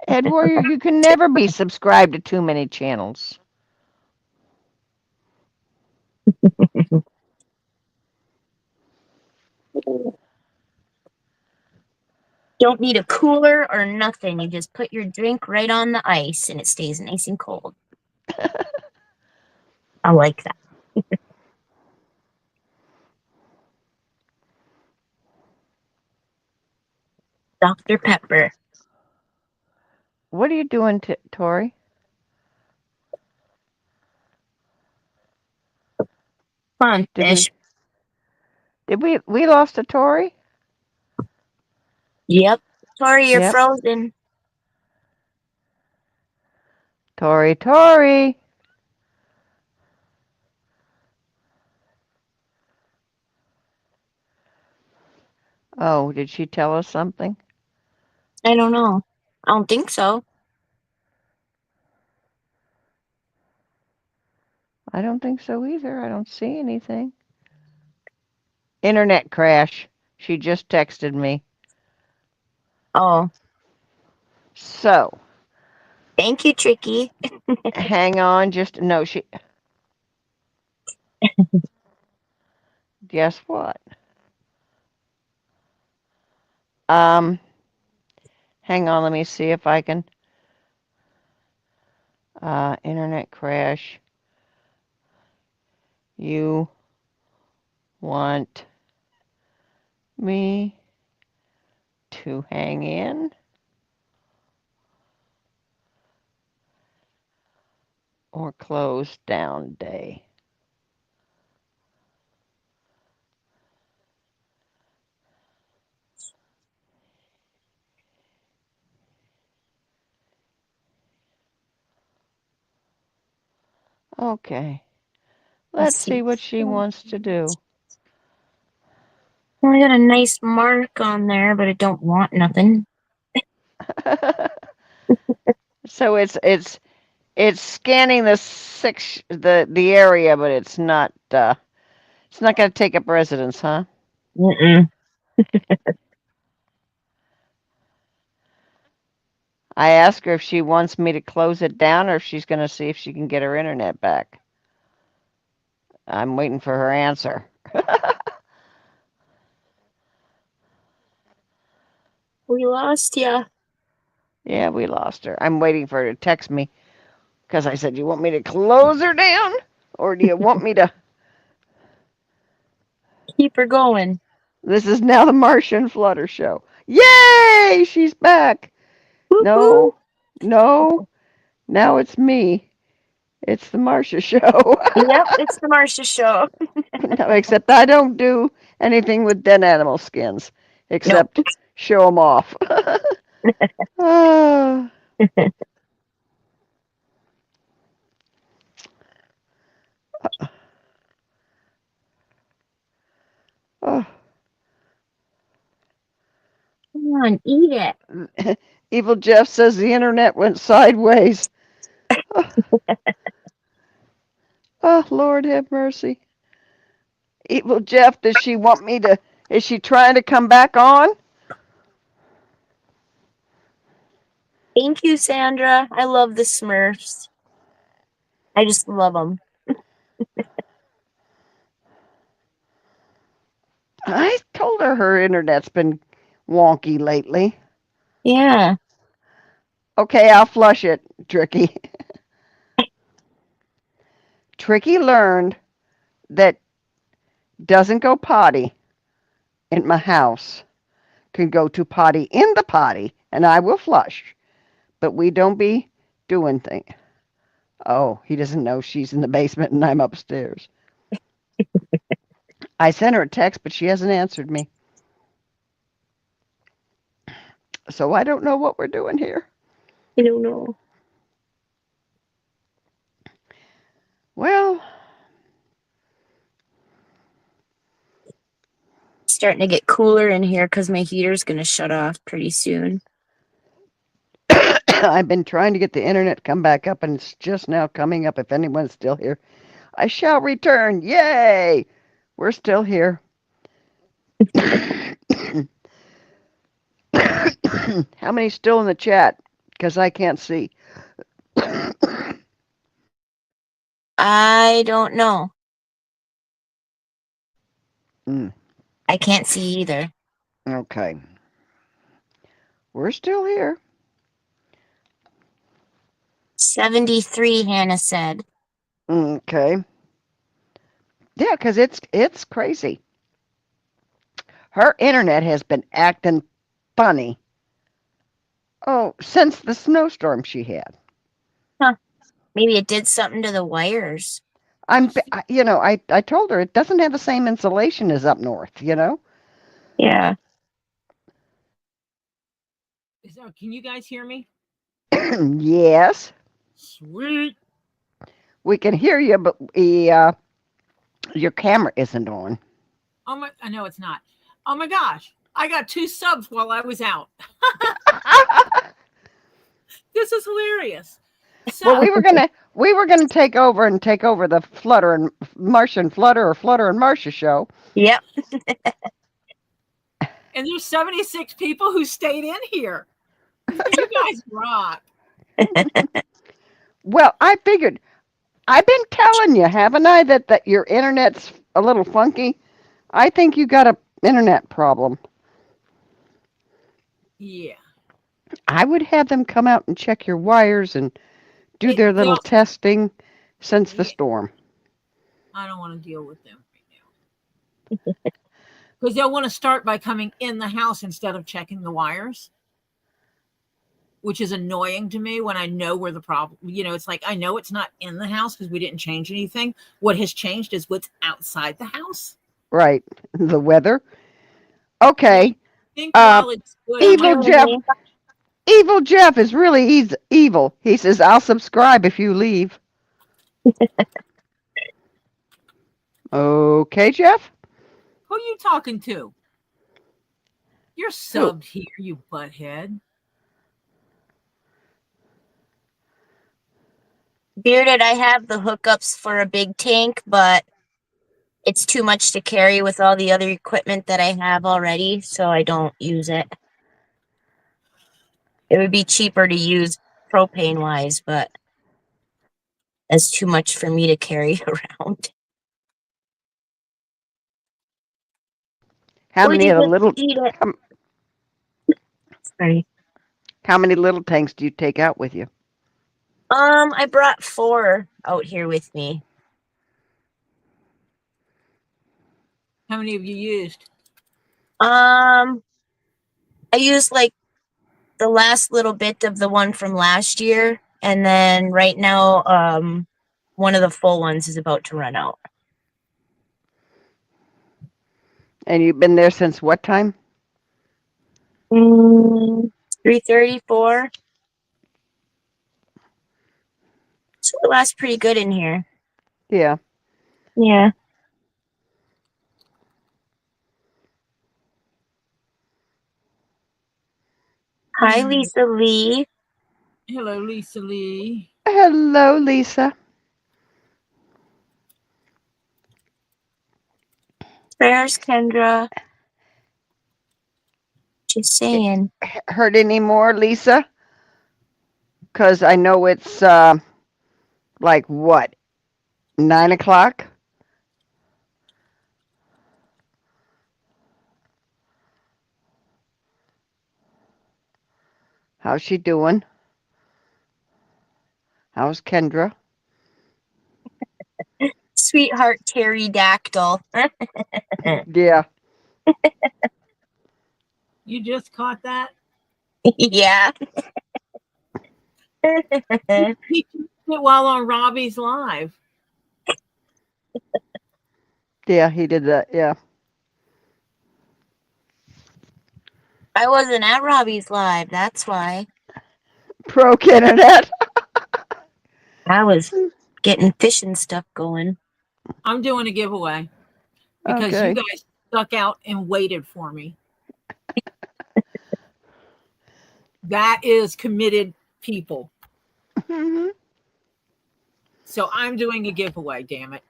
S2: Ed Warrior, you can never be subscribed to too many channels.
S4: Don't need a cooler or nothing. You just put your drink right on the ice and it stays nice and cold. I like that. Dr. Pepper.
S2: What are you doing, Tori?
S4: Come on,
S2: Did
S4: fish.
S2: we lost a Tori?
S4: Yep. Tori, you're
S2: Yep.
S4: frozen.
S2: Tori. Oh, did she tell us something?
S4: I don't know. I don't think so.
S2: I don't think so either. I don't see anything. Internet crash. She just texted me.
S4: Oh.
S2: So,
S4: Thank you, Tricky.
S2: hang on, guess what? Hang on, let me see if I can. Internet crash. You want me to hang in or close down day? Okay. Let's see what she wants to do.
S4: Well, I got a nice mark on there, but I don't want nothing.
S2: So it's scanning the area, but it's not going to take up residence, huh?
S4: Mm-mm.
S2: I asked her if she wants me to close it down or if she's going to see if she can get her internet back. I'm waiting for her answer.
S4: We lost ya.
S2: Yeah, we lost her. I'm waiting for her to text me because I said, you want me to close her down or do you want me to?
S4: Keep her going.
S2: This is now the Martian Flutter show. Yay! She's back.
S4: Woohoo!
S2: No, no, now it's me. It's the Marcia show.
S4: Yep, it's the Marcia show.
S2: No, except I don't do anything with dead animal skins
S4: Nope.
S2: except show them off. Oh, oh.
S4: Come on, eat it.
S2: Evil Jeff says the internet went sideways. Oh, oh, Lord have mercy. Evil Jeff, does she want me to? Is she trying to come back on?
S4: Thank you, Sandra. I love the Smurfs. I just love them.
S2: I told her internet's been wonky lately.
S4: Yeah.
S2: Okay, I'll flush it, Tricky. Tricky learned that doesn't go potty in my house can go to potty in the potty, and I will flush. But we don't be doing things. Oh, he doesn't know she's in the basement and I'm upstairs. I sent her a text, but she hasn't answered me. So I don't know what we're doing here.
S4: I don't know.
S2: Well,
S4: It's starting to get cooler in here because my heater's going to shut off pretty soon.
S2: I've been trying to get the internet to come back up, and it's just now coming up. If anyone's still here, I shall return. Yay! We're still here. How many still in the chat? Because I can't see.
S4: I don't know.
S2: Mm,
S4: I can't see either.
S2: okay. We're still here.
S4: 73, Hannah said.
S2: Okay. Yeah, because it's crazy. Her internet has been acting funny. Oh, since the snowstorm she had.
S4: Huh. Maybe it did something to the wires.
S2: I told her it doesn't have the same insulation as up north,
S4: Yeah.
S3: Can you guys hear me?
S2: Yes,
S3: Sweet.
S2: we can hear you, but your camera isn't on.
S3: Oh my! I know it's not. Oh my gosh! I got 2 subs while I was out. This is hilarious. So,
S2: Well, we were gonna take over the Flutter and Martian Flutter or Flutter and Marcia show.
S4: Yep.
S3: and there's 76 people who stayed in here. You guys rock.
S2: Well, I figured I've been telling you, haven't I, that your internet's a little funky. I think you got a internet problem.
S3: Yeah.
S2: I would have them come out and check your wires and do their little
S3: Well,
S2: testing since the
S3: yeah,
S2: storm.
S3: I don't want to deal with them right now. Because they'll want to start by coming in the house instead of checking the wires, which is annoying to me when I know where the problem, it's like I know it's not in the house because we didn't change anything. What has changed is what's outside the house.
S2: Right. The weather.
S3: Yeah.
S2: Okay.
S3: I think
S2: Uh,
S3: while it's good, I
S2: Evil
S3: might.
S2: Jeff. Evil Jeff is really evil. He says, I'll subscribe if you leave. Okay, Jeff?
S3: Who are you talking to? You're
S2: Who?
S3: subbed here, you butthead.
S4: Bearded, I have the hookups for a big tank, but it's too much to carry with all the other equipment that I have already, so I don't use it. It would be cheaper to use propane wise, but that's too much for me to carry around.
S2: How
S4: Would
S2: many
S4: you
S2: of the
S4: just
S2: little
S4: eat it?
S2: how,
S4: Sorry.
S2: how many little tanks do you take out with you?
S4: I brought 4 out here with me.
S3: How many have you used?
S4: I used like the last little bit of the one from last year, and then right now, one of the full ones is about to run out.
S2: And you've been there since what time?
S4: 3:34. So it lasts pretty good in here.
S2: Yeah.
S4: Yeah. Hi, Lisa Lee.
S3: Hello, Lisa Lee.
S2: Hello, Lisa.
S4: Prayers, Kendra. Just saying.
S2: Heard any more, Lisa? Because I know it's like what, 9 o'clock? How's she doing? How's Kendra?
S4: Sweetheart pterodactyl.
S2: Yeah.
S3: You just caught that?
S4: Yeah.
S3: He did it while on Robbie's live.
S2: Yeah, he did that. Yeah.
S4: I wasn't at Robbie's live, that's why.
S2: Broke internet.
S4: I was getting fishing stuff going.
S3: I'm doing a giveaway because you
S2: Okay.
S3: guys stuck out and waited for me. That is committed people.
S2: Mhm.
S3: So I'm doing a giveaway, damn it.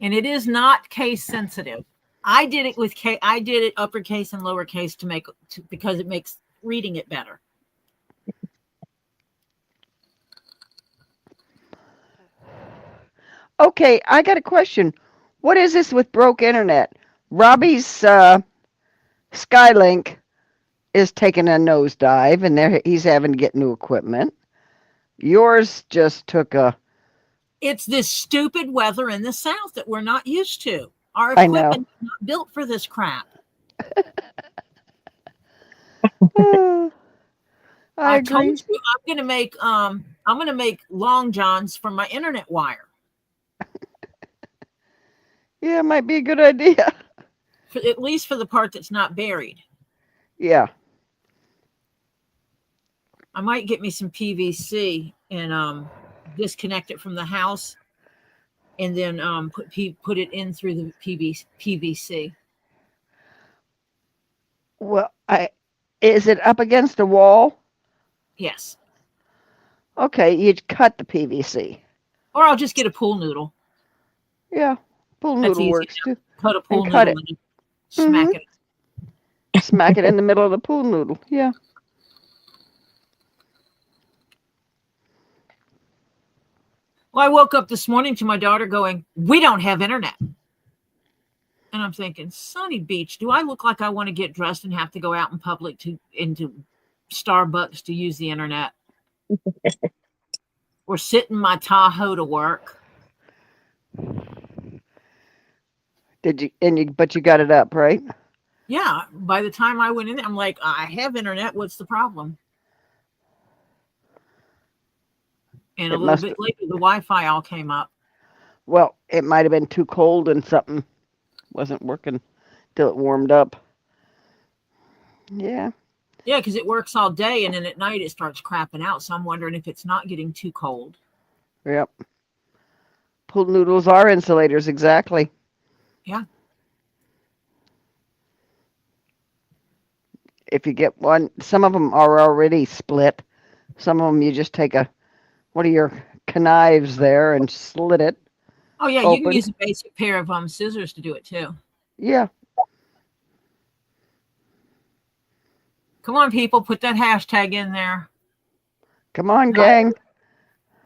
S3: And it is not case sensitive. I did it with I did it uppercase and lowercase because it makes reading it better.
S2: Okay, I got a question. What is this with broke internet? Robbie's Skylink is taking a nosedive, and he's having to get new equipment. Yours just took a.
S3: It's this stupid weather in the South that we're not used to. Our
S2: I know.
S3: equipment is not built for this crap.
S2: I
S3: I told
S2: agree.
S3: you I'm gonna make long johns from my internet wire.
S2: Yeah, it might be a good idea.
S3: At least for the part that's not buried.
S2: Yeah.
S3: I might get me some PVC and disconnect it from the house, and then put it in through the PVC.
S2: Well, is it up against a wall?
S3: Yes.
S2: Okay, you'd cut the PVC.
S3: Or I'll just get a pool noodle.
S2: Yeah, pool
S3: That's
S2: noodle
S3: easy.
S2: works too.
S3: Cut a pool
S2: And cut
S3: noodle
S2: it.
S3: and smack it.
S2: Smack it in the middle of the pool noodle. Yeah.
S3: Well, I woke up this morning to my daughter going, "We don't have internet." And I'm thinking, Sunny Beach, do I look like I want to get dressed and have to go out in public into Starbucks to use the internet? Or sit in my Tahoe to work?
S2: But you got it up, right?
S3: Yeah. By the time I went in there, I'm like, I have internet. What's the problem? And a
S2: It
S3: little
S2: must.
S3: bit later, the Wi-Fi all came up.
S2: Well, it might have been too cold and something wasn't working till it warmed up. Yeah.
S3: Yeah, because it works all day, and then at night it starts crapping out. So I'm wondering if it's not getting too cold.
S2: Yep. Pool noodles are insulators, exactly.
S3: Yeah.
S2: If you get one, some of them are already split. Some of them you just take one of your knives there and slit it.
S3: Oh, yeah, you can
S2: Open.
S3: use a basic pair of scissors to do it, too.
S2: Yeah.
S3: Come on, people, put that hashtag in there.
S2: Come on, gang.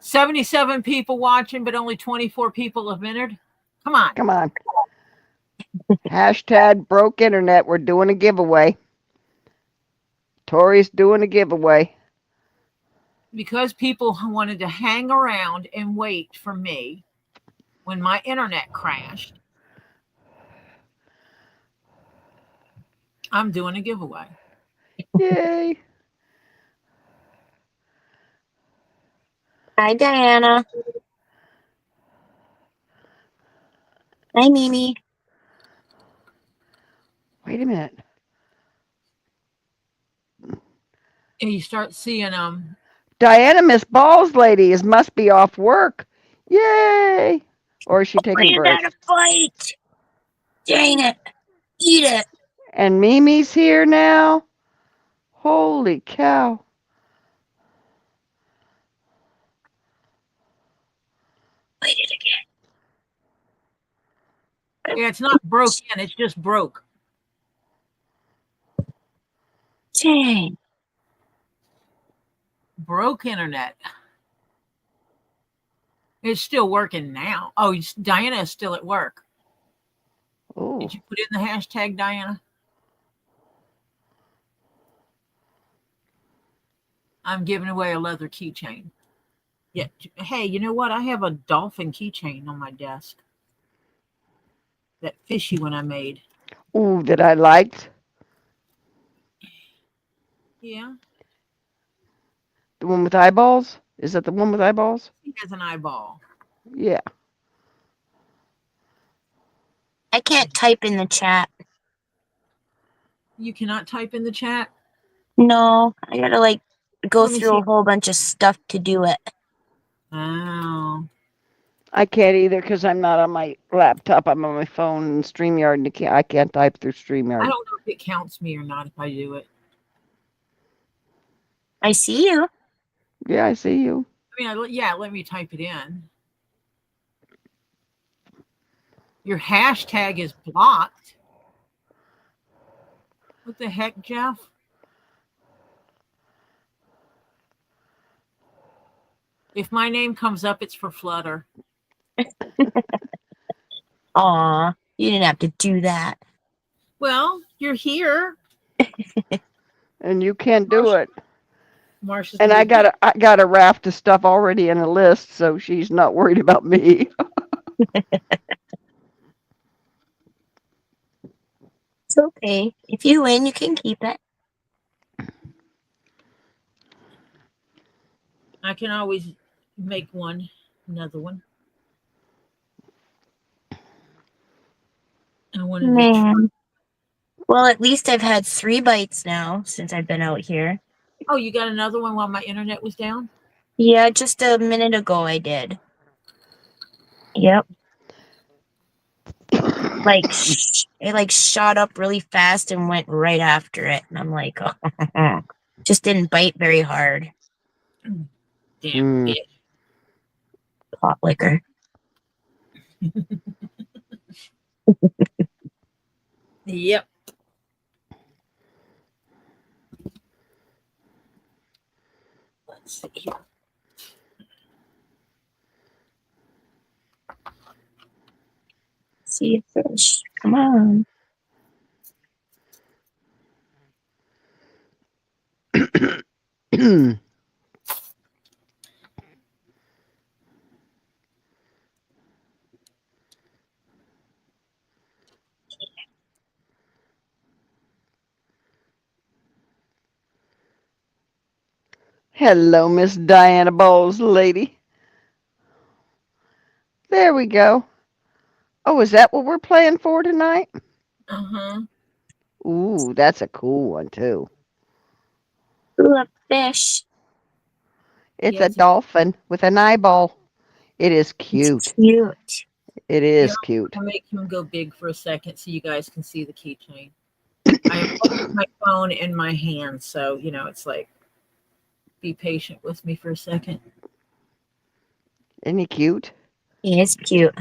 S3: 77 people watching, but only 24 people have entered. Come on.
S2: Come on. Hashtag broke internet. We're doing a giveaway. Tori's doing a giveaway.
S3: Because people wanted to hang around and wait for me when my internet crashed, I'm doing a giveaway.
S2: Yay.
S4: Hi, Diana. Hi, Mimi.
S2: Wait a minute.
S3: And you start seeing
S2: Diana, Miss Balls lady, must be off work. Yay. Or is she taking a
S4: You
S2: break?
S4: gotta fight. Dang it. Eat it.
S2: And Mimi's here now. Holy cow.
S4: Fight it again.
S3: yeah, it's not broken, it's just broke.
S4: Dang.
S3: Broke internet. It's still working now. Oh, Diana is still at work.
S2: Oh.
S3: Did you put in the hashtag, Diana? I'm giving away a leather keychain. Yeah. Hey, you know what? I have a dolphin keychain on my desk. That fishy one I made.
S2: Ooh, that I liked.
S3: Yeah.
S2: The one with eyeballs? Is that the one with eyeballs?
S3: He has an eyeball.
S2: Yeah.
S4: I can't type in the chat.
S3: You cannot type in the chat?
S4: No, I gotta go
S3: Let me
S4: through
S3: see.
S4: a whole bunch of stuff to do it.
S3: Oh.
S2: I can't either because I'm not on my laptop. I'm on my phone and StreamYard, and I can't type through StreamYard.
S3: I don't know if it counts me or not if I do it.
S4: I see you.
S2: Yeah, I see you.
S3: I mean, yeah, let me type it in. Your hashtag is blocked. What the heck, Jeff? If my name comes up, it's for Flutter.
S4: Aw, you didn't have to do that.
S3: Well, you're here.
S2: And you can't do it.
S3: Marsha's
S2: And I got a raft of stuff already in a list, so she's not worried about me.
S4: It's okay. If you win, you can keep it.
S3: I can always make another one. I wanted to try.
S4: Man. Well, at least I've had 3 bites now since I've been out here.
S3: Oh, you got another one while my internet was down?
S4: Yeah, just a minute ago I did. Yep. It shot up really fast and went right after it. And I'm like, oh, just didn't bite very hard.
S3: Damn bitch.
S4: Pot liquor.
S3: Yep. Let's see here.
S4: see a fish. Come on.
S2: Hello, Miss Diana Bowles, lady. There we go. Oh, is that what we're playing for tonight?
S3: Uh-huh.
S2: Ooh, that's a cool one, too.
S4: Ooh, a fish.
S2: It's
S3: Yeah,
S2: a dolphin with an eyeball. It is cute.
S4: It's cute.
S2: It
S3: Yeah,
S2: is cute.
S3: I'll make him go big for a second so you guys can see the keychain. I am holding my phone in my hand, so it's like, be patient with me for a second.
S2: Isn't he cute?
S4: He is cute.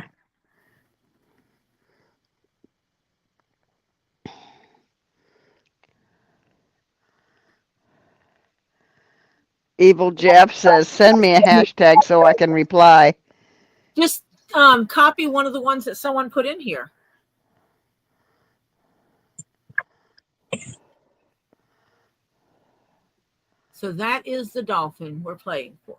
S2: Evil Jeff says, send me a hashtag so I can reply.
S3: Just copy one of the ones that someone put in here. So that is the dolphin we're playing for.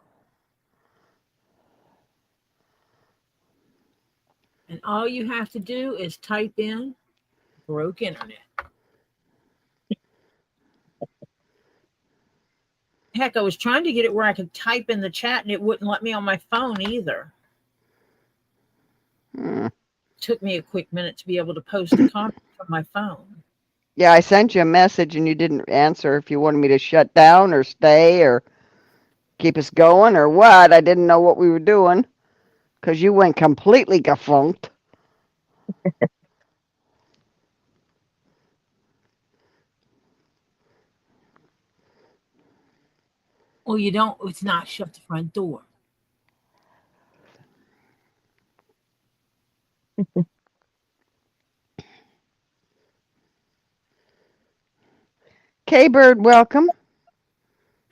S3: And all you have to do is type in broke internet. Heck, I was trying to get it where I could type in the chat and it wouldn't let me on my phone either. Took me a quick minute to be able to post a comment from my phone.
S2: Yeah, I sent you a message and you didn't answer if you wanted me to shut down or stay or keep us going or what. I didn't know what we were doing because you went completely gafunked.
S3: Well, you don't, it's not shut the front door.
S2: K-Bird, welcome.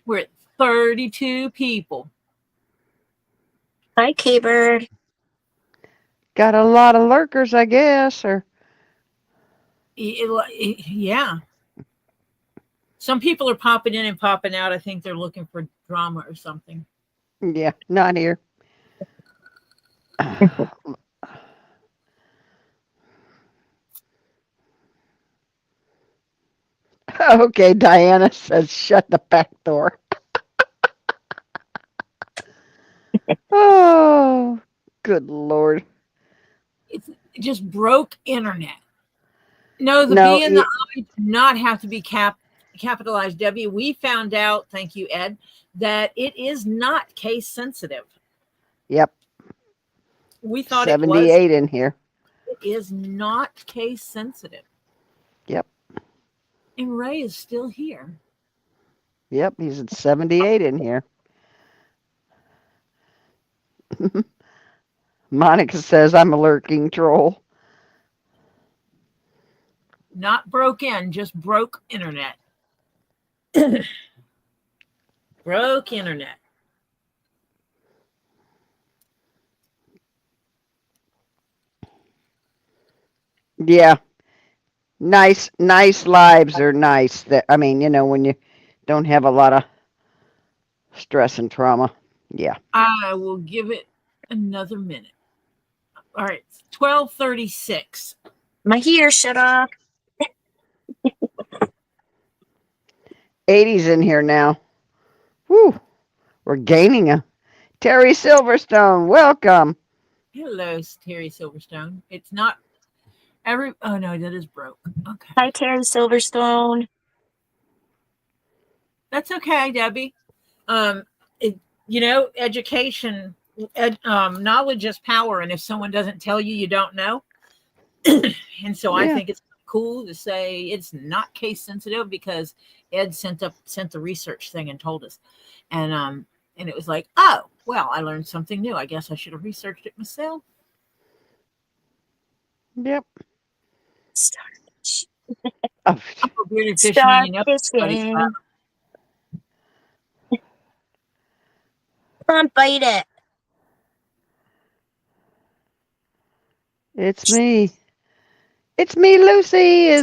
S3: We're at 32 people.
S4: Hi, K-Bird.
S2: Got a lot of lurkers, I guess, or
S3: Yeah. Some people are popping in and popping out. I think they're looking for drama or something.
S2: yeah, not here. Okay, Diana says shut the back door. Oh, good Lord.
S3: It's just broke internet. No, the
S2: No,
S3: B and the I do not have to be capitalized W. We found out, thank you, Ed, that it is not case sensitive.
S2: Yep.
S3: We thought it was.
S2: 78 in here.
S3: It is not case sensitive.
S2: Yep.
S3: And Ray is still here.
S2: Yep, he's at 78 in here. Monica says I'm a lurking troll.
S3: Not broke in, just broke internet. Broke internet.
S2: Yeah. Nice lives are nice. That I mean, when you don't have a lot of stress and trauma. Yeah.
S3: I will give it another minute. All right, 12:36.
S4: My heater shut off.
S2: 80's in here now. Whew. We're gaining a Terry Silverstone. Welcome.
S3: Hello, Terry Silverstone. It's not oh no, that is broke. Okay.
S4: Hi, Terry Silverstone.
S3: That's okay, Debbie. Education, knowledge is power, and if someone doesn't tell you, you don't know. And so I think it's cool to say it's not case sensitive because Ed sent the research thing and told us, and it was like, oh well, I learned something new. I guess I should have researched it myself.
S2: Yep.
S4: Starfish.
S3: I'm a bearded Fishman,
S4: Starfishing. Come on, bite it.
S2: It's me. It's me, Lucy.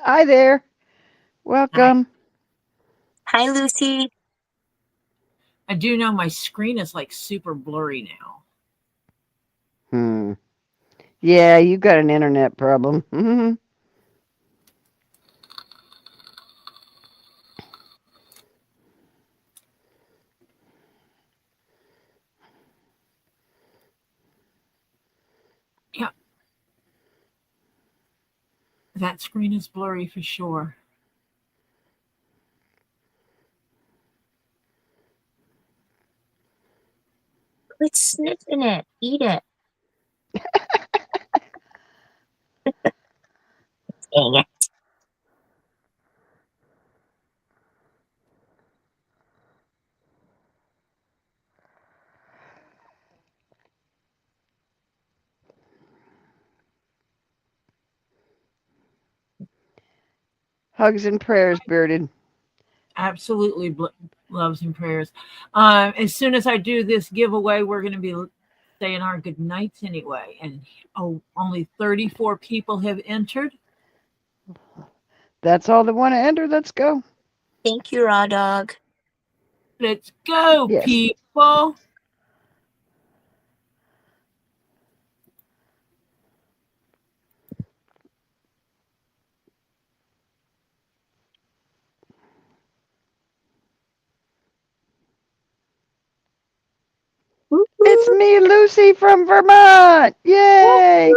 S2: Hi there. Welcome.
S4: Hi, Lucy.
S3: I do know my screen is like super blurry now.
S2: Yeah, you got an internet problem.
S3: Yeah. That screen is blurry for sure.
S4: Quit sniffing it. Eat it. Dang it.
S2: Hugs and prayers, Bearded.
S3: Absolutely loves and prayers. As soon as I do this giveaway, we're going to be saying our good nights anyway. And only 34 people have entered.
S2: That's all that want to enter. Let's go.
S4: Thank you, Raw Dog.
S3: Let's go,
S2: Yes.
S3: people.
S2: It's me, Lucy from Vermont. Yay!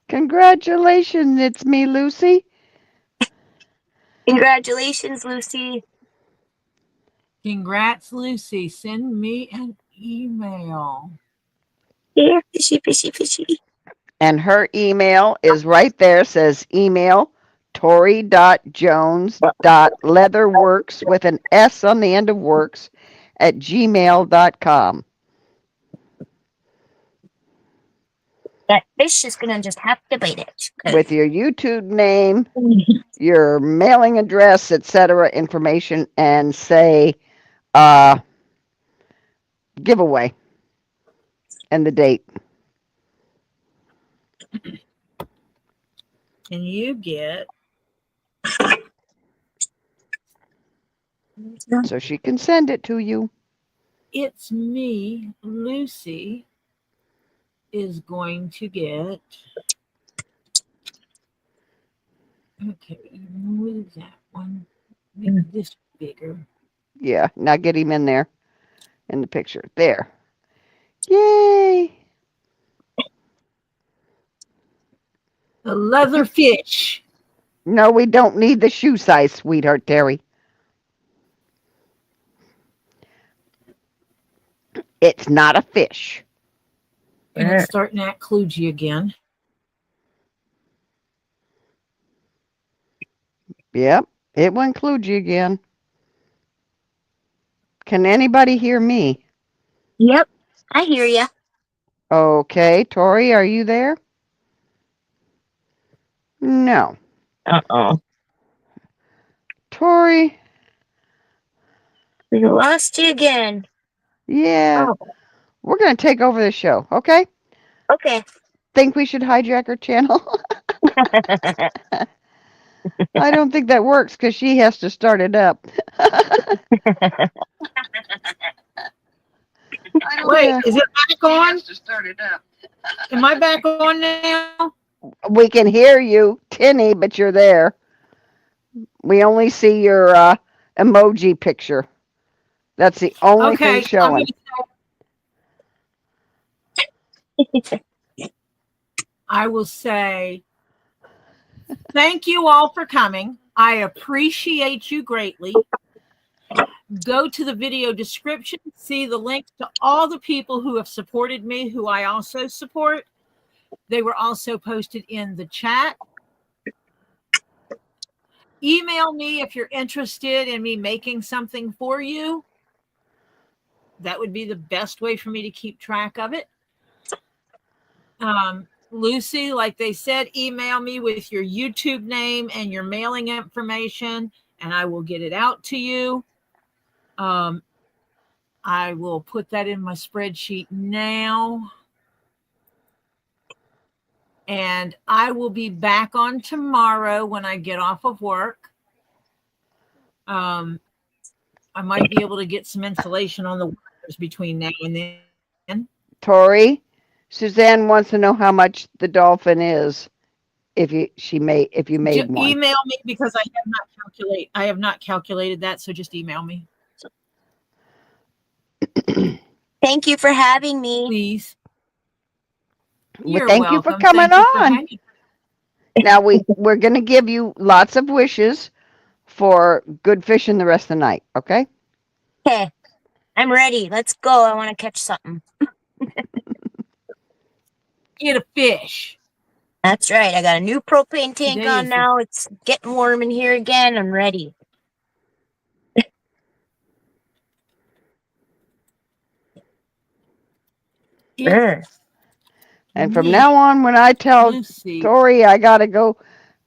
S2: Congratulations, it's me, Lucy.
S4: Congratulations, Lucy.
S3: Congrats, Lucy. Send me an email.
S4: Here, fishy, fishy, fishy.
S2: And her email is right there. Says email Tori.Jones.Leatherworks with an S on the end of works at gmail.com.
S4: That fish is gonna just have to bite it.
S2: With your YouTube name, your mailing address, etc., information, and say giveaway and the date.
S3: And you get.
S2: So she can send it to you.
S3: It's me, Lucy, is going to get. Okay, move that one. Make this bigger.
S2: Yeah, now get him in there in the picture. There. Yay!
S3: A leather fish.
S2: No, we don't need the shoe size, sweetheart Terry. It's not a fish.
S3: And it's starting to act kludgy again.
S2: Yep, it will include you again. Can anybody hear me?
S4: Yep, I hear ya.
S2: Okay, Tori, are you there? No.
S4: Uh-oh.
S2: Tori?
S4: We lost you again.
S2: Yeah.
S4: Oh.
S2: We're going to take over the show, okay?
S4: Okay.
S2: Think we should hijack her channel? I don't think that works because she has to start it up.
S3: Wait, is it back on? Am I back on now?
S2: We can hear you, tinny, but you're there. We only see your emoji picture. That's the only thing showing.
S3: I will say thank you all for coming. I appreciate you greatly. Go to the video description, see the links to all the people who have supported me, who I also support. They were also posted in the chat. Email me if you're interested in me making something for you. That would be the best way for me to keep track of it. Lucy, like they said, email me with your YouTube name and your mailing information, and I will get it out to you. I will put that in my spreadsheet now. And I will be back on tomorrow when I get off of work. I might be able to get some insulation on the wires between now and then.
S2: Tori, Suzanne wants to know how much the dolphin is. If you made one.
S3: Email me because I have not calculated that, so just email me.
S4: Thank you for having me.
S3: Please.
S2: Well, thank you for coming on. Now we're going to give you lots of wishes for good fishing the rest of the night, okay?
S4: Okay, I'm ready. Let's go. I want to catch something.
S3: Get a fish.
S4: That's right. I got a new propane tank
S3: Today
S4: on
S3: is
S4: now. It's getting warm in here again. I'm ready. Sure.
S2: And from now on, when I tell
S3: Lucy.
S2: Tori I got to go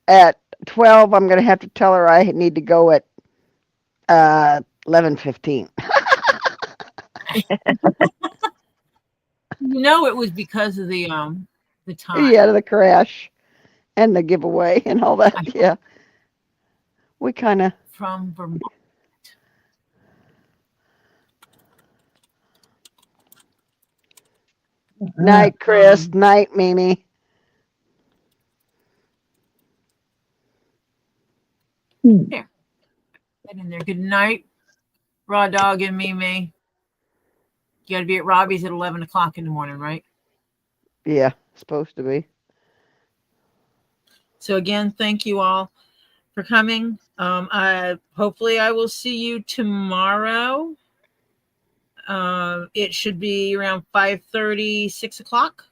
S2: at 12, I'm going to have to tell her I need to go at 11:15.
S3: It was because of the time.
S2: Yeah, the crash and the giveaway and all that. Yeah. We kind of.
S3: From Vermont.
S2: Night, Chris. Night, Mimi.
S3: There. Get in there. Good night, Raw Dog and Mimi. You got to be at Robbie's at 11 o'clock in the morning, right?
S2: Yeah, supposed to be.
S3: So again, thank you all for coming. Hopefully I will see you tomorrow. It should be around 5:30, 6 o'clock.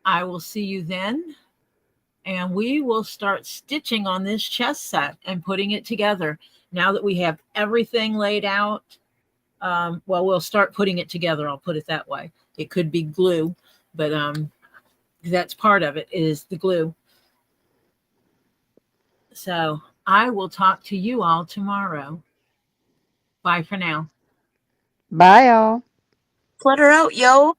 S3: I will see you then. And we will start stitching on this chest set and putting it together. Now that we have everything laid out, we'll start putting it together. I'll put it that way. It could be glue, but that's part of it, is the glue. So I will talk to you all tomorrow. Bye for now.
S2: Bye, y'all.
S4: Flutter out, yo.